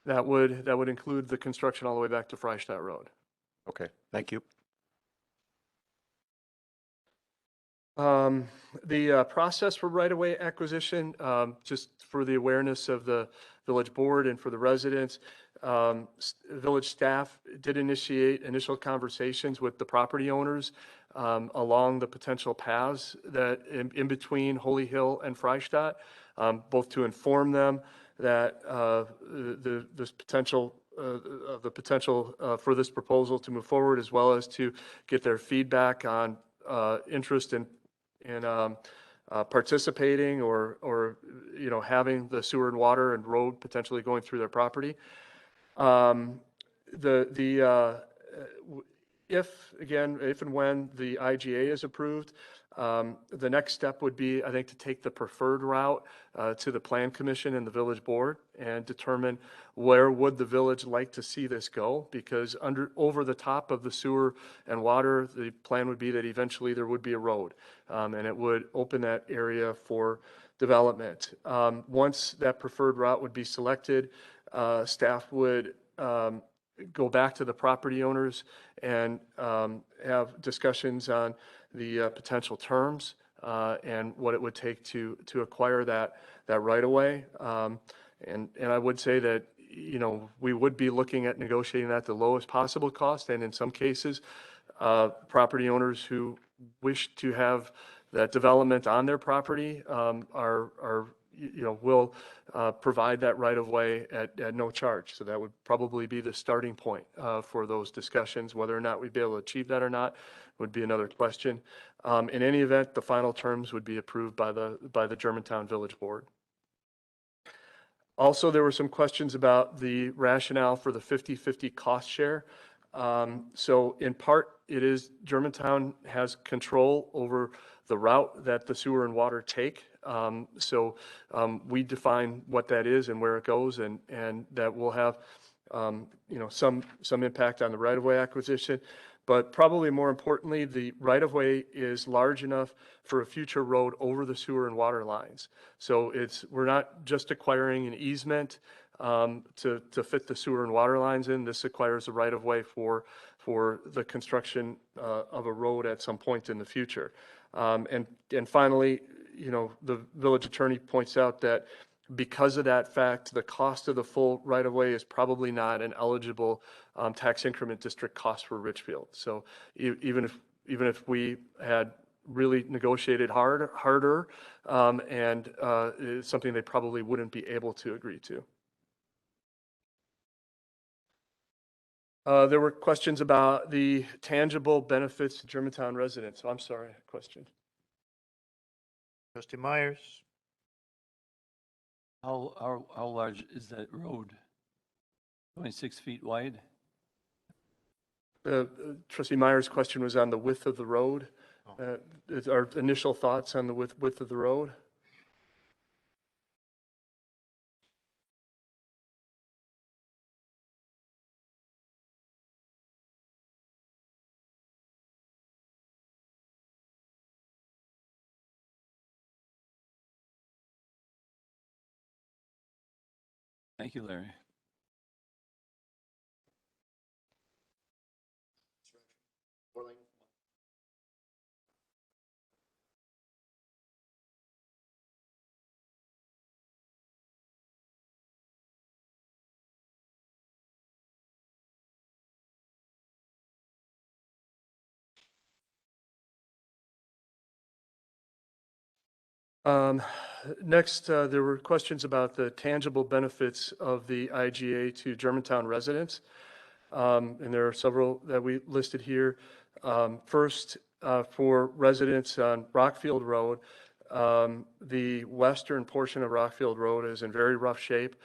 That would include the construction all the way back to Freistadt Road. Okay, thank you. The process for right-of-way acquisition, just for the awareness of the village board and for the residents, village staff did initiate initial conversations with the property owners along the potential paths that in between Holy Hill and Freistadt, both to inform them that the potential for this proposal to move forward, as well as to get their feedback on interest in participating or having the sewer and water and road potentially going through their property. If and when the IGA is approved, the next step would be, I think, to take the preferred route to the Plan Commission and the village board and determine where would the village like to see this go, because over the top of the sewer and water, the plan would be that eventually there would be a road, and it would open that area for development. Once that preferred route would be selected, staff would go back to the property owners and have discussions on the potential terms and what it would take to acquire that right away. And I would say that we would be looking at negotiating that at the lowest possible cost, and in some cases, property owners who wish to have that development on their property will provide that right of way at no charge. So that would probably be the starting point for those discussions. Whether or not we'd be able to achieve that or not would be another question. In any event, the final terms would be approved by the Germantown Village Board. Also, there were some questions about the rationale for the 50/50 cost share. So in part, it is Germantown has control over the route that the sewer and water take. We define what that is and where it goes, and that will have some impact on the right-of-way acquisition. But probably more importantly, the right-of-way is large enough for a future road over the sewer and water lines. So we're not just acquiring an easement to fit the sewer and water lines in. This acquires a right-of-way for the construction of a road at some point in the future. And finally, the village attorney points out that because of that fact, the cost of the full right-of-way is probably not an eligible tax increment district cost for Richfield. So even if we had really negotiated harder, and it's something they probably wouldn't be able to agree to. There were questions about the tangible benefits to Germantown residents. I'm sorry, question. Trustee Myers. How large is that road? 26 feet wide? Trustee Myers' question was on the width of the road. Our initial thoughts on the width of the road? Thank you, Larry. Next, there were questions about the tangible benefits of the IGA to Germantown residents. And there are several that we listed here. First, for residents on Rockfield Road, the western portion of Rockfield Road is in very rough shape.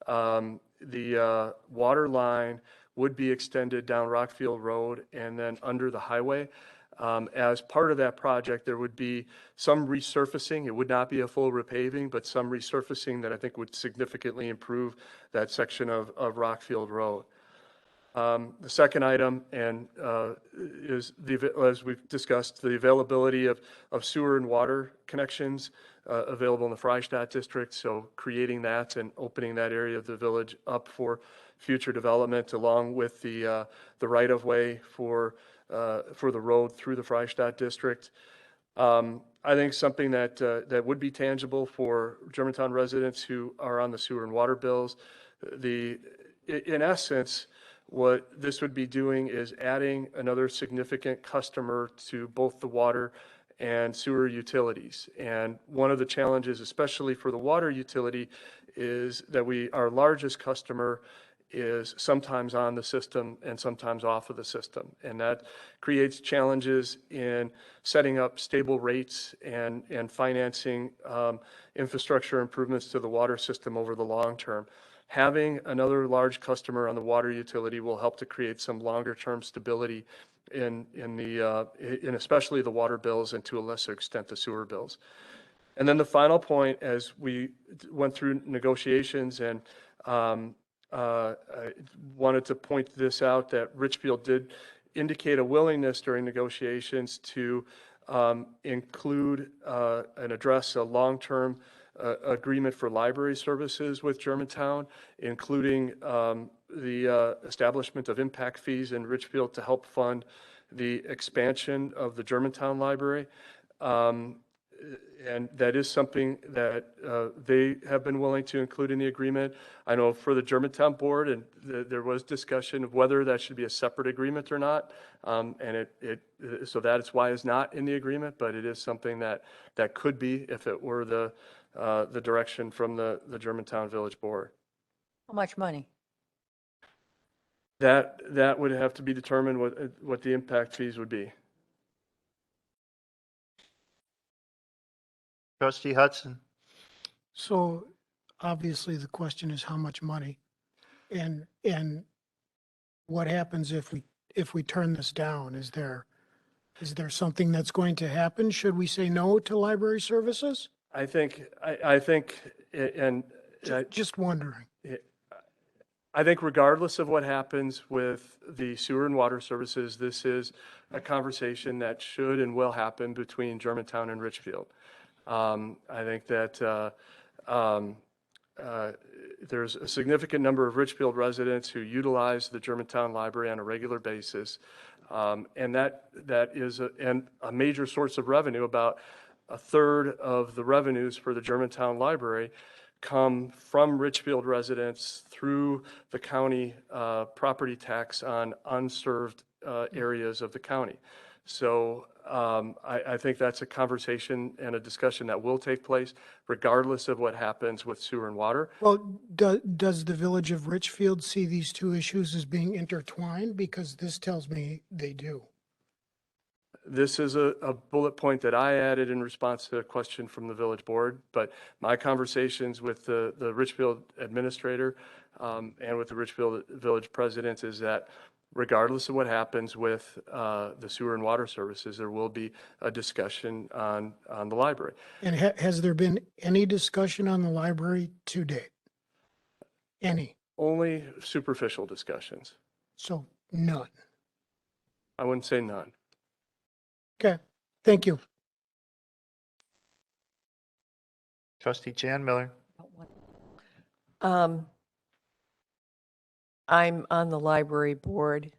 The water line would be extended down Rockfield Road and then under the highway. As part of that project, there would be some resurfacing. It would not be a full repaving, but some resurfacing that I think would significantly improve that section of Rockfield Road. The second item is, as we've discussed, the availability of sewer and water connections available in the Freistadt district. So creating that and opening that area of the village up for future development, along with the right-of-way for the road through the Freistadt district. I think something that would be tangible for Germantown residents who are on the sewer and water bills. In essence, what this would be doing is adding another significant customer to both the water and sewer utilities. And one of the challenges, especially for the water utility, is that our largest customer is sometimes on the system and sometimes off of the system. And that creates challenges in setting up stable rates and financing infrastructure improvements to the water system over the long term. Having another large customer on the water utility will help to create some longer term stability in especially the water bills and to a lesser extent the sewer bills. And then the final point, as we went through negotiations, and I wanted to point this out, that Richfield did indicate a willingness during negotiations to include and address a long-term agreement for library services with Germantown, including the establishment of impact fees in Richfield to help fund the expansion of the Germantown Library. And that is something that they have been willing to include in the agreement. I know for the Germantown board, and there was discussion of whether that should be a separate agreement or not. So that is why it's not in the agreement, but it is something that could be if it were the direction from the Germantown Village Board. How much money? That would have to be determined what the impact fees would be. Trustee Hudson. So obviously the question is how much money? And what happens if we turn this down? Is there something that's going to happen? Should we say no to library services? I think, and Just wondering. I think regardless of what happens with the sewer and water services, this is a conversation that should and will happen between Germantown and Richfield. I think that there's a significant number of Richfield residents who utilize the Germantown Library on a regular basis. And that is a major source of revenue. About a third of the revenues for the Germantown Library come from Richfield residents through the county property tax on unserved areas of the county. So I think that's a conversation and a discussion that will take place regardless of what happens with sewer and water. Well, does the village of Richfield see these two issues as being intertwined? Because this tells me they do. This is a bullet point that I added in response to a question from the village board, but my conversations with the Richfield administrator and with the Richfield village president is that regardless of what happens with the sewer and water services, there will be a discussion on the library. And has there been any discussion on the library to date? Any? Only superficial discussions. So none. I wouldn't say none. Okay, thank you. Trustee Jan Miller. I'm on the library board,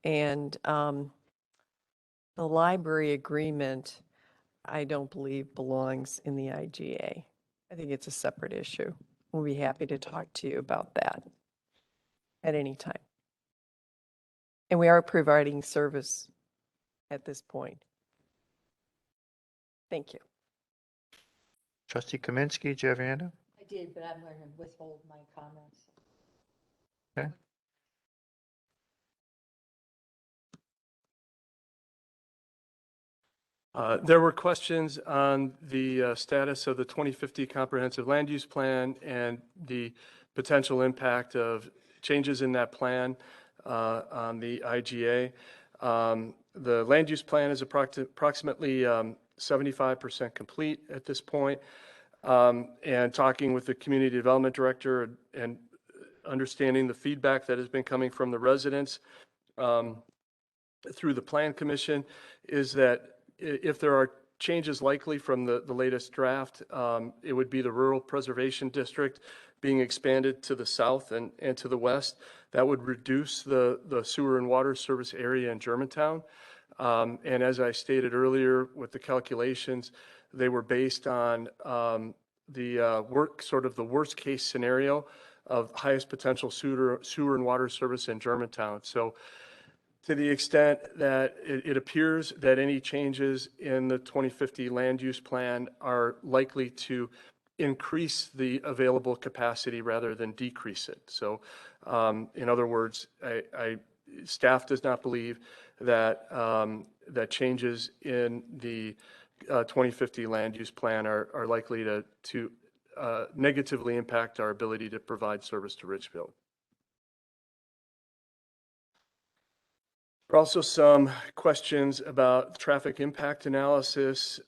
and the library agreement, I don't believe belongs in the IGA. I think it's a separate issue. We'll be happy to talk to you about that at any time. And we are providing service at this point. Thank you. Trustee Kaminsky, do you have your hand up? I did, but I'm going to withhold my comments. Okay. There were questions on the status of the 2050 Comprehensive Land Use Plan and the potential impact of changes in that plan on the IGA. The land use plan is approximately 75% complete at this point. And talking with the community development director and understanding the feedback that has been coming from the residents through the Plan Commission is that if there are changes likely from the latest draft, it would be the Rural Preservation District being expanded to the south and to the west. That would reduce the sewer and water service area in Germantown. And as I stated earlier with the calculations, they were based on the worst case scenario of highest potential sewer and water service in Germantown. So to the extent that it appears that any changes in the 2050 land use plan are likely to increase the available capacity rather than decrease it. So in other words, staff does not believe that that changes in the 2050 land use plan are likely to negatively impact our ability to provide service to Richfield. There are also some questions about traffic impact analysis.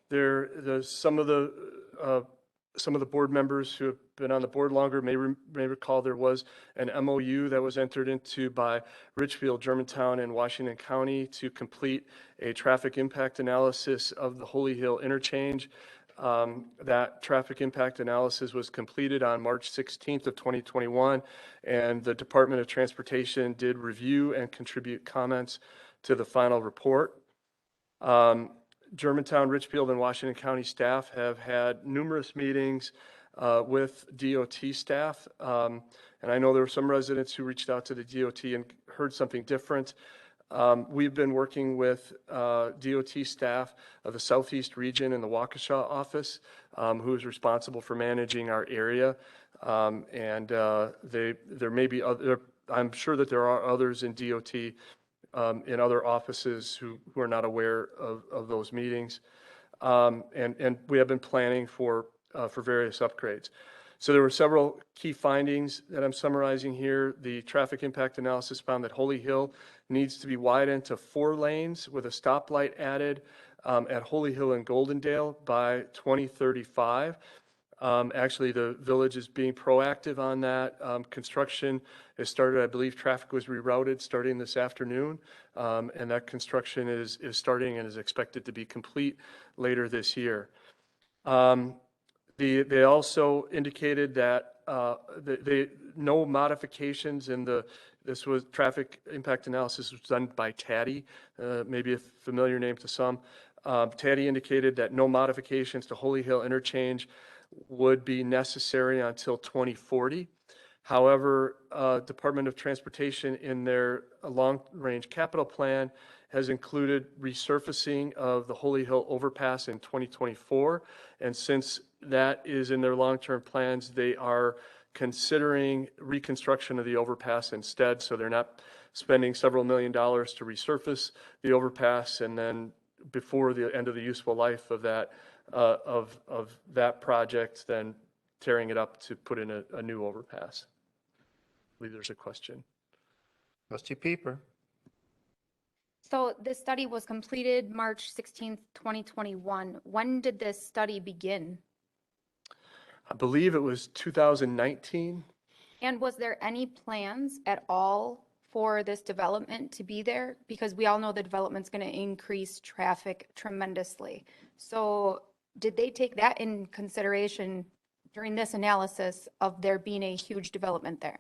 There's some of the board members who have been on the board longer may recall there was an MOU that was entered into by Richfield, Germantown, and Washington County to complete a traffic impact analysis of the Holy Hill interchange. That traffic impact analysis was completed on March 16th of 2021, and the Department of Transportation did review and contribute comments to the final report. Germantown, Richfield, and Washington County staff have had numerous meetings with DOT staff. And I know there were some residents who reached out to the DOT and heard something different. We've been working with DOT staff of the Southeast region in the Waukesha office, who is responsible for managing our area. And there may be other, I'm sure that there are others in DOT in other offices who are not aware of those meetings. And we have been planning for for various upgrades. So there were several key findings that I'm summarizing here. The traffic impact analysis found that Holy Hill needs to be widened to 4 lanes with a stoplight added at Holy Hill and Goldendale by 2035. Actually, the village is being proactive on that. Construction has started. I believe traffic was rerouted starting this afternoon, and that construction is starting and is expected to be complete later this year. They also indicated that no modifications in this was traffic impact analysis was done by TADDY, maybe a familiar name to some. TADDY indicated that no modifications to Holy Hill interchange would be necessary until 2040. However, Department of Transportation in their long-range capital plan has included resurfacing of the Holy Hill overpass in 2024. And since that is in their long-term plans, they are considering reconstruction of the overpass instead. So they're not spending several $1 million to resurface the overpass, and then before the end of the useful life of that project, then tearing it up to put in a new overpass. I believe there's a question. Trustee Pieper. So this study was completed March 16th, 2021. When did this study begin? I believe it was 2019. And was there any plans at all for this development to be there? Because we all know the development's going to increase traffic tremendously. So did they take that in consideration during this analysis of there being a huge development there?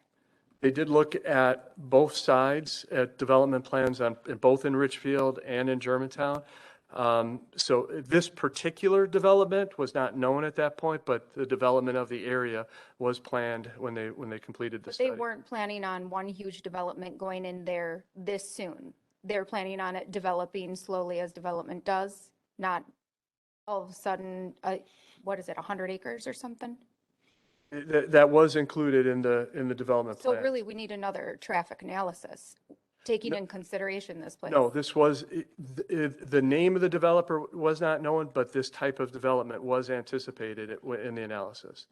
They did look at both sides, at development plans both in Richfield and in Germantown. So this particular development was not known at that point, but the development of the area was planned when they completed the study. They weren't planning on one huge development going in there this soon. They're planning on it developing slowly as development does, not all of a sudden, 100 acres or something? That was included in the development plan. So really, we need another traffic analysis, taking in consideration this place. No, this was, the name of the developer was not known, but this type of development was anticipated in the analysis.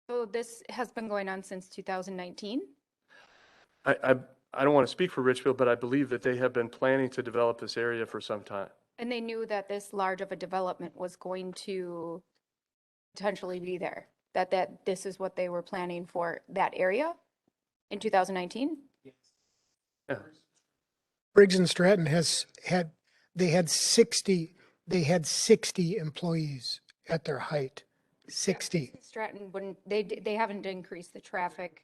So this has been going on since 2019? I don't want to speak for Richfield, but I believe that they have been planning to develop this area for some time. And they knew that this large of a development was going to potentially be there, that this is what they were planning for that area in 2019? Yeah. Briggs and Stratton had 60 employees at their height. 60. Stratton wouldn't, they haven't increased the traffic.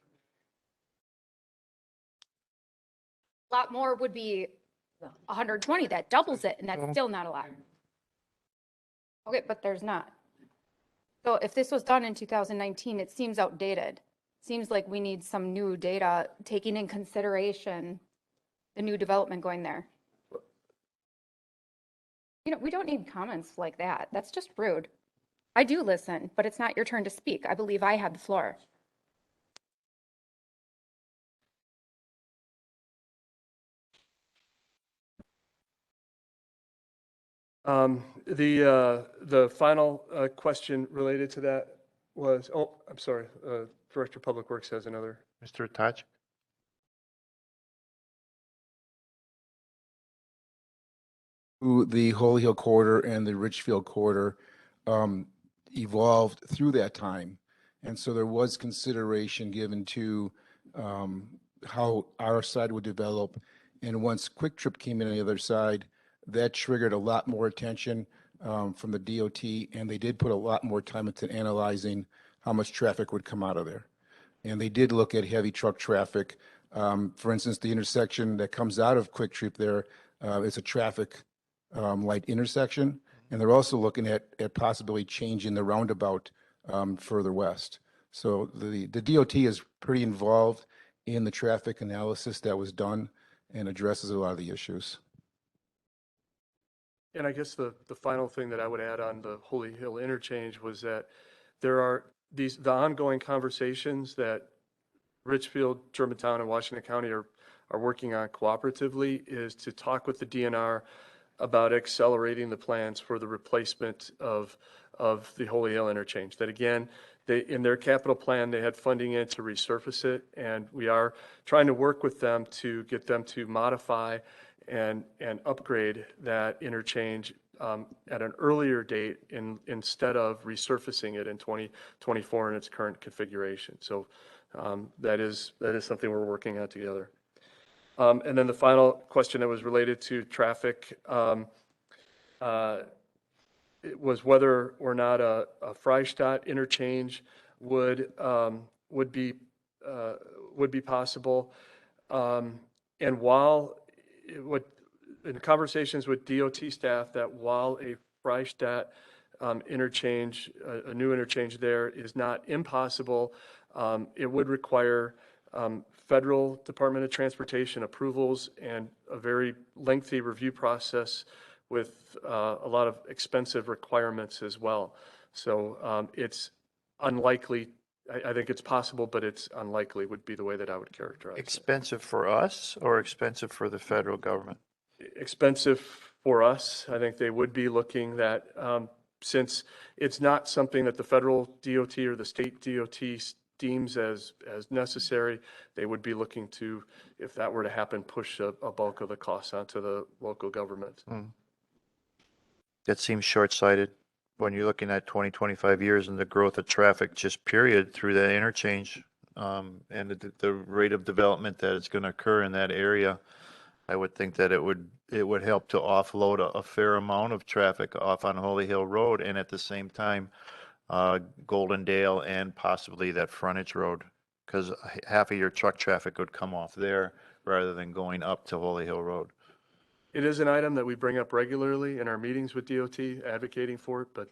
A lot more would be 120, that doubles it, and that's still not a lot. Okay, but there's not. So if this was done in 2019, it seems outdated. Seems like we need some new data taking in consideration the new development going there. You know, we don't need comments like that. That's just rude. I do listen, but it's not your turn to speak. I believe I had the floor. The final question related to that was, I'm sorry, Director of Public Works has another. Mr. Attach. The Holy Hill corridor and the Richfield corridor evolved through that time. And so there was consideration given to how our side would develop. And once Quick Trip came in on the other side, that triggered a lot more attention from the DOT, and they did put a lot more time into analyzing how much traffic would come out of there. And they did look at heavy truck traffic. For instance, the intersection that comes out of Quick Trip there is a traffic light intersection. And they're also looking at possibly changing the roundabout further west. So the DOT is pretty involved in the traffic analysis that was done and addresses a lot of the issues. And I guess the final thing that I would add on the Holy Hill interchange was that there are the ongoing conversations that Richfield, Germantown, and Washington County are working on cooperatively is to talk with the DNR about accelerating the plans for the replacement of of the Holy Hill interchange. That again, in their capital plan, they had funding in to resurface it, and we are trying to work with them to get them to modify and upgrade that interchange at an earlier date instead of resurfacing it in 2024 in its current configuration. So that is something we're working on together. And then the final question that was related to traffic it was whether or not a Freistadt interchange would be possible. And while in conversations with DOT staff, that while a Freistadt interchange, a new interchange there is not impossible, it would require Federal Department of Transportation approvals and a very lengthy review process with a lot of expensive requirements as well. So it's unlikely. I think it's possible, but it's unlikely would be the way that I would characterize it. Expensive for us or expensive for the federal government? Expensive for us. I think they would be looking that since it's not something that the federal DOT or the state DOT deems as necessary, they would be looking to, if that were to happen, push a bulk of the costs onto the local government. That seems short-sighted when you're looking at 20, 25 years and the growth of traffic just period through that interchange and the rate of development that is going to occur in that area. I would think that it would help to offload a fair amount of traffic off on Holy Hill Road and at the same time Goldendale and possibly that frontage road, because half of your truck traffic would come off there rather than going up to Holy Hill Road. It is an item that we bring up regularly in our meetings with DOT, advocating for it, but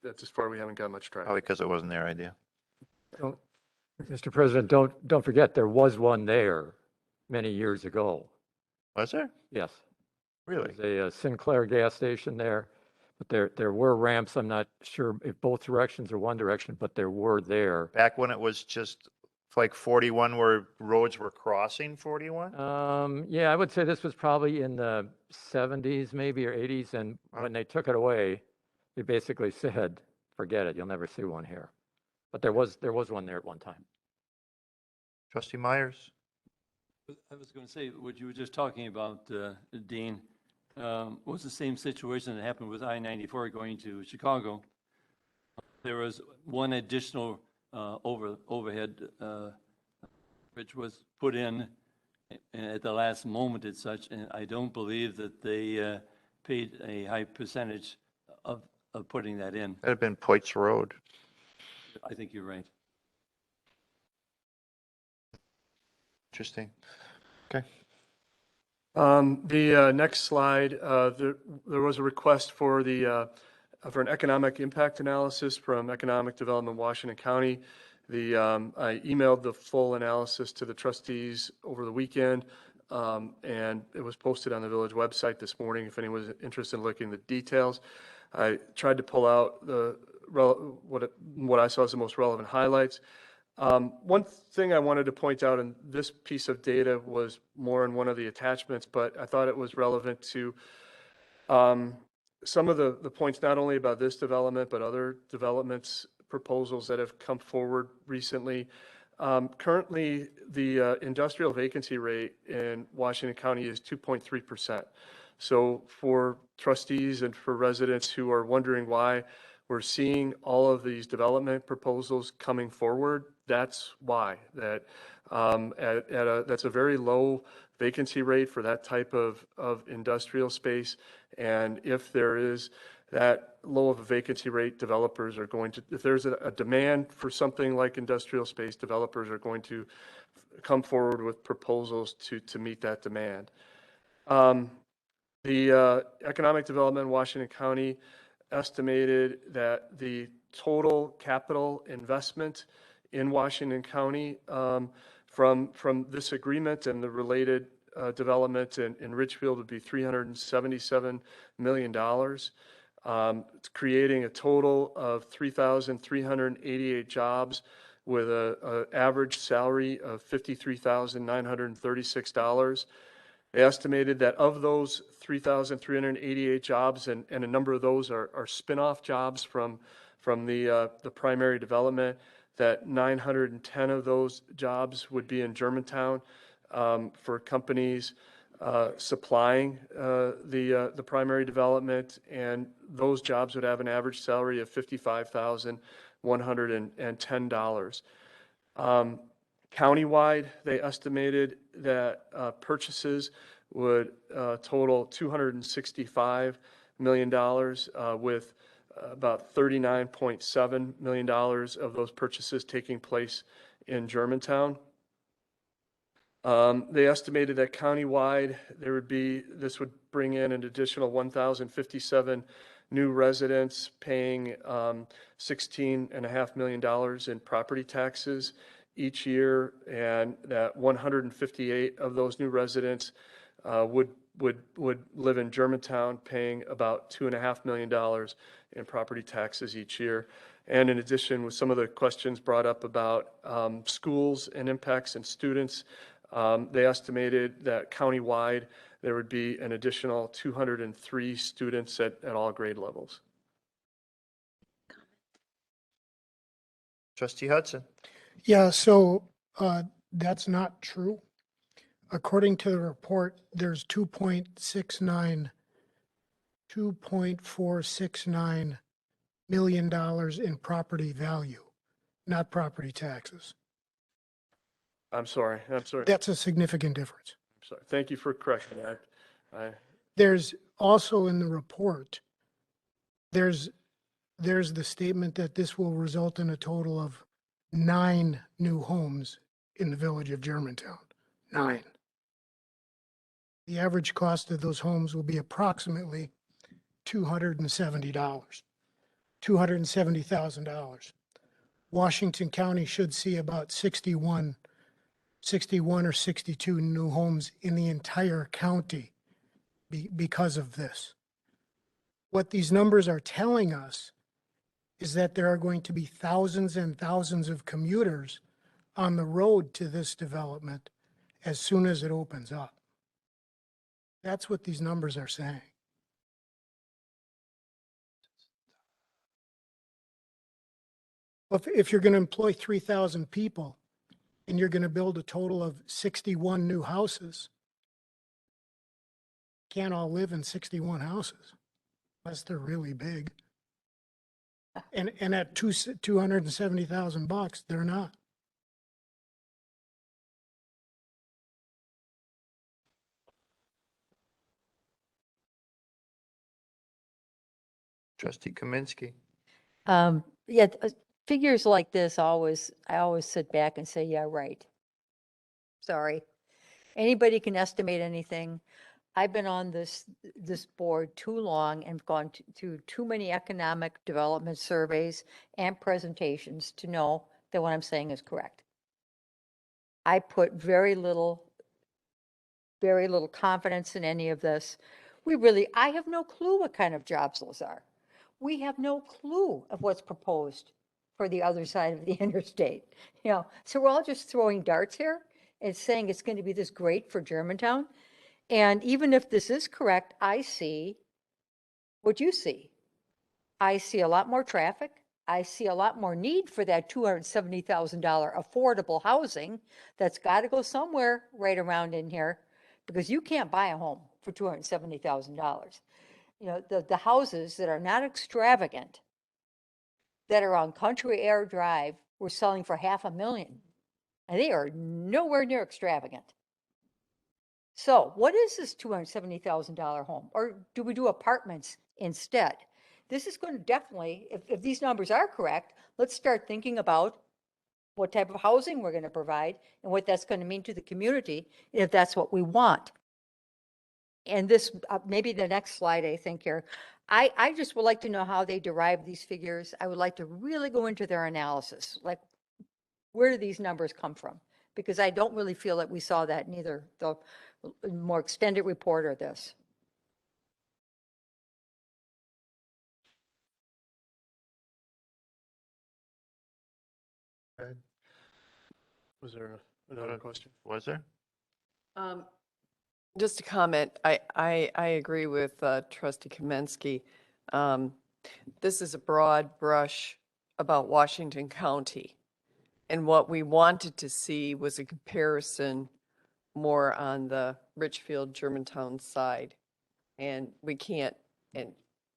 that's as far we haven't got much traction. Probably because it wasn't their idea. Mr. President, don't forget, there was one there many years ago. Was there? Yes. Really? There's a Sinclair gas station there, but there were ramps. I'm not sure if both directions or one direction, but there were there. Back when it was just like 41 where roads were crossing 41? Yeah, I would say this was probably in the 70s maybe or 80s, and when they took it away, they basically said, forget it, you'll never see one here. But there was one there at one time. Trustee Myers? I was going to say, what you were just talking about, Dean, was the same situation that happened with I-94 going to Chicago. There was one additional overhead bridge was put in at the last moment as such, and I don't believe that they paid a high percentage of putting that in. That had been Poit's Road. I think you're right. Interesting. Okay. The next slide, there was a request for an economic impact analysis from Economic Development Washington County. I emailed the full analysis to the trustees over the weekend, and it was posted on the village website this morning if anyone was interested in looking at the details. I tried to pull out what I saw as the most relevant highlights. One thing I wanted to point out, and this piece of data was more in one of the attachments, but I thought it was relevant to some of the points, not only about this development, but other developments, proposals that have come forward recently. Currently, the industrial vacancy rate in Washington County is 2.3%. So for trustees and for residents who are wondering why we're seeing all of these development proposals coming forward, that's why. That's a very low vacancy rate for that type of industrial space. And if there is that low of a vacancy rate, developers are going to, if there's a demand for something like industrial space, developers are going to come forward with proposals to meet that demand. The Economic Development in Washington County estimated that the total capital investment in Washington County from this agreement and the related development in Richfield would be $377 million. It's creating a total of 3,388 jobs with an average salary of $53,936. They estimated that of those 3,388 jobs, and a number of those are spin-off jobs from the primary development, that 910 of those jobs would be in Germantown for companies supplying the primary development, and those jobs would have an average salary of $55,110. Countywide, they estimated that purchases would total $265 million, with about $39.7 million of those purchases taking place in Germantown. They estimated that countywide, this would bring in an additional 1,057 new residents paying $16.5 million in property taxes each year, and that 158 of those new residents would live in Germantown, paying about $2.5 million in property taxes each year. And in addition, with some of the questions brought up about schools and impacts and students, they estimated that countywide there would be an additional 203 students at all grade levels. Trustee Hudson. Yeah, so that's not true. According to the report, there's $2.469 million in property value, not property taxes. I'm sorry. That's a significant difference. I'm sorry. Thank you for correcting that. There's also in the report, there's the statement that this will result in a total of 9 new homes in the village of Germantown. 9. The average cost of those homes will be approximately $270,000. Washington County should see about 61 or 62 new homes in the entire county because of this. What these numbers are telling us is that there are going to be thousands and thousands of commuters on the road to this development as soon as it opens up. That's what these numbers are saying. If you're going to employ 3,000 people and you're going to build a total of 61 new houses, can't all live in 61 houses unless they're really big. And at $270,000, they're not. Trustee Kaminsky. Yeah, figures like this I always sit back and say, yeah, right. Sorry. Anybody can estimate anything. I've been on this board too long and gone to too many economic development surveys and presentations to know that what I'm saying is correct. I put very little confidence in any of this. I have no clue what kind of jobs those are. We have no clue of what's proposed for the other side of the interstate. So we're all just throwing darts here and saying it's going to be this great for Germantown. And even if this is correct, I see what you see. I see a lot more traffic. I see a lot more need for that $270,000 affordable housing that's got to go somewhere right around in here, because you can't buy a home for $270,000. The houses that are not extravagant, that are on Country Air Drive, we're selling for $500,000, and they are nowhere near extravagant. So what is this $270,000 home? Or do we do apartments instead? This is going to definitely, if these numbers are correct, let's start thinking about what type of housing we're going to provide and what that's going to mean to the community, if that's what we want. And this, maybe the next slide, I think here, I just would like to know how they derive these figures. I would like to really go into their analysis. Like, where do these numbers come from? Because I don't really feel that we saw that in either the more extended report or this. Was there another question? Was there? Just a comment. I agree with Trustee Kamenetsky. This is a broad brush about Washington County. And what we wanted to see was a comparison more on the Richfield, Germantown side. And we can't, and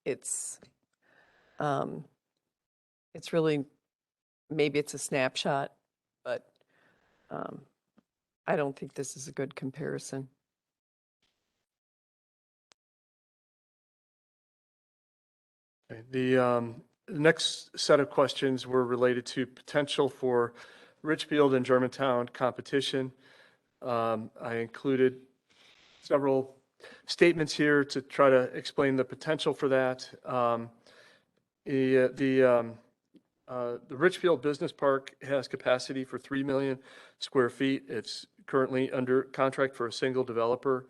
it's really, maybe it's a snapshot, but I don't think this is a good comparison. Okay, the next set of questions were related to potential for Richfield and Germantown competition. I included several statements here to try to explain the potential for that. The Richfield Business Park has capacity for 3 million square feet. It's currently under contract for a single developer,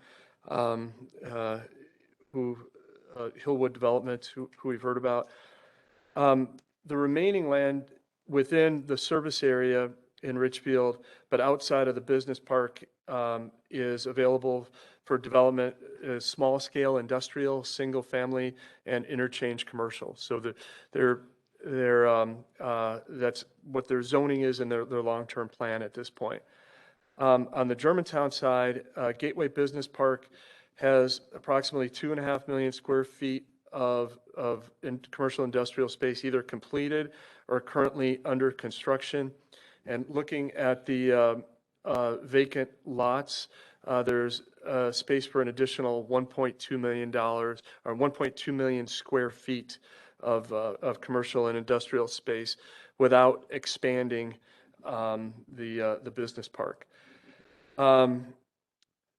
Hillwood Development, who we've heard about. The remaining land within the service area in Richfield, but outside of the business park, is available for development as small scale industrial, single family, and interchange commercial. So that's what their zoning is and their long-term plan at this point. On the Germantown side, Gateway Business Park has approximately 2.5 million square feet of commercial industrial space, either completed or currently under construction. And looking at the vacant lots, there's space for an additional $1.2 million or 1.2 million square feet of commercial and industrial space without expanding the business park.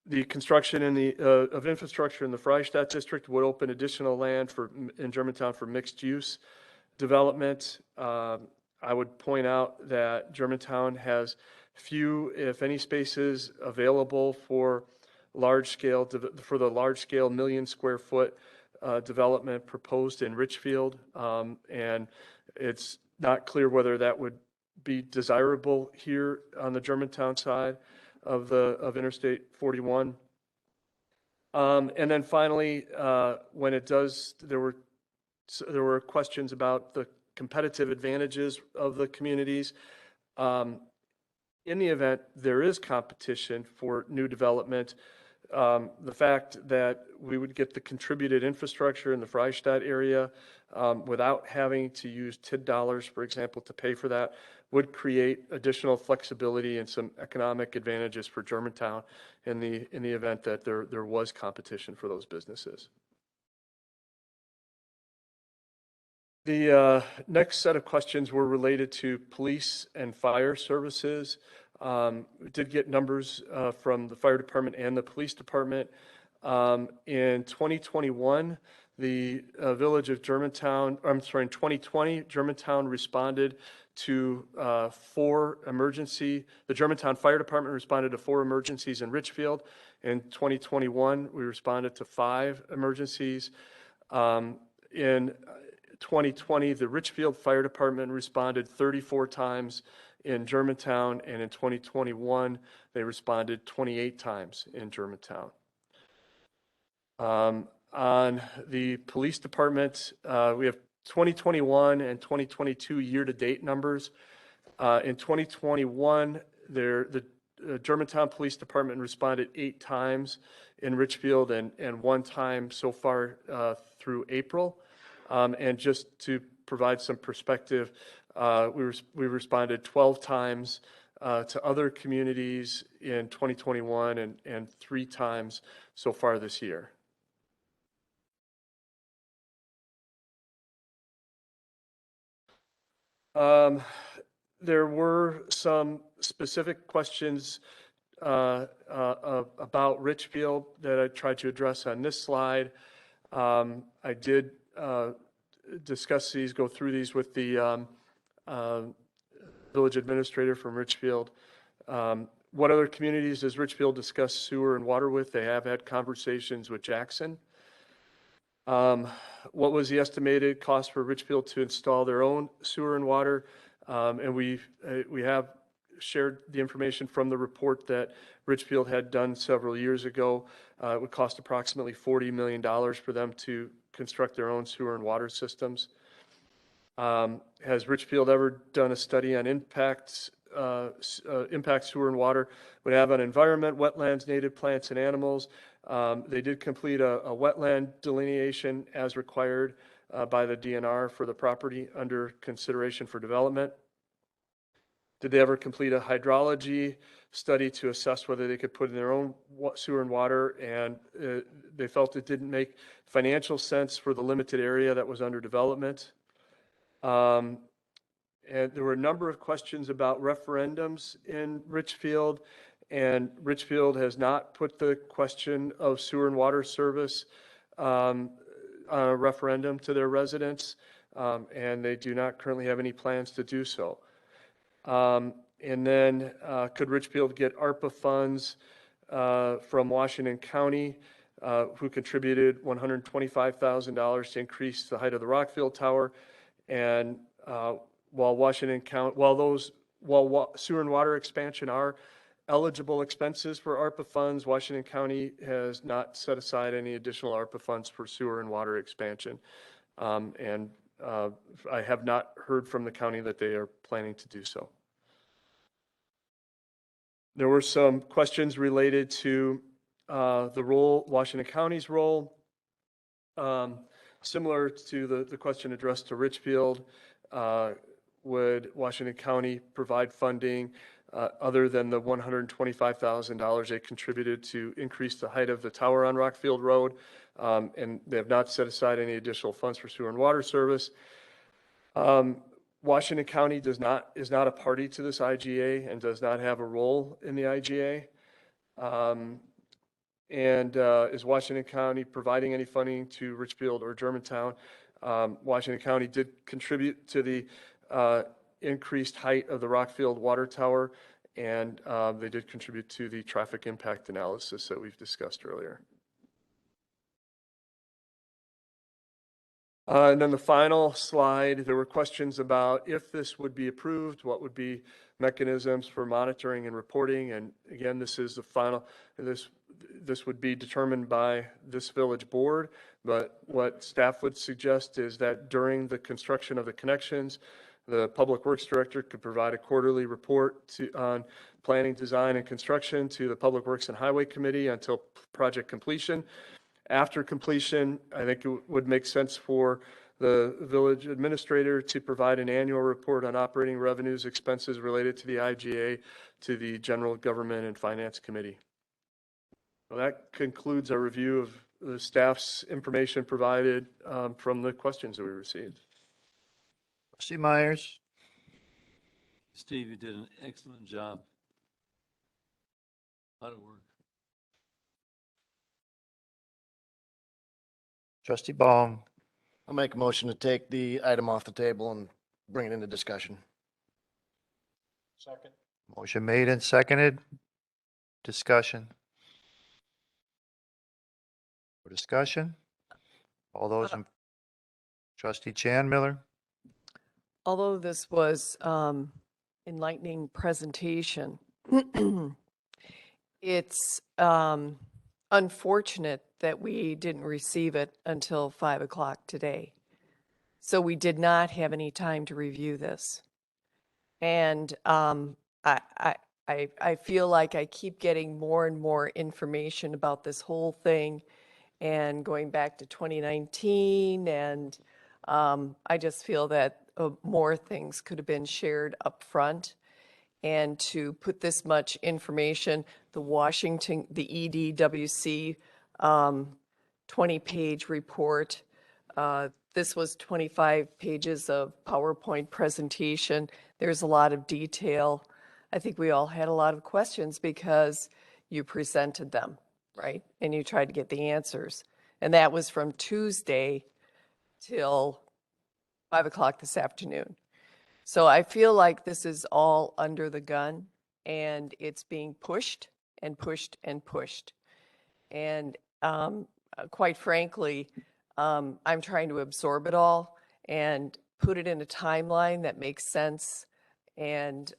The construction of infrastructure in the Freistadt district would open additional land in Germantown for mixed use development. I would point out that Germantown has few, if any, spaces available for the large scale million square foot development proposed in Richfield, and it's not clear whether that would be desirable here on the Germantown side of Interstate 41. And then finally, when it does, there were questions about the competitive advantages of the communities. In the event there is competition for new development, the fact that we would get the contributed infrastructure in the Freistadt area without having to use TID dollars, for example, to pay for that, would create additional flexibility and some economic advantages for Germantown in the event that there was competition for those businesses. The next set of questions were related to police and fire services. We did get numbers from the fire department and the police department. In 2021, the village of Germantown, in 2020, Germantown responded to 4 emergency. The Germantown Fire Department responded to 4 emergencies in Richfield. In 2021, we responded to 5 emergencies. In 2020, the Richfield Fire Department responded 34 times in Germantown, and in 2021, they responded 28 times in Germantown. On the police department, we have 2021 and 2022 year-to-date numbers. In 2021, the Germantown Police Department responded 8 times in Richfield and 1 time so far through April. And just to provide some perspective, we responded 12 times to other communities in 2021 and 3 times so far this year. There were some specific questions about Richfield that I tried to address on this slide. I did discuss these, go through these with the village administrator from Richfield. What other communities does Richfield discuss sewer and water with? They have had conversations with Jackson. What was the estimated cost for Richfield to install their own sewer and water? And we have shared the information from the report that Richfield had done several years ago. It would cost approximately $40 million for them to construct their own sewer and water systems. Has Richfield ever done a study on impacts sewer and water would have on environment, wetlands, native plants, and animals? They did complete a wetland delineation as required by the DNR for the property under consideration for development. Did they ever complete a hydrology study to assess whether they could put in their own sewer and water? And they felt it didn't make financial sense for the limited area that was under development. And there were a number of questions about referendums in Richfield, and Richfield has not put the question of sewer and water service on a referendum to their residents, and they do not currently have any plans to do so. And then could Richfield get ARPA funds from Washington County, who contributed $125,000 to increase the height of the Rockfield Tower? And while sewer and water expansion are eligible expenses for ARPA funds, Washington County has not set aside any additional ARPA funds for sewer and water expansion. And I have not heard from the county that they are planning to do so. There were some questions related to the role, Washington County's role. Similar to the question addressed to Richfield, would Washington County provide funding other than the $125,000 they contributed to increase the height of the tower on Rockfield Road? And they have not set aside any additional funds for sewer and water service. Washington County is not a party to this IGA and does not have a role in the IGA. Is Washington County providing any funding to Richfield or Germantown? Washington County did contribute to the increased height of the Rockfield Water Tower, and they did contribute to the traffic impact analysis that we've discussed earlier. And then the final slide, there were questions about if this would be approved, what would be mechanisms for monitoring and reporting. And again, this is the final, this would be determined by this village board. But what staff would suggest is that during the construction of the connections, the Public Works Director could provide a quarterly report on planning, design, and construction to the Public Works and Highway Committee until project completion. After completion, I think it would make sense for the village administrator to provide an annual report on operating revenues, expenses related to the IGA to the General Government and Finance Committee. Well, that concludes our review of the staff's information provided from the questions that we received. Trustee Myers. Steve, you did an excellent job. How'd it work? Trustee Baum. I'll make a motion to take the item off the table and bring it into discussion. Second. Motion made and seconded. Discussion. For discussion? All those in, Trustee Chan Miller? Although this was enlightening presentation, it's unfortunate that we didn't receive it until 5 o'clock today. So we did not have any time to review this. And I feel like I keep getting more and more information about this whole thing and going back to 2019. And I just feel that more things could have been shared up front. And to put this much information, the EDWC 20-page report. This was 25 pages of PowerPoint presentation. There's a lot of detail. I think we all had a lot of questions because you presented them, right? And you tried to get the answers. And that was from Tuesday till 5 o'clock this afternoon. So I feel like this is all under the gun and it's being pushed and pushed and pushed. And quite frankly, I'm trying to absorb it all and put it in a timeline that makes sense and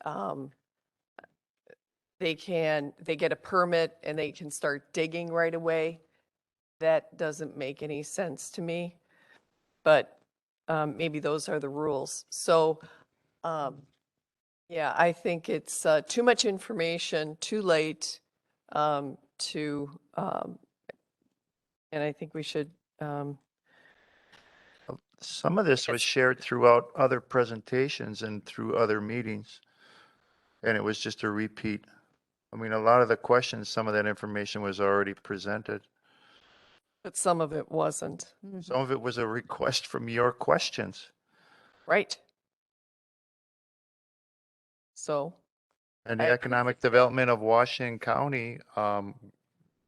they get a permit and they can start digging right away. That doesn't make any sense to me, but maybe those are the rules. So, yeah, I think it's too much information, too late, and I think we should, Some of this was shared throughout other presentations and through other meetings, and it was just a repeat. I mean, a lot of the questions, some of that information was already presented. but some of it wasn't. Some of it was a request from your questions. Right. So, And the economic development of Washington County, I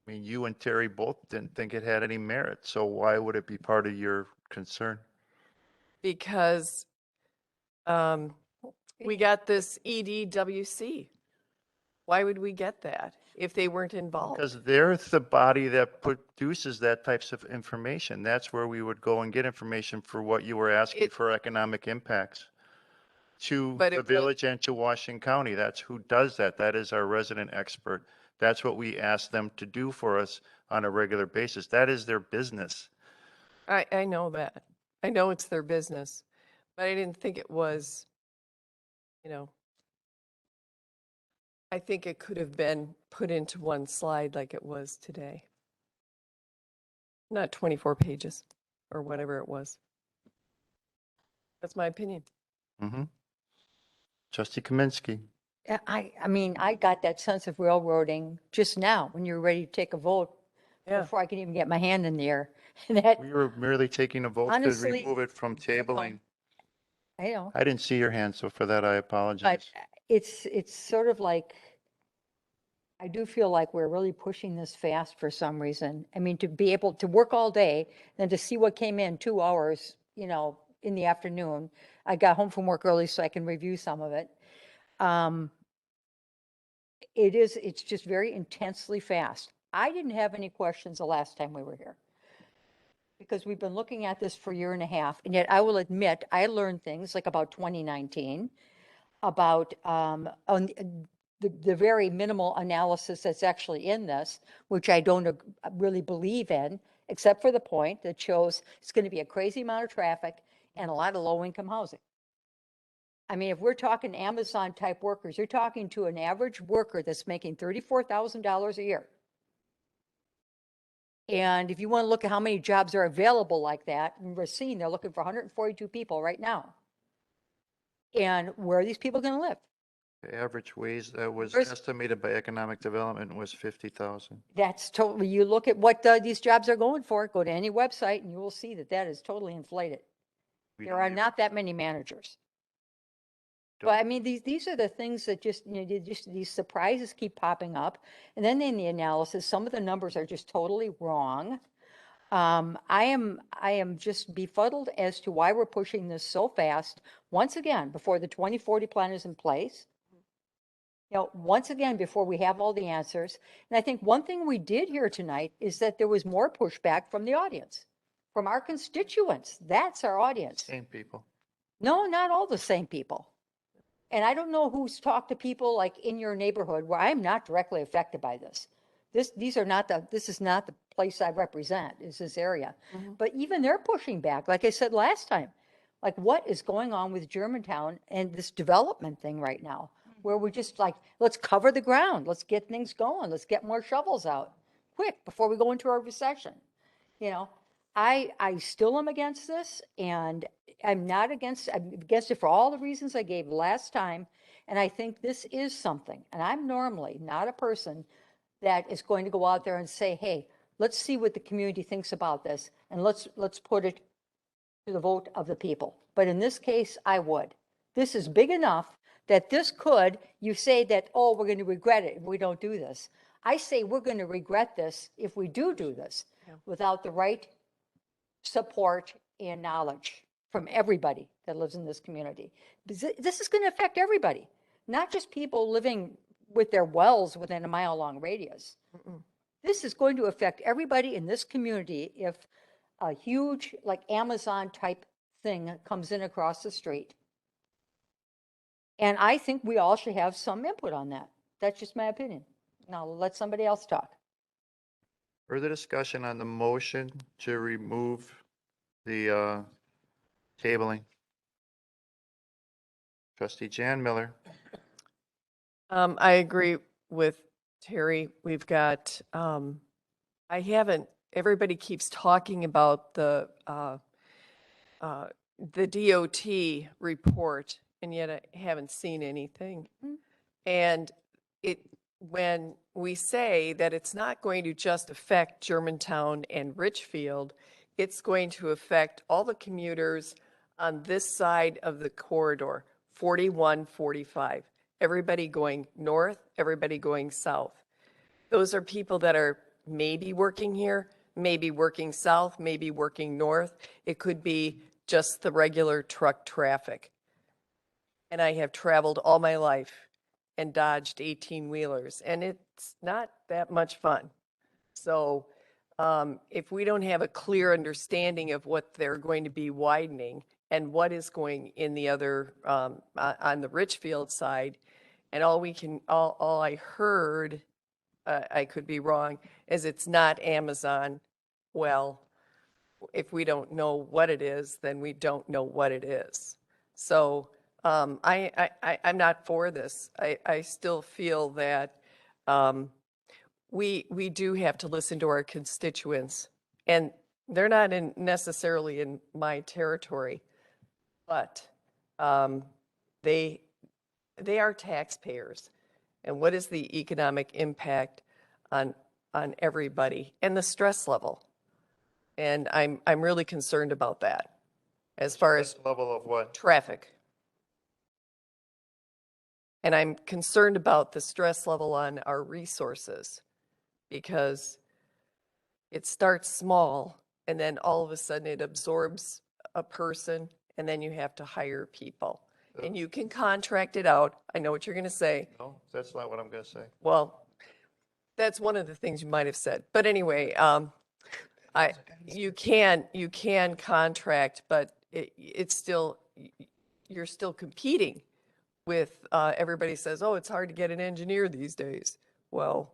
mean, you and Terry both didn't think it had any merit, so why would it be part of your concern? because we got this EDWC. Why would we get that if they weren't involved? Because they're the body that produces that types of information. That's where we would go and get information for what you were asking for economic impacts to But the village and to Washington County. That's who does that. That is our resident expert. That's what we ask them to do for us on a regular basis. That is their business. I know that. I know it's their business, but I didn't think it was, I think it could have been put into one slide like it was today. Not 24 pages or whatever it was. That's my opinion. Mm-hmm. Trustee Kaminsky. I mean, I got that sense of railroading just now when you were ready to take a vote before I could even get my hand in the air. And that, We were merely taking a vote Honestly, to remove it from tabling. I know, I didn't see your hand, so for that I but apologize. it's sort of like, I do feel like we're really pushing this fast for some reason. I mean, to be able to work all day, then to see what came in 2 hours, in the afternoon. I got home from work early so I can review some of it. It's just very intensely fast. I didn't have any questions the last time we were here, because we've been looking at this for a year and a half, and yet I will admit, I learned things like about 2019, about the very minimal analysis that's actually in this, which I don't really believe in, except for the point that shows it's going to be a crazy amount of traffic and a lot of low-income housing. I mean, if we're talking Amazon-type workers, you're talking to an average worker that's making $34,000 a year. And if you want to look at how many jobs are available like that, and we're seeing they're looking for 142 people right now. And where are these people going to live? The average wage that was Where's- estimated by economic development was 50,000. That's totally, you look at what these jobs are going for, go to any website and you will see that that is totally inflated. There are not that many managers. But I mean, these are the things that just, these surprises keep popping up. And then in the analysis, some of the numbers are just totally wrong. I am just befuddled as to why we're pushing this so fast, once again, before the 2040 plan is in place. Once again, before we have all the answers. And I think one thing we did here tonight is that there was more pushback from the audience, from our constituents. That's our audience. Same people. No, not all the same people. And I don't know who's talked to people like in your neighborhood where I'm not directly affected by this. This is not the place I represent, is this area. But even they're pushing back, like I said last time. Like, what is going on with Germantown and this development thing right now? Where we're just like, let's cover the ground, let's get things going, let's get more shovels out quick before we go into a recession. I still am against this, and I'm against it for all the reasons I gave last time. And I think this is something, and I'm normally not a person that is going to go out there and say, hey, let's see what the community thinks about this, and let's put it to the vote of the people. But in this case, I would. This is big enough that this could, you say that, oh, we're going to regret it if we don't do this. I say we're going to regret this if we do this without the right support and knowledge from everybody that lives in this community. This is going to affect everybody, not just people living with their wells within a mile-long radius. This is going to affect everybody in this community if a huge, like Amazon-type thing comes in across the street. And I think we all should have some input on that. That's just my opinion. Now, let somebody else talk. Further discussion on the motion to remove the tabling. Trustee Jan Miller. I agree with Terry. We've got, everybody keeps talking about the DOT report, and yet I haven't seen anything. And when we say that it's not going to just affect Germantown and Richfield, it's going to affect all the commuters on this side of the corridor, 41, 45. Everybody going north, everybody going south. Those are people that are maybe working here, maybe working south, maybe working north. It could be just the regular truck traffic. And I have traveled all my life and dodged 18-wheelers, and it's not that much fun. So if we don't have a clear understanding of what they're going to be widening and what is going in the other, on the Richfield side, and all I heard, I could be wrong, is it's not Amazon. Well, if we don't know what it is, then we don't know what it is. So I'm not for this. I still feel that we do have to listen to our constituents, and they're not necessarily in my territory, but they are taxpayers. And what is the economic impact on everybody and the stress level? And I'm really concerned about that as far as level of what? traffic. And I'm concerned about the stress level on our resources, because it starts small and then all of a sudden it absorbs a person, and then you have to hire people. And you can contract it out. I know what you're going to say. No, that's not what I'm going to say. Well, that's one of the things you might have said. But anyway, you can contract, but it's still, you're still competing with, everybody says, oh, it's hard to get an engineer these days. Well,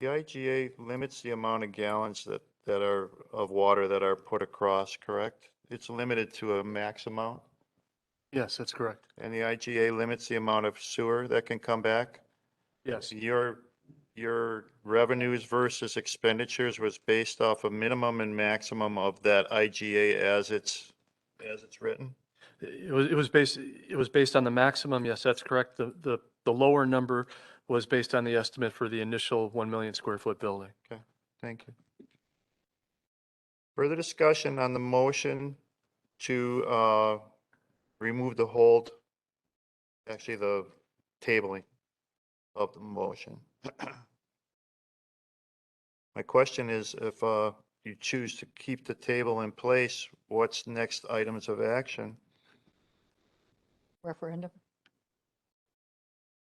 The IGA limits the amount of gallons that are of water that are put across, correct? It's limited to a max amount, Yes, that's correct. and the IGA limits the amount of sewer that can come back. Yes. Your revenues versus expenditures was based off a minimum and maximum of that IGA as it's written? It was based on the maximum. Yes, that's correct. The lower number was based on the estimate for the initial 1 million square foot building. Okay, thank you. Further discussion on the motion to remove the hold, actually the tabling of the motion. My question is, if you choose to keep the table in place, what's next items of action? Referendum.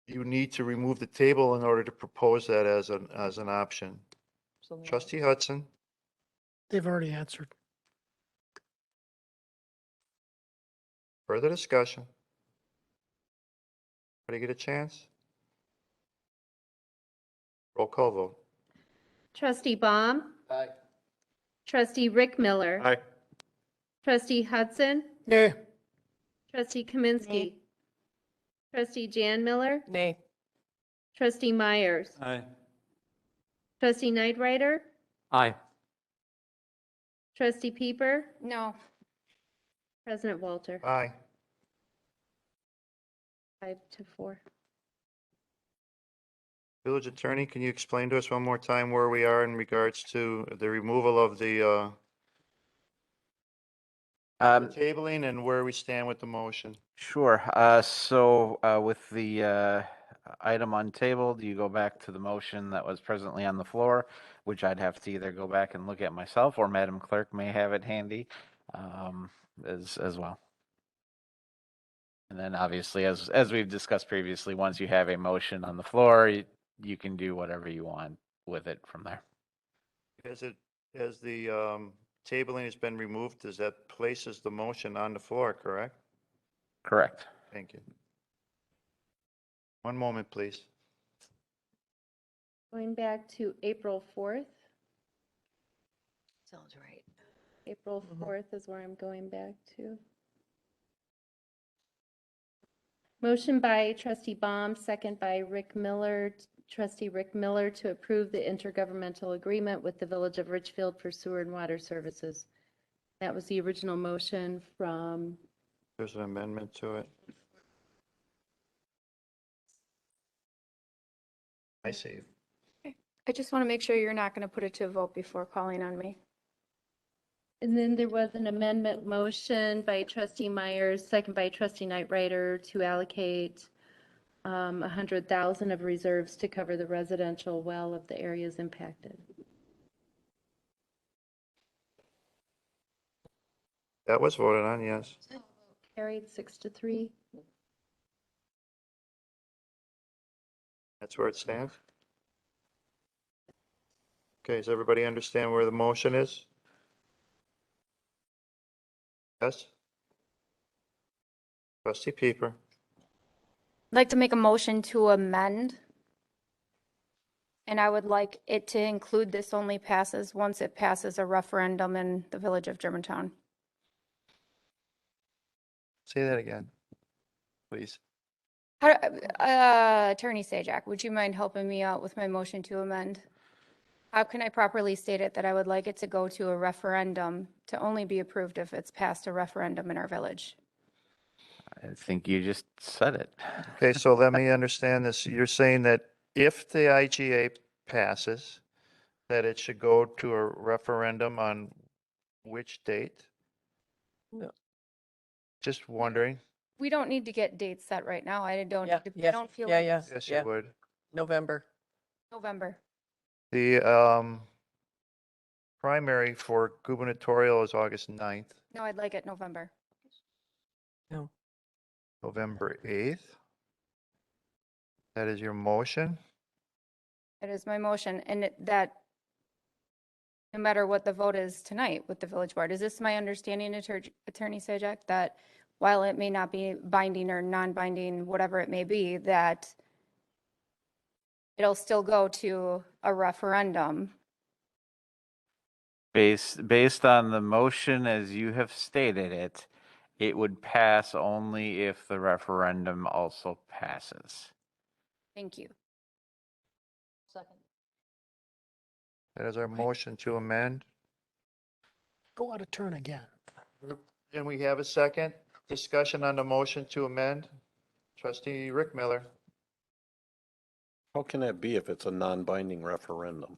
You need to remove the table in order to propose that as an option. Trustee Hudson, They've already answered. further discussion? Everybody get a chance? Roll call vote. Trustee Baum. Aye. Trustee Rick Miller. Aye. Trustee Hudson. Nay. Trustee Kaminsky. Trustee Jan Miller. nay. Trustee Myers. Aye. Trustee Nightrider. Aye. Trustee Pieper. No. President Walter. Aye. 5-4. Village Attorney, can you explain to us one more time where we are in regards to the removal of the tabling and where we stand with the motion? Sure. So with the item untabled, you go back to the motion that was presently on the floor, which I'd have to either go back and look at myself, or Madam Clerk may have it handy as well. And then obviously, as we've discussed previously, once you have a motion on the floor, you can do whatever you want with it from there. As the tabling has been removed, does that places the motion on the floor, correct? Correct. Thank you. One moment, please. Going back to April 4th. Sounds right. April 4th is where I'm going back to. Motion by trustee Baum, second by Rick Miller, trustee Rick Miller, to approve the intergovernmental agreement with the Village of Richfield for sewer and water services. That was the original motion from, There's an amendment to it. I see. I just want to make sure you're not going to put it to a vote before calling on me. and then there was an amendment motion by trustee Myers, second by trustee Nightrider, to allocate 100,000 of reserves to cover the residential well of the areas impacted. That was voted on, yes. Carried 6-3. That's where it stands. Okay, does everybody understand where the motion is? Yes? Trustee Pieper. I'd like to make a motion to amend. And I would like it to include this only passes once it passes a referendum in the Village of Germantown. Say that again, please. Attorney Sajak, would you mind helping me out with my motion to amend? How can I properly state it that I would like it to go to a referendum to only be approved if it's passed a referendum in our village? I think you just said it. Okay, so let me understand this. You're saying that if the IGA passes, that it should go to a referendum on which date? No. Just wondering. We don't need to get dates set right now. I don't, Yeah, I yeah, don't feel yeah, like yeah. Yes, yeah. you would. November. November. The primary for gubernatorial is August 9th, No, I'd like it November. No. November 8th. That is your motion? That is my motion, and that no matter what the vote is tonight with the village board, is this my understanding, Attorney Sajak, that while it may not be binding or non-binding, whatever it may be, that it'll still go to a referendum? Based on the motion as you have stated it, it would pass only if the referendum also passes. Thank you. Second. That is our motion to amend. Go out of turn again. And we have a second discussion on the motion to amend. Trustee Rick Miller. How can that be if it's a non-binding referendum?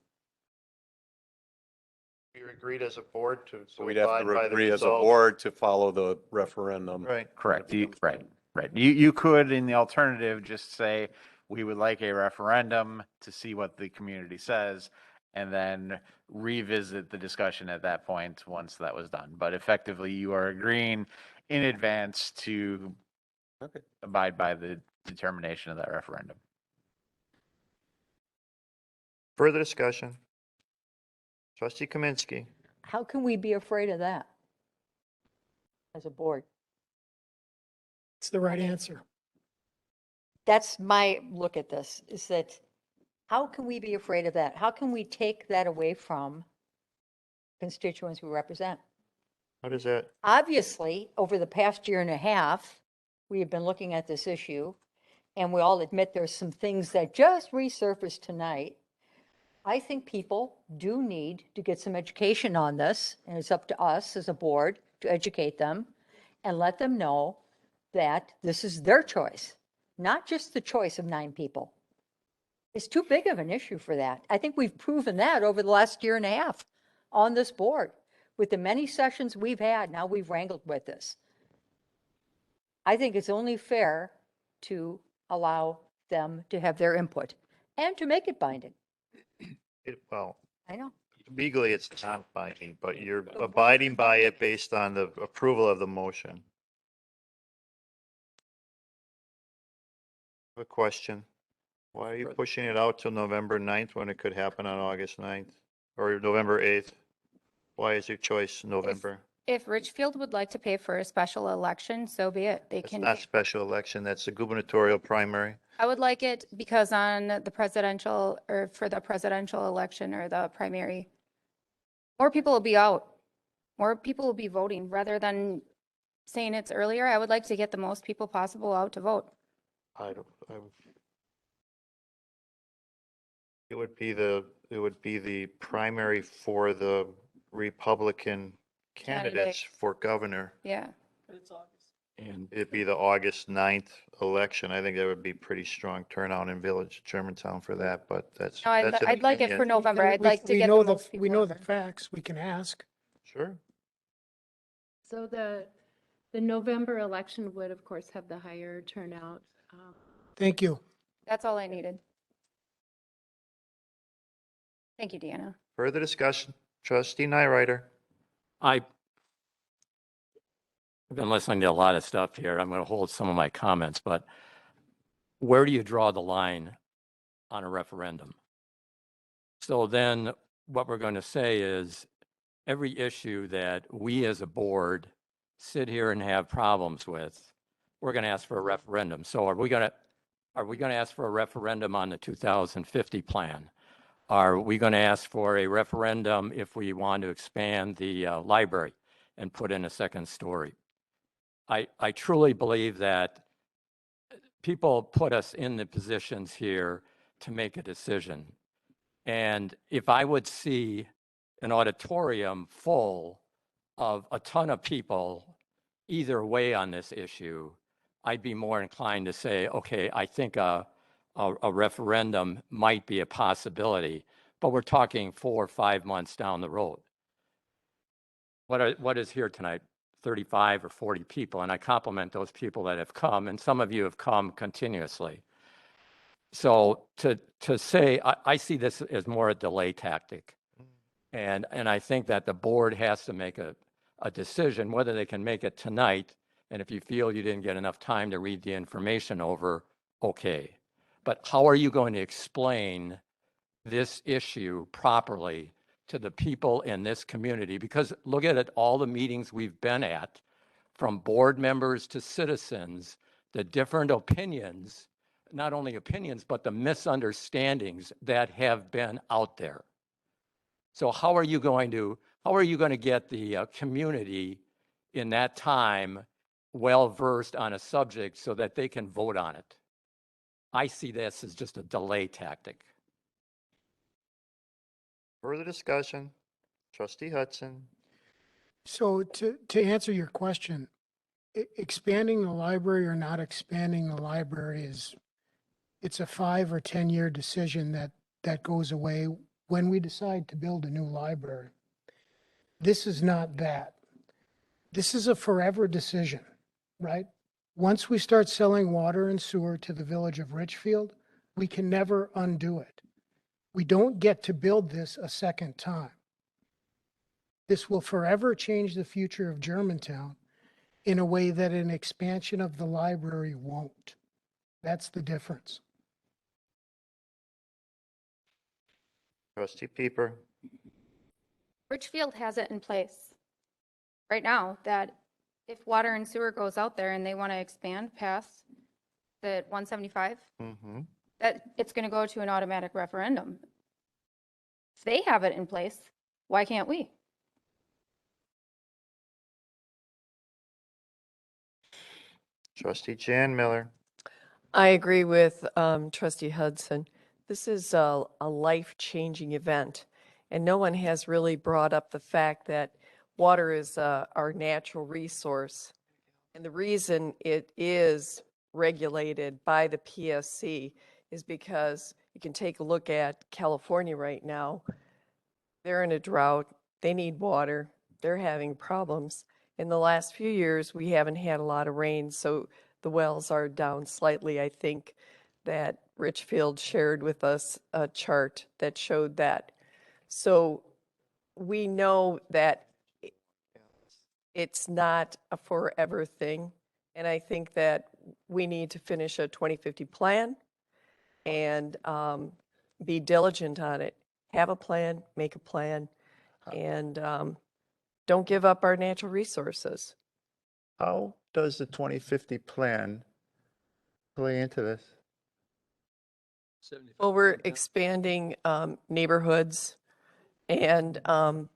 We agreed as a board to We'd have abide to by the agree as a result. board to follow the referendum. Right. Correct. Right. You could, in the alternative, just say, we would like a referendum to see what the community says, and then revisit the discussion at that point once that was done. But effectively, you are agreeing in advance to abide by the determination of that referendum. Further discussion. Trustee Kaminsky. How can we be afraid of that as a board? It's the right answer. That's my look at this, is that how can we be afraid of that? How can we take that away from constituents we represent? How does that? Obviously, over the past year and a half, we have been looking at this issue, and we all admit there's some things that just resurfaced tonight. I think people do need to get some education on this, and it's up to us as a board to educate them and let them know that this is their choice, not just the choice of 9 people. It's too big of an issue for that. I think we've proven that over the last year and a half on this board. With the many sessions we've had, now we've wrangled with this. I think it's only fair to allow them to have their input and to make it binding. Well, I know. legally it's not binding, but you're abiding by it based on the approval of the motion. A question. Why are you pushing it out till November 9th when it could happen on August 9th or November 8th? Why is your choice November? If Richfield would like to pay for a special election, so be it. They It's can. not special election. That's the gubernatorial primary. I would like it because on the presidential or for the presidential election or the primary, more people will be out. More people will be voting rather than saying it's earlier. I would like to get the most people possible out to vote. It would be the primary for the Republican candidates for governor. Yeah. And It'd be the August 9th election. I think that would be pretty strong turnout in Village Germantown for that, but that's. No, that's an I'd like it for opinion. November. I'd We- like to we get know the most people. We know out the there. facts, we can ask. Sure. So the November election would, of course, have the higher turnout. Thank you. That's all I needed. Thank you, Deanna. Further discussion, trustee Nyrider. I've been listening to a lot of stuff here. I'm going to hold some of my comments, but where do you draw the line on a referendum? So then what we're going to say is every issue that we as a board sit here and have problems with, we're going to ask for a referendum. So are we going to ask for a referendum on the 2050 plan? Are we going to ask for a referendum if we want to expand the library and put in a second story? I truly believe that people put us in the positions here to make a decision. And if I would see an auditorium full of a ton of people either way on this issue, I'd be more inclined to say, okay, I think a referendum might be a possibility, but we're talking 4 or 5 months down the road. What is here tonight? 35 or 40 people, and I compliment those people that have come, and some of you have come continuously. So to say, I see this as more a delay tactic. And I think that the board has to make a decision, whether they can make it tonight, and if you feel you didn't get enough time to read the information over, okay. But how are you going to explain this issue properly to the people in this community? Because look at it, all the meetings we've been at, from board members to citizens, the different opinions, not only opinions, but the misunderstandings that have been out there. So how are you going to get the community in that time well-versed on a subject so that they can vote on it? I see this as just a delay tactic. Further discussion, trustee Hudson. So to answer your question, expanding the library or not expanding the library it's a 5 or 10 year decision that goes away when we decide to build a new library. This is not that. This is a forever decision, right? Once we start selling water and sewer to the village of Richfield, we can never undo it. We don't get to build this a second time. This will forever change the future of Germantown in a way that an expansion of the library won't. That's the difference. Trustee Pieper. Richfield has it in place right now that if water and sewer goes out there and they want to expand past the 175, that it's going to go to an automatic referendum. If they have it in place, why can't we? Trustee Jan Miller. I agree with Trustee Hudson. This is a life-changing event, and no one has really brought up the fact that water is our natural resource. And the reason it is regulated by the PSC is because you can take a look at California right now. They're in a drought. They need water. They're having problems. In the last few years, we haven't had a lot of rain, so the wells are down slightly. I think that Richfield shared with us a chart that showed that. So we know that it's not a forever thing. And I think that we need to finish a 2050 plan and be diligent on it. Have a plan, make a plan, and don't give up our natural resources. How does the 2050 plan play into this? Well, we're expanding neighborhoods and The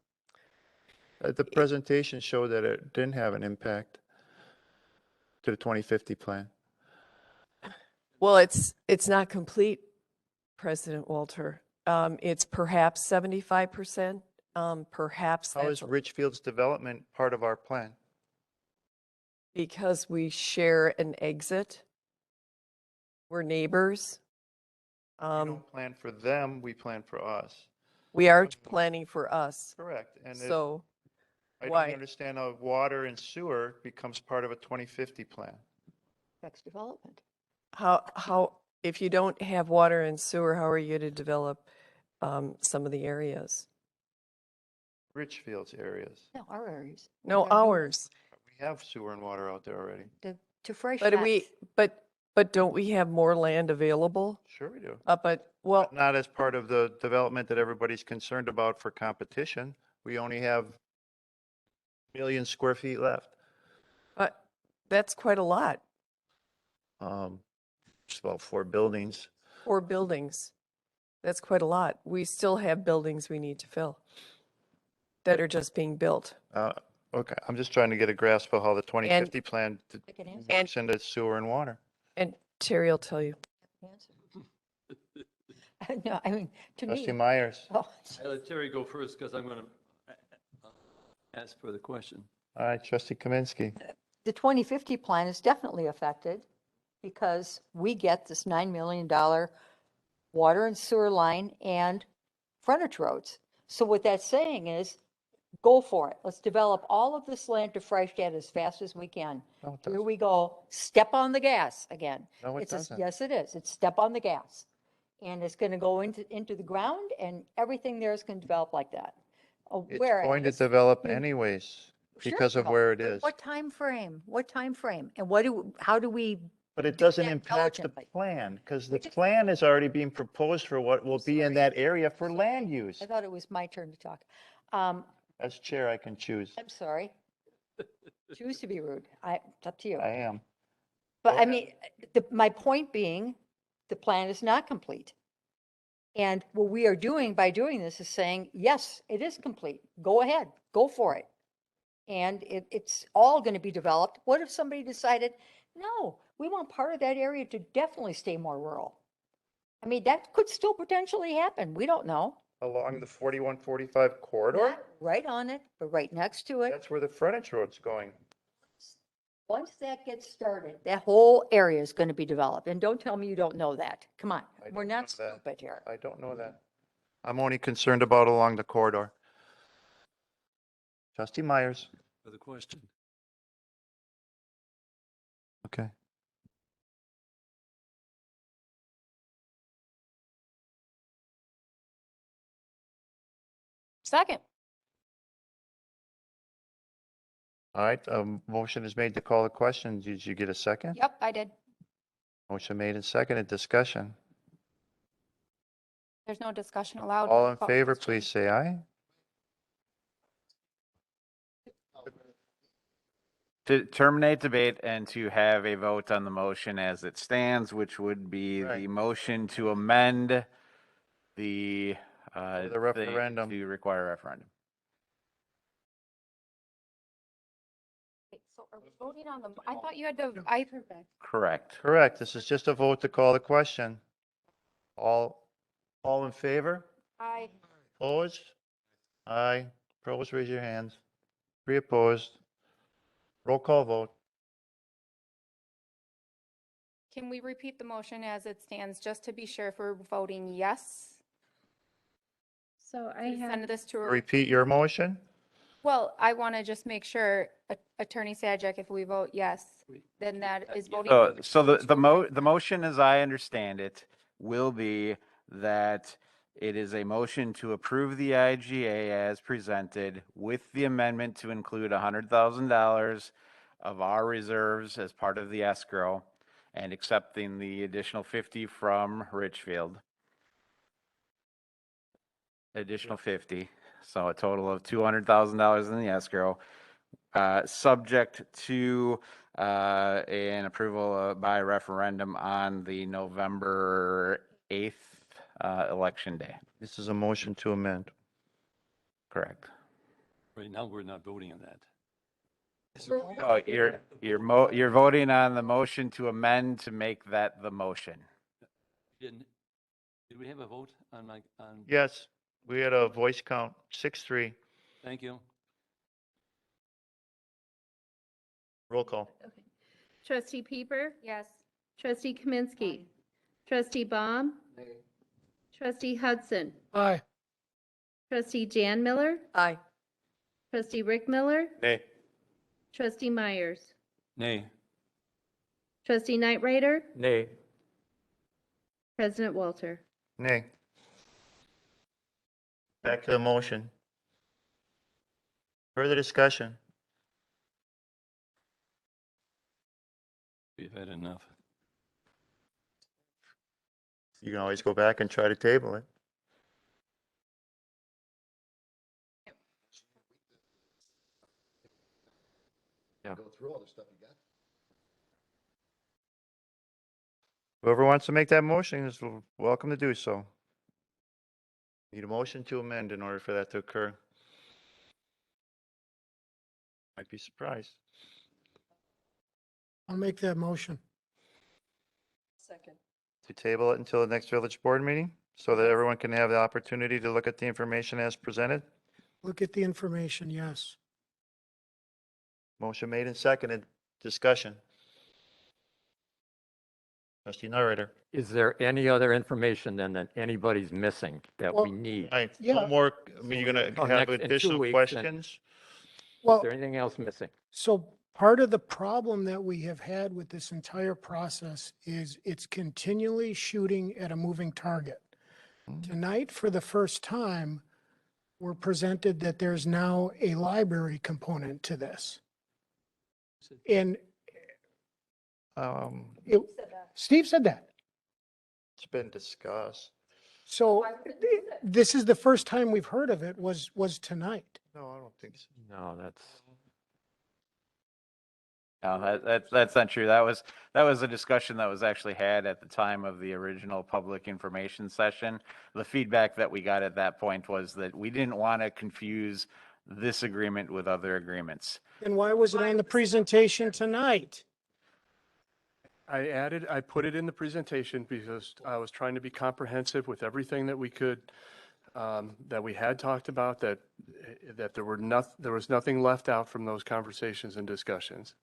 presentation showed that it didn't have an impact to the 2050 plan. well, it's not complete, President Walter. It's perhaps 75%. Perhaps How is that's Richfield's development part of our plan? because we share an exit. We're neighbors. We don't plan for them, we plan for us. We are planning for us. Correct. And So I don't why? understand how water and sewer becomes part of a 2050 plan. Tax development. How, if you don't have water and sewer, how are you to develop some of the areas? Richfield's areas. No, our areas. No, We're gonna do ours. We have sewer and water out there already. To fresh But but don't we have more land available? Sure we do. But, well, Not as part of the development that everybody's concerned about for competition. We only have a million square feet left. but that's quite a lot. Just about 4 buildings. 4 buildings. That's quite a lot. We still have buildings we need to fill that are just being built. Okay, I'm just trying to get a grasp of how the 2050 plan and- works into sewer and water. And Terry will tell you. No, I mean, to Trustee me. Myers. Oh, I let Terry go first because I'm going to ask for the question. All right, Trustee Kaminsky. The 2050 plan is definitely affected because we get this $9 million water and sewer line and frontage roads. So what that's saying is, go for it. Let's develop all of this land to Freistadt as fast as we can. No, it Here doesn't. we go. Step on the gas again. No, it It's a- doesn't. Yes, it is. It's step on the gas. And it's going to go into the ground and everything there is going to develop like that. It's Whereas- going to develop you- anyways Sure because it of will. where it But is. What time frame? What time frame? And how do we? But it do doesn't that impact the intelligently? plan because the plan is already being proposed for what will be in that area for land use. I thought it was my turn to talk. As chair, I can choose. I'm sorry. Choose to be rude. It's up to you. I am. But Go I ahead. mean, my point being, the plan is not complete. And what we are doing by doing this is saying, yes, it is complete. Go ahead, go for it. And it's all going to be developed. What if somebody decided, no, we want part of that area to definitely stay more rural? I mean, that could still potentially happen. We don't know. Along the 4145 corridor, Not right on it, but right next to it. that's where the frontage road's going. Once that gets started, that whole area is going to be developed. And don't tell me you don't know that. Come on, I we're don't not know that. stupid here. I don't know that. I'm only concerned about along the corridor. Trustee Myers. For the question. Okay. Second. All right, motion is made to call the question. Did you get a second? Yep, I did. Motion made and seconded. Discussion. There's no discussion allowed. All in Call favor, question. please say aye. To terminate debate and to have a vote on the motion as it stands, which would be the Right. motion to amend the thing referendum. to require a referendum. So are we voting on I thought you had to, Correct. Correct. This is just a vote to call the question. All in favor? I, Opposed? Aye. Opposed, raise your hands. 3 opposed. Roll call vote. Can we repeat the motion as it stands, just to be sure if we're voting yes? So I To have, send this to a, Repeat your motion? well, I want to just make sure, Attorney Sajak, if we vote yes, then that is voting. So the motion, as I understand it, will be that it is a motion to approve the IGA as presented with the amendment to include $100,000 of our reserves as part of the escrow and accepting the additional 50 from Richfield. Additional 50, so a total of $200,000 in the escrow, subject to an approval by referendum on the November 8th election day. This is a motion to amend. Correct. Right now, we're not voting on that. Oh, you're voting on the motion to amend to make that the motion. Did we have a vote on on? Yes, we had a voice count, 6-3. Thank you. Roll call. Trustee Peeper? Yes. Trustee Kaminsky? Trustee Baum? Trustee Hudson? Aye. Trustee Jan Miller? Aye. Trustee Rick Miller? Nay. Trustee Myers? Nay. Trustee Knight Rider? Nay. President Walter? Nay. Back to the motion. Further discussion? We've had enough. You can always go back and try to table it. Yeah. Go through all the stuff you got. Whoever wants to make that motion is welcome to do so. Need a motion to amend in order for that to occur. Might be surprised. I'll make that motion. Second. To table it until the next village board meeting so that everyone can have the opportunity to look at the information as presented. Look at the information, yes. Motion made and seconded. Discussion. Trustee Narrator. Is there any other information then that anybody's missing that we Well, need? All right, Yeah. no more, I mean, you're Oh, gonna have next- in 2 additional weeks, questions? Is Well, there anything else missing? so part of the problem that we have had with this entire process is it's continually shooting at a moving target. Tonight, for the first time, we're presented that there's now a library component to this. And it, Steve said that. It's been discussed. So this is the first time we've heard of it was tonight. No, I don't think so. No, that's, No, that's not true. That was a discussion that was actually had at the time of the original public information session. The feedback that we got at that point was that we didn't want to confuse this agreement with other agreements. And why was it on the presentation tonight? I put it in the presentation because I was trying to be comprehensive with everything that we could, that we had talked about, that there was nothing left out from those conversations and discussions.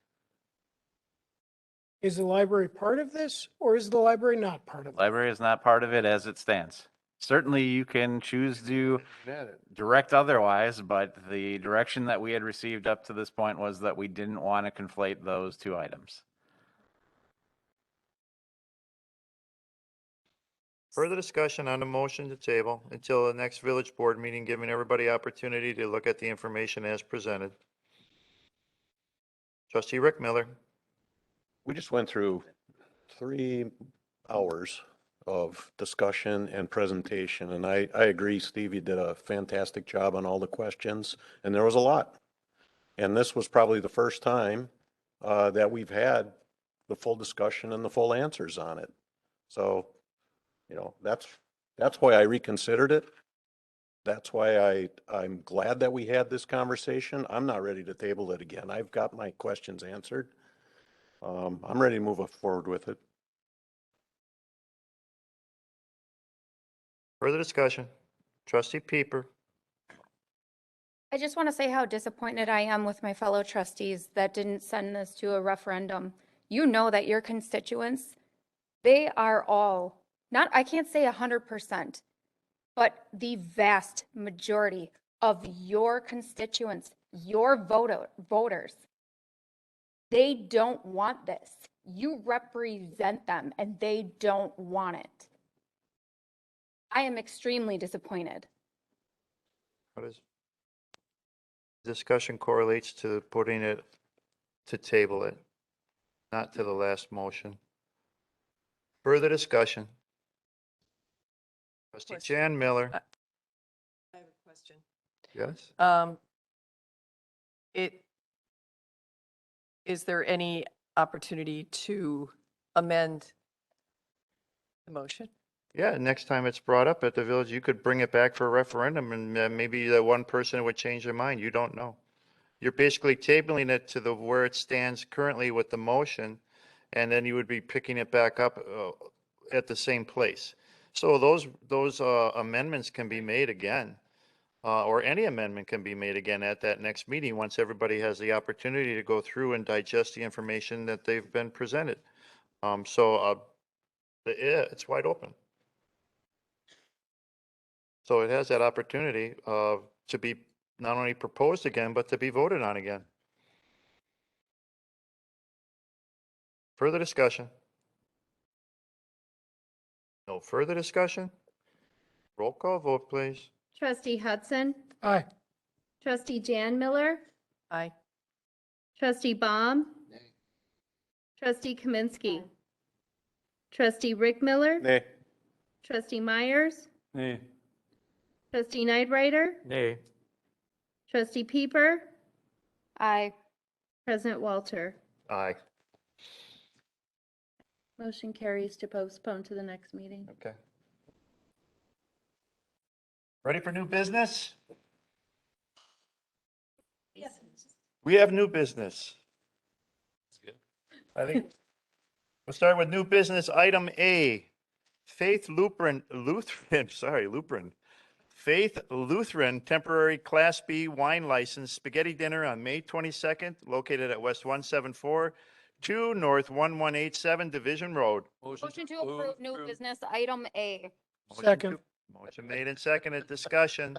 Is the library part of this or is the library not part of it? Library is not part of it as it stands. Certainly, you can choose to At it. direct otherwise, but the direction that we had received up to this point was that we didn't want to conflate those two items. Further discussion on the motion to table until the next village board meeting, giving everybody opportunity to look at the information as presented. Trustee Rick Miller. We just went through 3 hours of discussion and presentation, and I agree, Steve, you did a fantastic job on all the questions, and there was a lot. And this was probably the first time that we've had the full discussion and the full answers on it. So, you know, that's why I reconsidered it. That's why I'm glad that we had this conversation. I'm not ready to table it again. I've got my questions answered. I'm ready to move forward with it. Further discussion. Trustee Peeper. I just want to say how disappointed I am with my fellow trustees that didn't send this to a referendum. You know that your constituents, they are all, not, I can't say 100%, but the vast majority of your constituents, your voters, they don't want this. You represent them and they don't want it. I am extremely disappointed. What is? Discussion correlates to putting it to table it, not to the last motion. Further discussion. Trustee Jan Miller. I have a question. Yes. Is there any opportunity to amend the motion? Yeah, next time it's brought up at the village, you could bring it back for a referendum and maybe the one person would change their mind. You don't know. You're basically tabling it to the where it stands currently with the motion, and then you would be picking it back up at the same place. So those amendments can be made again, or any amendment can be made again at that next meeting once everybody has the opportunity to go through and digest the information that they've been presented. Yeah, it's wide open. So it has that opportunity to be not only proposed again, but to be voted on again. Further discussion? No further discussion? Roll call vote, please. Trustee Hudson, Aye. trustee Jan Miller, Aye. trustee Baum, trustee Kaminsky, trustee Rick Miller, Nay. trustee Myers, Nay. trustee Nightrider, Nay. trustee Pieper, Aye. President Walter. Aye. Motion carries to postpone to the next meeting. Okay. Ready for new business? We have new business. I think we'll start with new business. Item A, Faith Lutheran, Faith Lutheran temporary Class B wine license spaghetti dinner on May 22nd, located at West 174-2 North 1187 Division Road. Motion to approve new business item A. Second. Motion made and seconded. Discussion.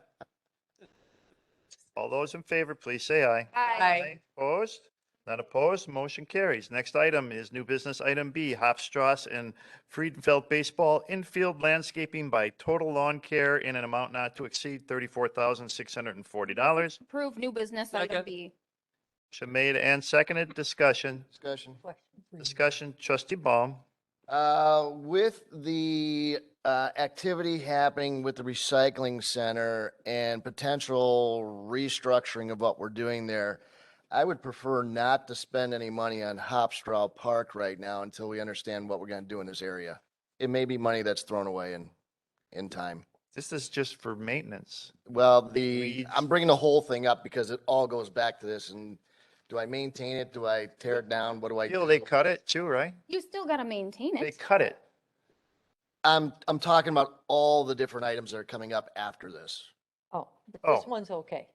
All those in favor, please say aye. Aye. Opposed? Not opposed. Motion carries. Next item is new business item B, Hofstrasse and Friedenfeld Baseball infield landscaping by Total Lawn Care in an amount not to exceed $34,640. Approve new business item B. Motion made and seconded. Discussion. Discussion. Trustee Baum. With the activity happening with the recycling center and potential restructuring of what we're doing there, I would prefer not to spend any money on Hofstraw Park right now until we understand what we're going to do in this area. It may be money that's thrown away in time. This is just for maintenance. Well, Weeds. I'm bringing the whole thing up because it all goes back to this. And do I maintain it? Do I tear it down? What do I do? They cut it too, right? You still gotta maintain They it. cut it. I'm talking about all the different items that are coming up after this. Oh, but Oh. this one's okay.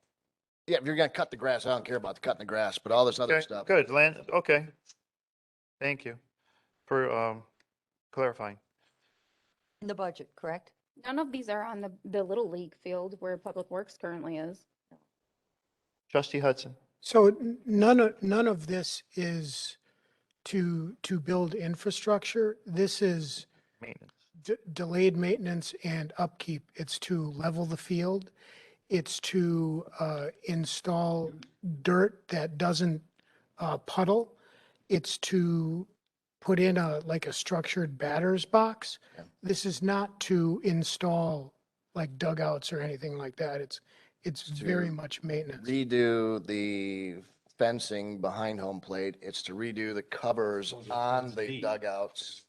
Yeah, if you're gonna cut the grass, I don't care about the cutting the grass, but all this other Okay, stuff. good. Okay. Thank you for clarifying. In the budget, correct? None of these are on the Little League field where Public Works currently is. Trustee Hudson. So none of this is to build infrastructure. This is Maintenance. delayed maintenance and upkeep. It's to level the field. It's to install dirt that doesn't puddle. It's to put in like a structured batter's box. This is not to install like dugouts or anything like that. It's very much maintenance. Redo the fencing behind home plate. It's to redo the covers on the dugouts.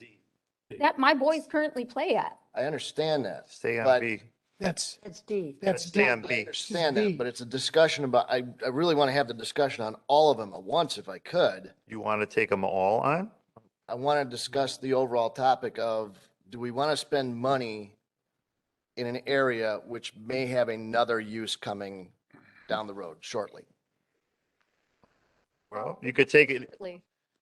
That my boys currently play at. I understand that. Stay on but B. That's D. Stay on I B. understand that, but it's a discussion about, I really want to have the discussion on all of them at once if I could. You want to take them all on? I want to discuss the overall topic of, do we want to spend money in an area which may have another use coming down the road shortly? Well, you could take it.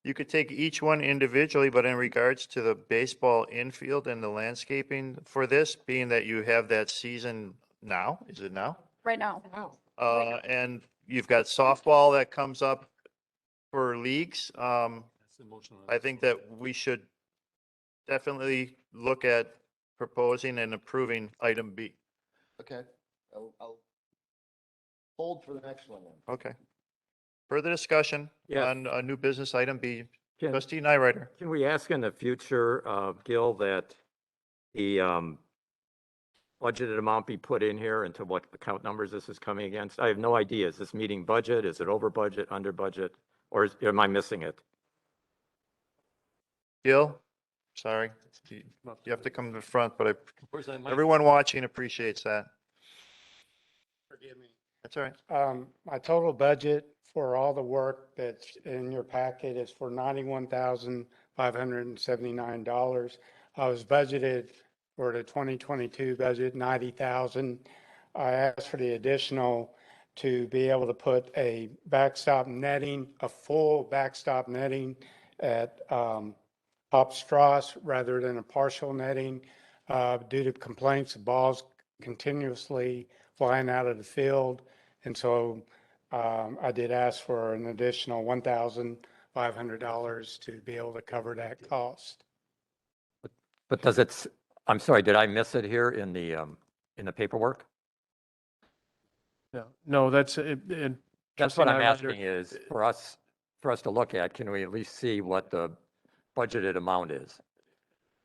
You could take each one individually, but in regards to the baseball infield and the landscaping for this, being that you have that season now, is it now? Right now. And you've got softball that comes up for leagues. I think that we should definitely look at proposing and approving item B. Okay, I'll hold for the next one then. Okay. Further discussion Yes. on a new business item B. Can- Trustee Nyrider. Can we ask in the future, Gil, that the budgeted amount be put in here into what account numbers this is coming against? I have no idea. Is this meeting budget? Is it over budget, under budget? Or am I missing it? Gil, Sorry. You have to come to the front, but Where's that mic? everyone watching appreciates that. Forgive me. That's all right. My total budget for all the work that's in your packet is for $91,579. I was budgeted for the 2022 budget, 90,000. I asked for the additional to be able to put a backstop netting, a full backstop netting at Hopstrasse rather than a partial netting due to complaints of balls continuously flying out of the field. And so I did ask for an additional $1,500 to be able to cover that cost. But does it, I'm sorry, did I miss it here in the paperwork? No, that's, That's what I'm asking is for us to look at, can we at least see what the budgeted amount is?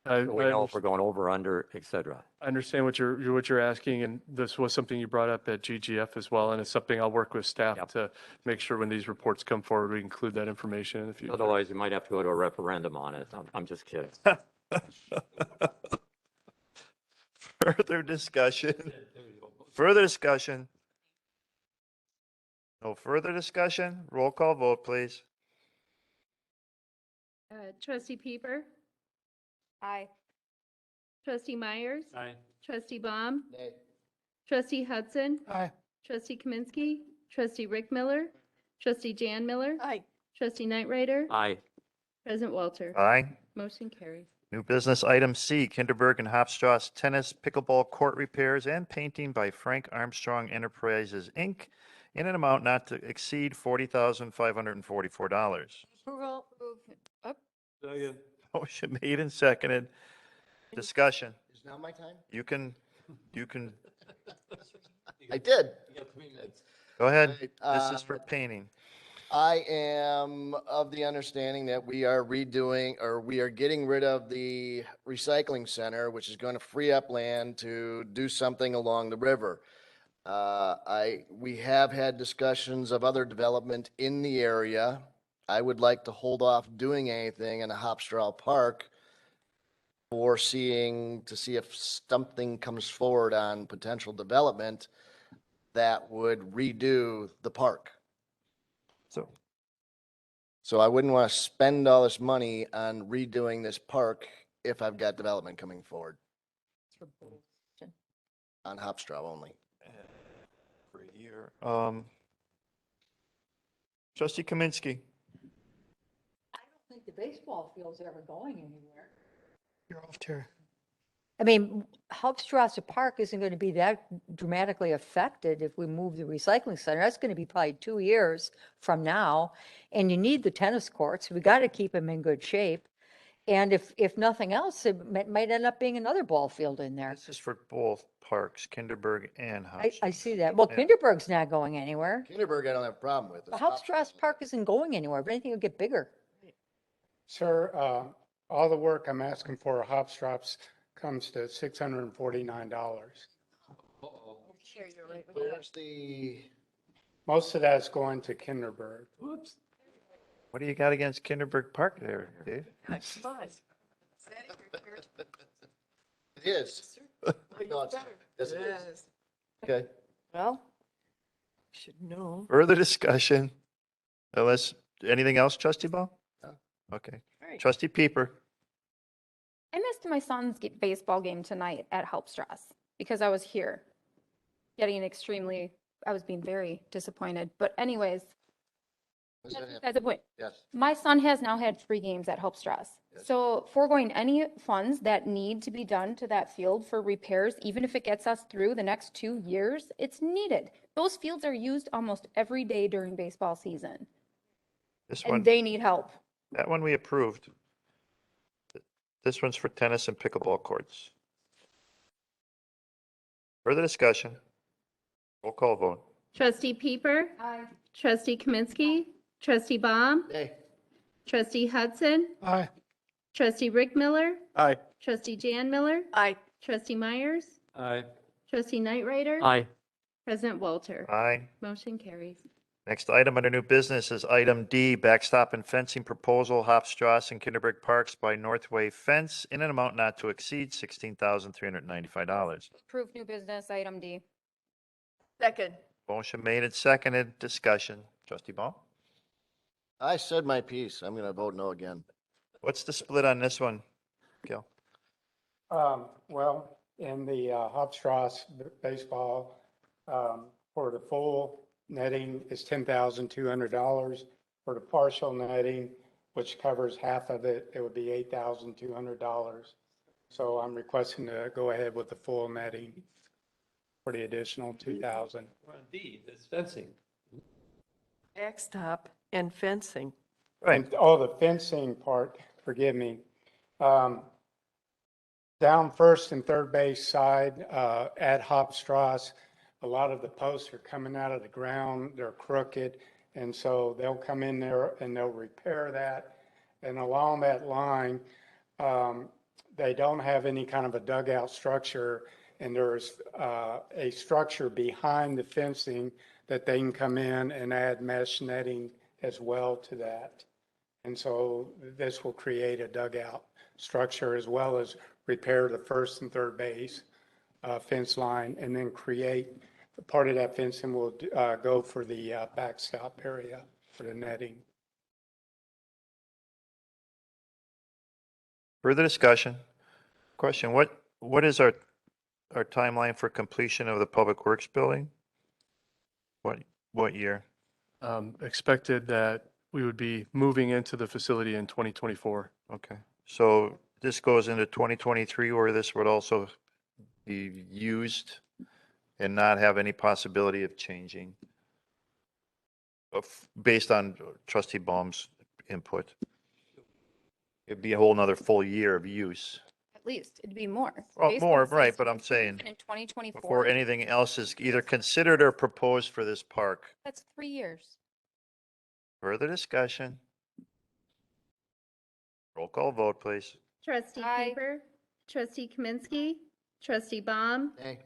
So we know if we're going over, under, et cetera. I understand what you're asking, and this was something you brought up at GGF as well, and it's something I'll work with staff to make sure when these reports come forward, we include that information in the future. Otherwise, you might have to go to a referendum on it. I'm just kidding. Further discussion? Further discussion? No further discussion? Roll call vote, please. Trustee Pieper? Aye. Trustee Myers? Aye. Trustee Baum? Nay. Trustee Hudson? Aye. Trustee Kaminsky? Trustee Rick Miller? Trustee Jan Miller? Aye. Trustee Knight Rider? Aye. President Walter? Aye. Motion carries. New business item C, Kinderberg and Hopstrasse tennis pickleball court repairs and painting by Frank Armstrong Enterprises, Inc. in an amount not to exceed $40,544. Approval. Motion made and seconded. Discussion. Is now my time? You can, I did. go ahead. Right, This is for painting. I am of the understanding that we are redoing, or we are getting rid of the recycling center, which is going to free up land to do something along the river. We have had discussions of other development in the area. I would like to hold off doing anything in the Hopstraw Park to see if something comes forward on potential development that would redo the park. So I wouldn't want to spend all this money on redoing this park if I've got development coming forward on Hopstraw only. For a year. Trustee Kaminsky. I don't think the baseball field's ever going anywhere. You're off, Terry. I mean, Hauptstrasse Park isn't going to be that dramatically affected if we move the recycling center. That's going to be probably 2 years from now. And you need the tennis courts. We got to keep them in good shape. And if nothing else, it might end up being another ball field in there. This is for both parks, Kinderberg and Hopstrasse. I see that. Well, Yeah. Kinderberg's not going anywhere. Kinderberg, I don't have a problem with. The Hauptstrasse Park isn't going anywhere. If anything, it'll get bigger. Sir, all the work I'm asking for Hopstrasse comes to $649. Where's the? Most of that's going to Kinderberg. Whoops. What do you got against Kinderberg Park there, Dave? It is. No, it's- yes, it is. Okay. Well, should know. Further discussion? Unless, anything else, Trustee Ball? No. Okay. All right. Trustee Pieper. I missed my son's baseball game tonight at Hauptstrasse because I was here I was being very disappointed. But anyways, that's the point. Yes. My son has now had 3 games at Hauptstrasse. Yes. So foregoing any funds that need to be done to that field for repairs, even if it gets us through the next 2 years, it's needed. Those fields are used almost every day during baseball season, This one, and they need help. that one we approved. This one's for tennis and pickleball courts. Further discussion? Roll call vote. Trustee Pieper? Aye. Trustee Kaminsky? Trustee Baum? Hey. Trustee Hudson? Aye. Trustee Rick Miller? Aye. Trustee Jan Miller? Aye. Trustee Myers? Aye. Trustee Knight Rider? Aye. President Walter? Aye. Motion carries. Next item under new business is item D, backstop and fencing proposal, Hofstrasse and Kinderberg Parks by Northway Fence in an amount not to exceed $16,395. Approve new business, item D. Second. Motion made and seconded. Discussion. Trustee Ball? I said my piece. I'm going to vote no again. What's the split on this one, Gil? Well, in the Hofstrasse baseball, for the full netting is $10,200. For the partial netting, which covers half of it, it would be $8,200. So I'm requesting to go ahead with the full netting for the additional $2,000. D, that's fencing. Backstop and fencing. And, the fencing part, forgive me. Down first and third base side, at Hofstrasse, a lot of the posts are coming out of the ground, they're crooked. And so they'll come in there and they'll repair that. And along that line, they don't have any kind of a dugout structure. And there's a structure behind the fencing that they can come in and add mesh netting as well to that. And so this will create a dugout structure as well as repair the first and third base fence line, and then create part of that fencing will go for the backstop area for the netting. Further discussion? Question, what is our timeline for completion of the Public Works building? What year? Expected that we would be moving into the facility in 2024. Okay, so this goes into 2023 where this would also be used and not have any possibility of changing based on Trustee Baum's input. It'd be a whole nother full year of use. At least, it'd be more. Well, Baseball more, says right, but to I'm be saying open in 2024. before anything else is either considered or proposed for this park. That's 3 years. Further discussion? Roll call vote, please. Trustee Aye. Keeper, Trustee Kaminsky, Trustee Baum, Hey.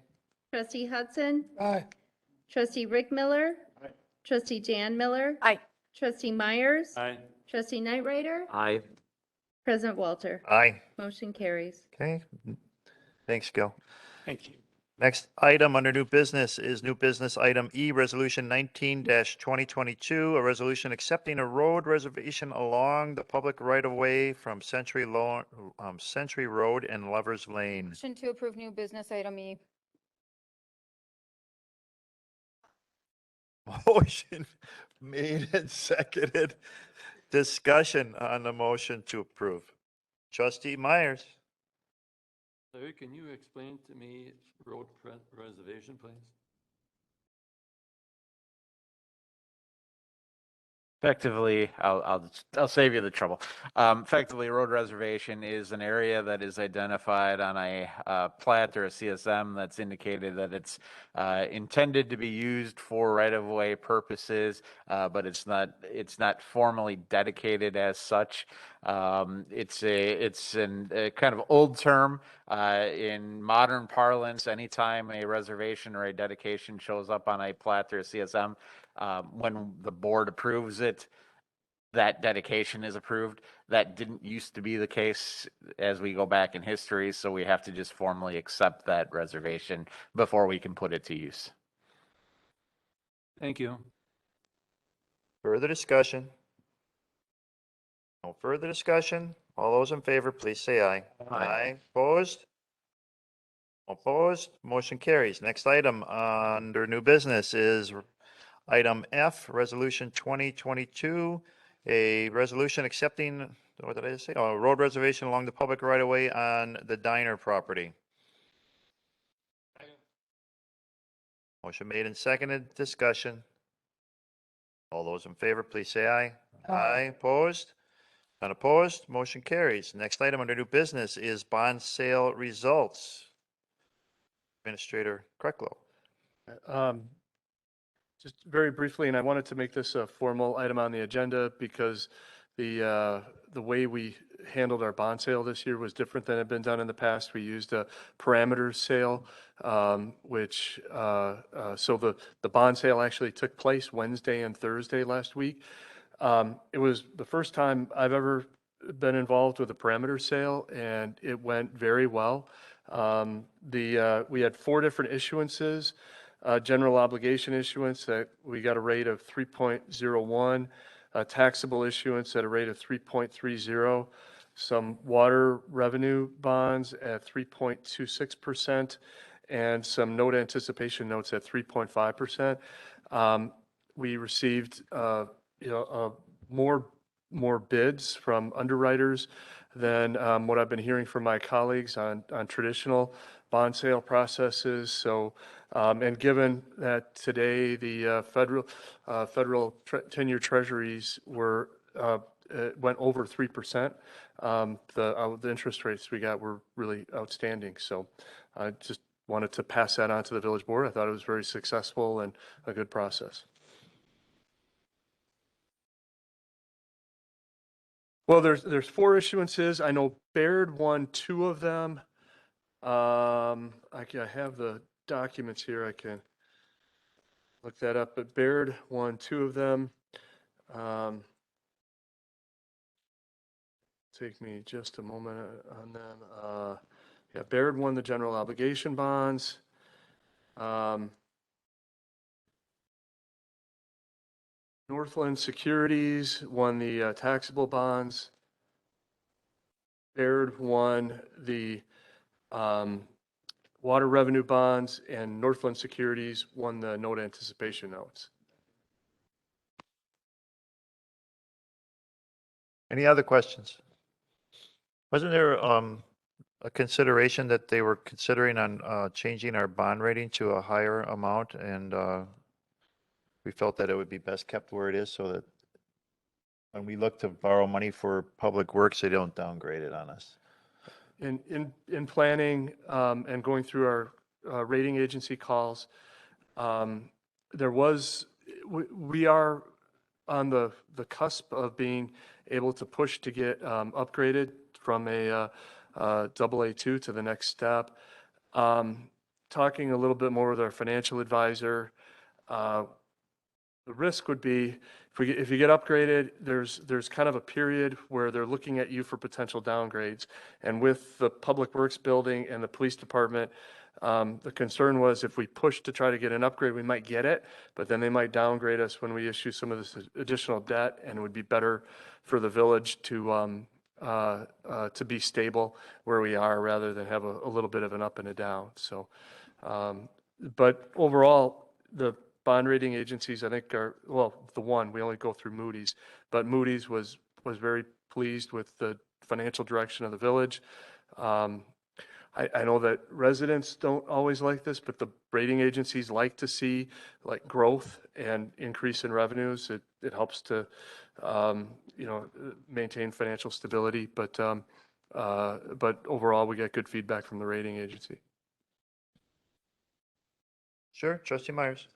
Trustee Hudson, Aye. Trustee Rick Miller, Trustee Jan Miller, Aye. Trustee Myers, Aye. Trustee Nightrider, Aye. President Walter. Aye. Motion carries. Okay. Thanks, Gil. Thank you. Next item under new business is new business item E, Resolution 19-2022, a resolution accepting a road reservation along the public right-of-way from Century Road and Lovers Lane. Motion to approve new business, item E. Motion made and seconded. Discussion on the motion to approve. Trustee Myers. Larry, can you explain to me road reservation, please? Effectively, I'll save you the trouble. Effectively, road reservation is an area that is identified on a plat or a CSM that's indicated that it's intended to be used for right-of-way purposes, but it's not formally dedicated as such. It's a kind of old term. In modern parlance, anytime a reservation or a dedication shows up on a plat or a CSM, when the board approves it, that dedication is approved. That didn't used to be the case as we go back in history, so we have to just formally accept that reservation before we can put it to use. Thank you. Further discussion? No further discussion? All those in favor, please say aye. Aye. Opposed? Opposed? Motion carries. Next item under new business is item F, Resolution 2022, a resolution accepting, what did I just say? Oh, a road reservation along the public right-of-way on the Diner property. Motion made and seconded. Discussion. All those in favor, please say aye. Aye. Opposed? None opposed? Motion carries. Next item under new business is bond sale results. Administrator Krecklow. Just very briefly, and I wanted to make this a formal item on the agenda because the way we handled our bond sale this year was different than had been done in the past. We used a parameter sale, which, so the bond sale actually took place Wednesday and Thursday last week. It was the first time I've ever been involved with a parameter sale, and it went very well. We had 4 different issuances. General obligation issuance that we got a rate of 3.01, taxable issuance at a rate of 3.30, some water revenue bonds at 3.26%, and some note anticipation notes at 3.5%. We received more bids from underwriters than what I've been hearing from my colleagues on traditional bond sale processes. So, and given that today the federal 10-year treasuries were went over 3%, the interest rates we got were really outstanding. So, I just wanted to pass that on to the village board. I thought it was very successful and a good process. Well, there's 4 issuances. I know Baird won 2 of them. I have the documents here. I can look that up. But Baird won 2 of them. Take me just a moment on them. Yeah, Baird won the general obligation bonds. Northland Securities won the taxable bonds. Baird won the water revenue bonds, and Northland Securities won the note anticipation notes. Any other questions? Wasn't there a consideration that they were considering on changing our bond rating to a higher amount, and we felt that it would be best kept where it is so that when we look to borrow money for public works, they don't downgrade it on us? In planning and going through our rating agency calls, we are on the cusp of being able to push to get upgraded from a AA2 to the next step. Talking a little bit more with our financial advisor, the risk would be if you get upgraded, there's kind of a period where they're looking at you for potential downgrades. And with the public works building and the police department, the concern was if we push to try to get an upgrade, we might get it, but then they might downgrade us when we issue some of this additional debt, and it would be better for the village to be stable where we are rather than have a little bit of an up and a down. So, but overall, the bond rating agencies, I think, are, well, the one, we only go through Moody's, but Moody's was very pleased with the financial direction of the village. I know that residents don't always like this, but the rating agencies like to see like growth and increase in revenues. It helps to, maintain financial stability, but overall, we get good feedback from the rating agency. Sure, Trustee Myers.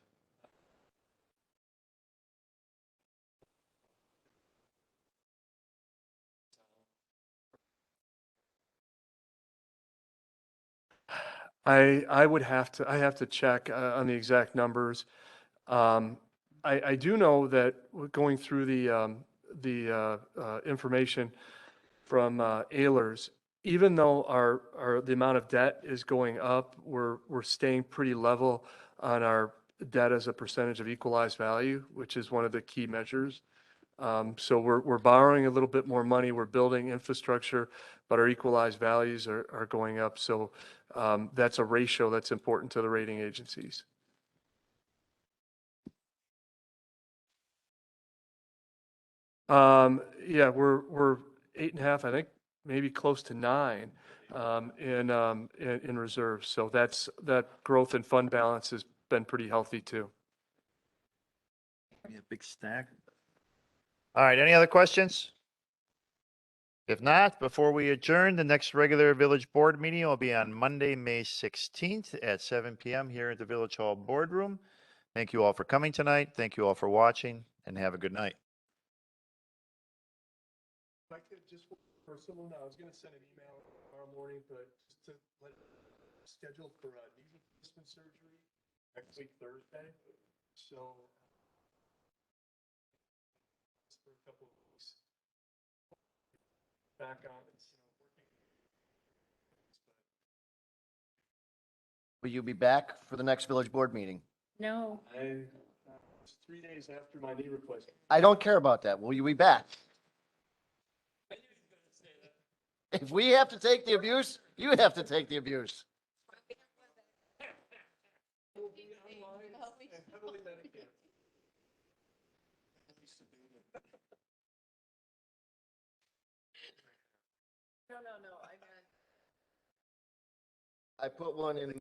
I have to check on the exact numbers. I do know that going through the information from Ehlers, even though the amount of debt is going up, we're staying pretty level on our debt as a percentage of equalized value, which is one of the key measures. So we're borrowing a little bit more money, we're building infrastructure, but our equalized values are going up. So that's a ratio that's important to the rating agencies. Yeah, we're 8.5, I think, maybe close to 9 in reserves. So that growth in fund balance has been pretty healthy too. Yeah, big stack. All right, any other questions? If not, before we adjourn, the next regular village board meeting will be on Monday, May 16th at 7 p.m. here at the Village Hall Boardroom. Thank you all for coming tonight. Thank you all for watching, and have a good night. For someone, I was gonna send an email tomorrow morning, but just to let scheduled for knee replacement surgery next week Thursday. So for a couple of weeks, back on it's working. Will you be back for the next village board meeting? No. It's 3 days after my knee replacement. I don't care about that. Will you be back? If we have to take the abuse, you have to take the abuse. Heavily medicated. I put one in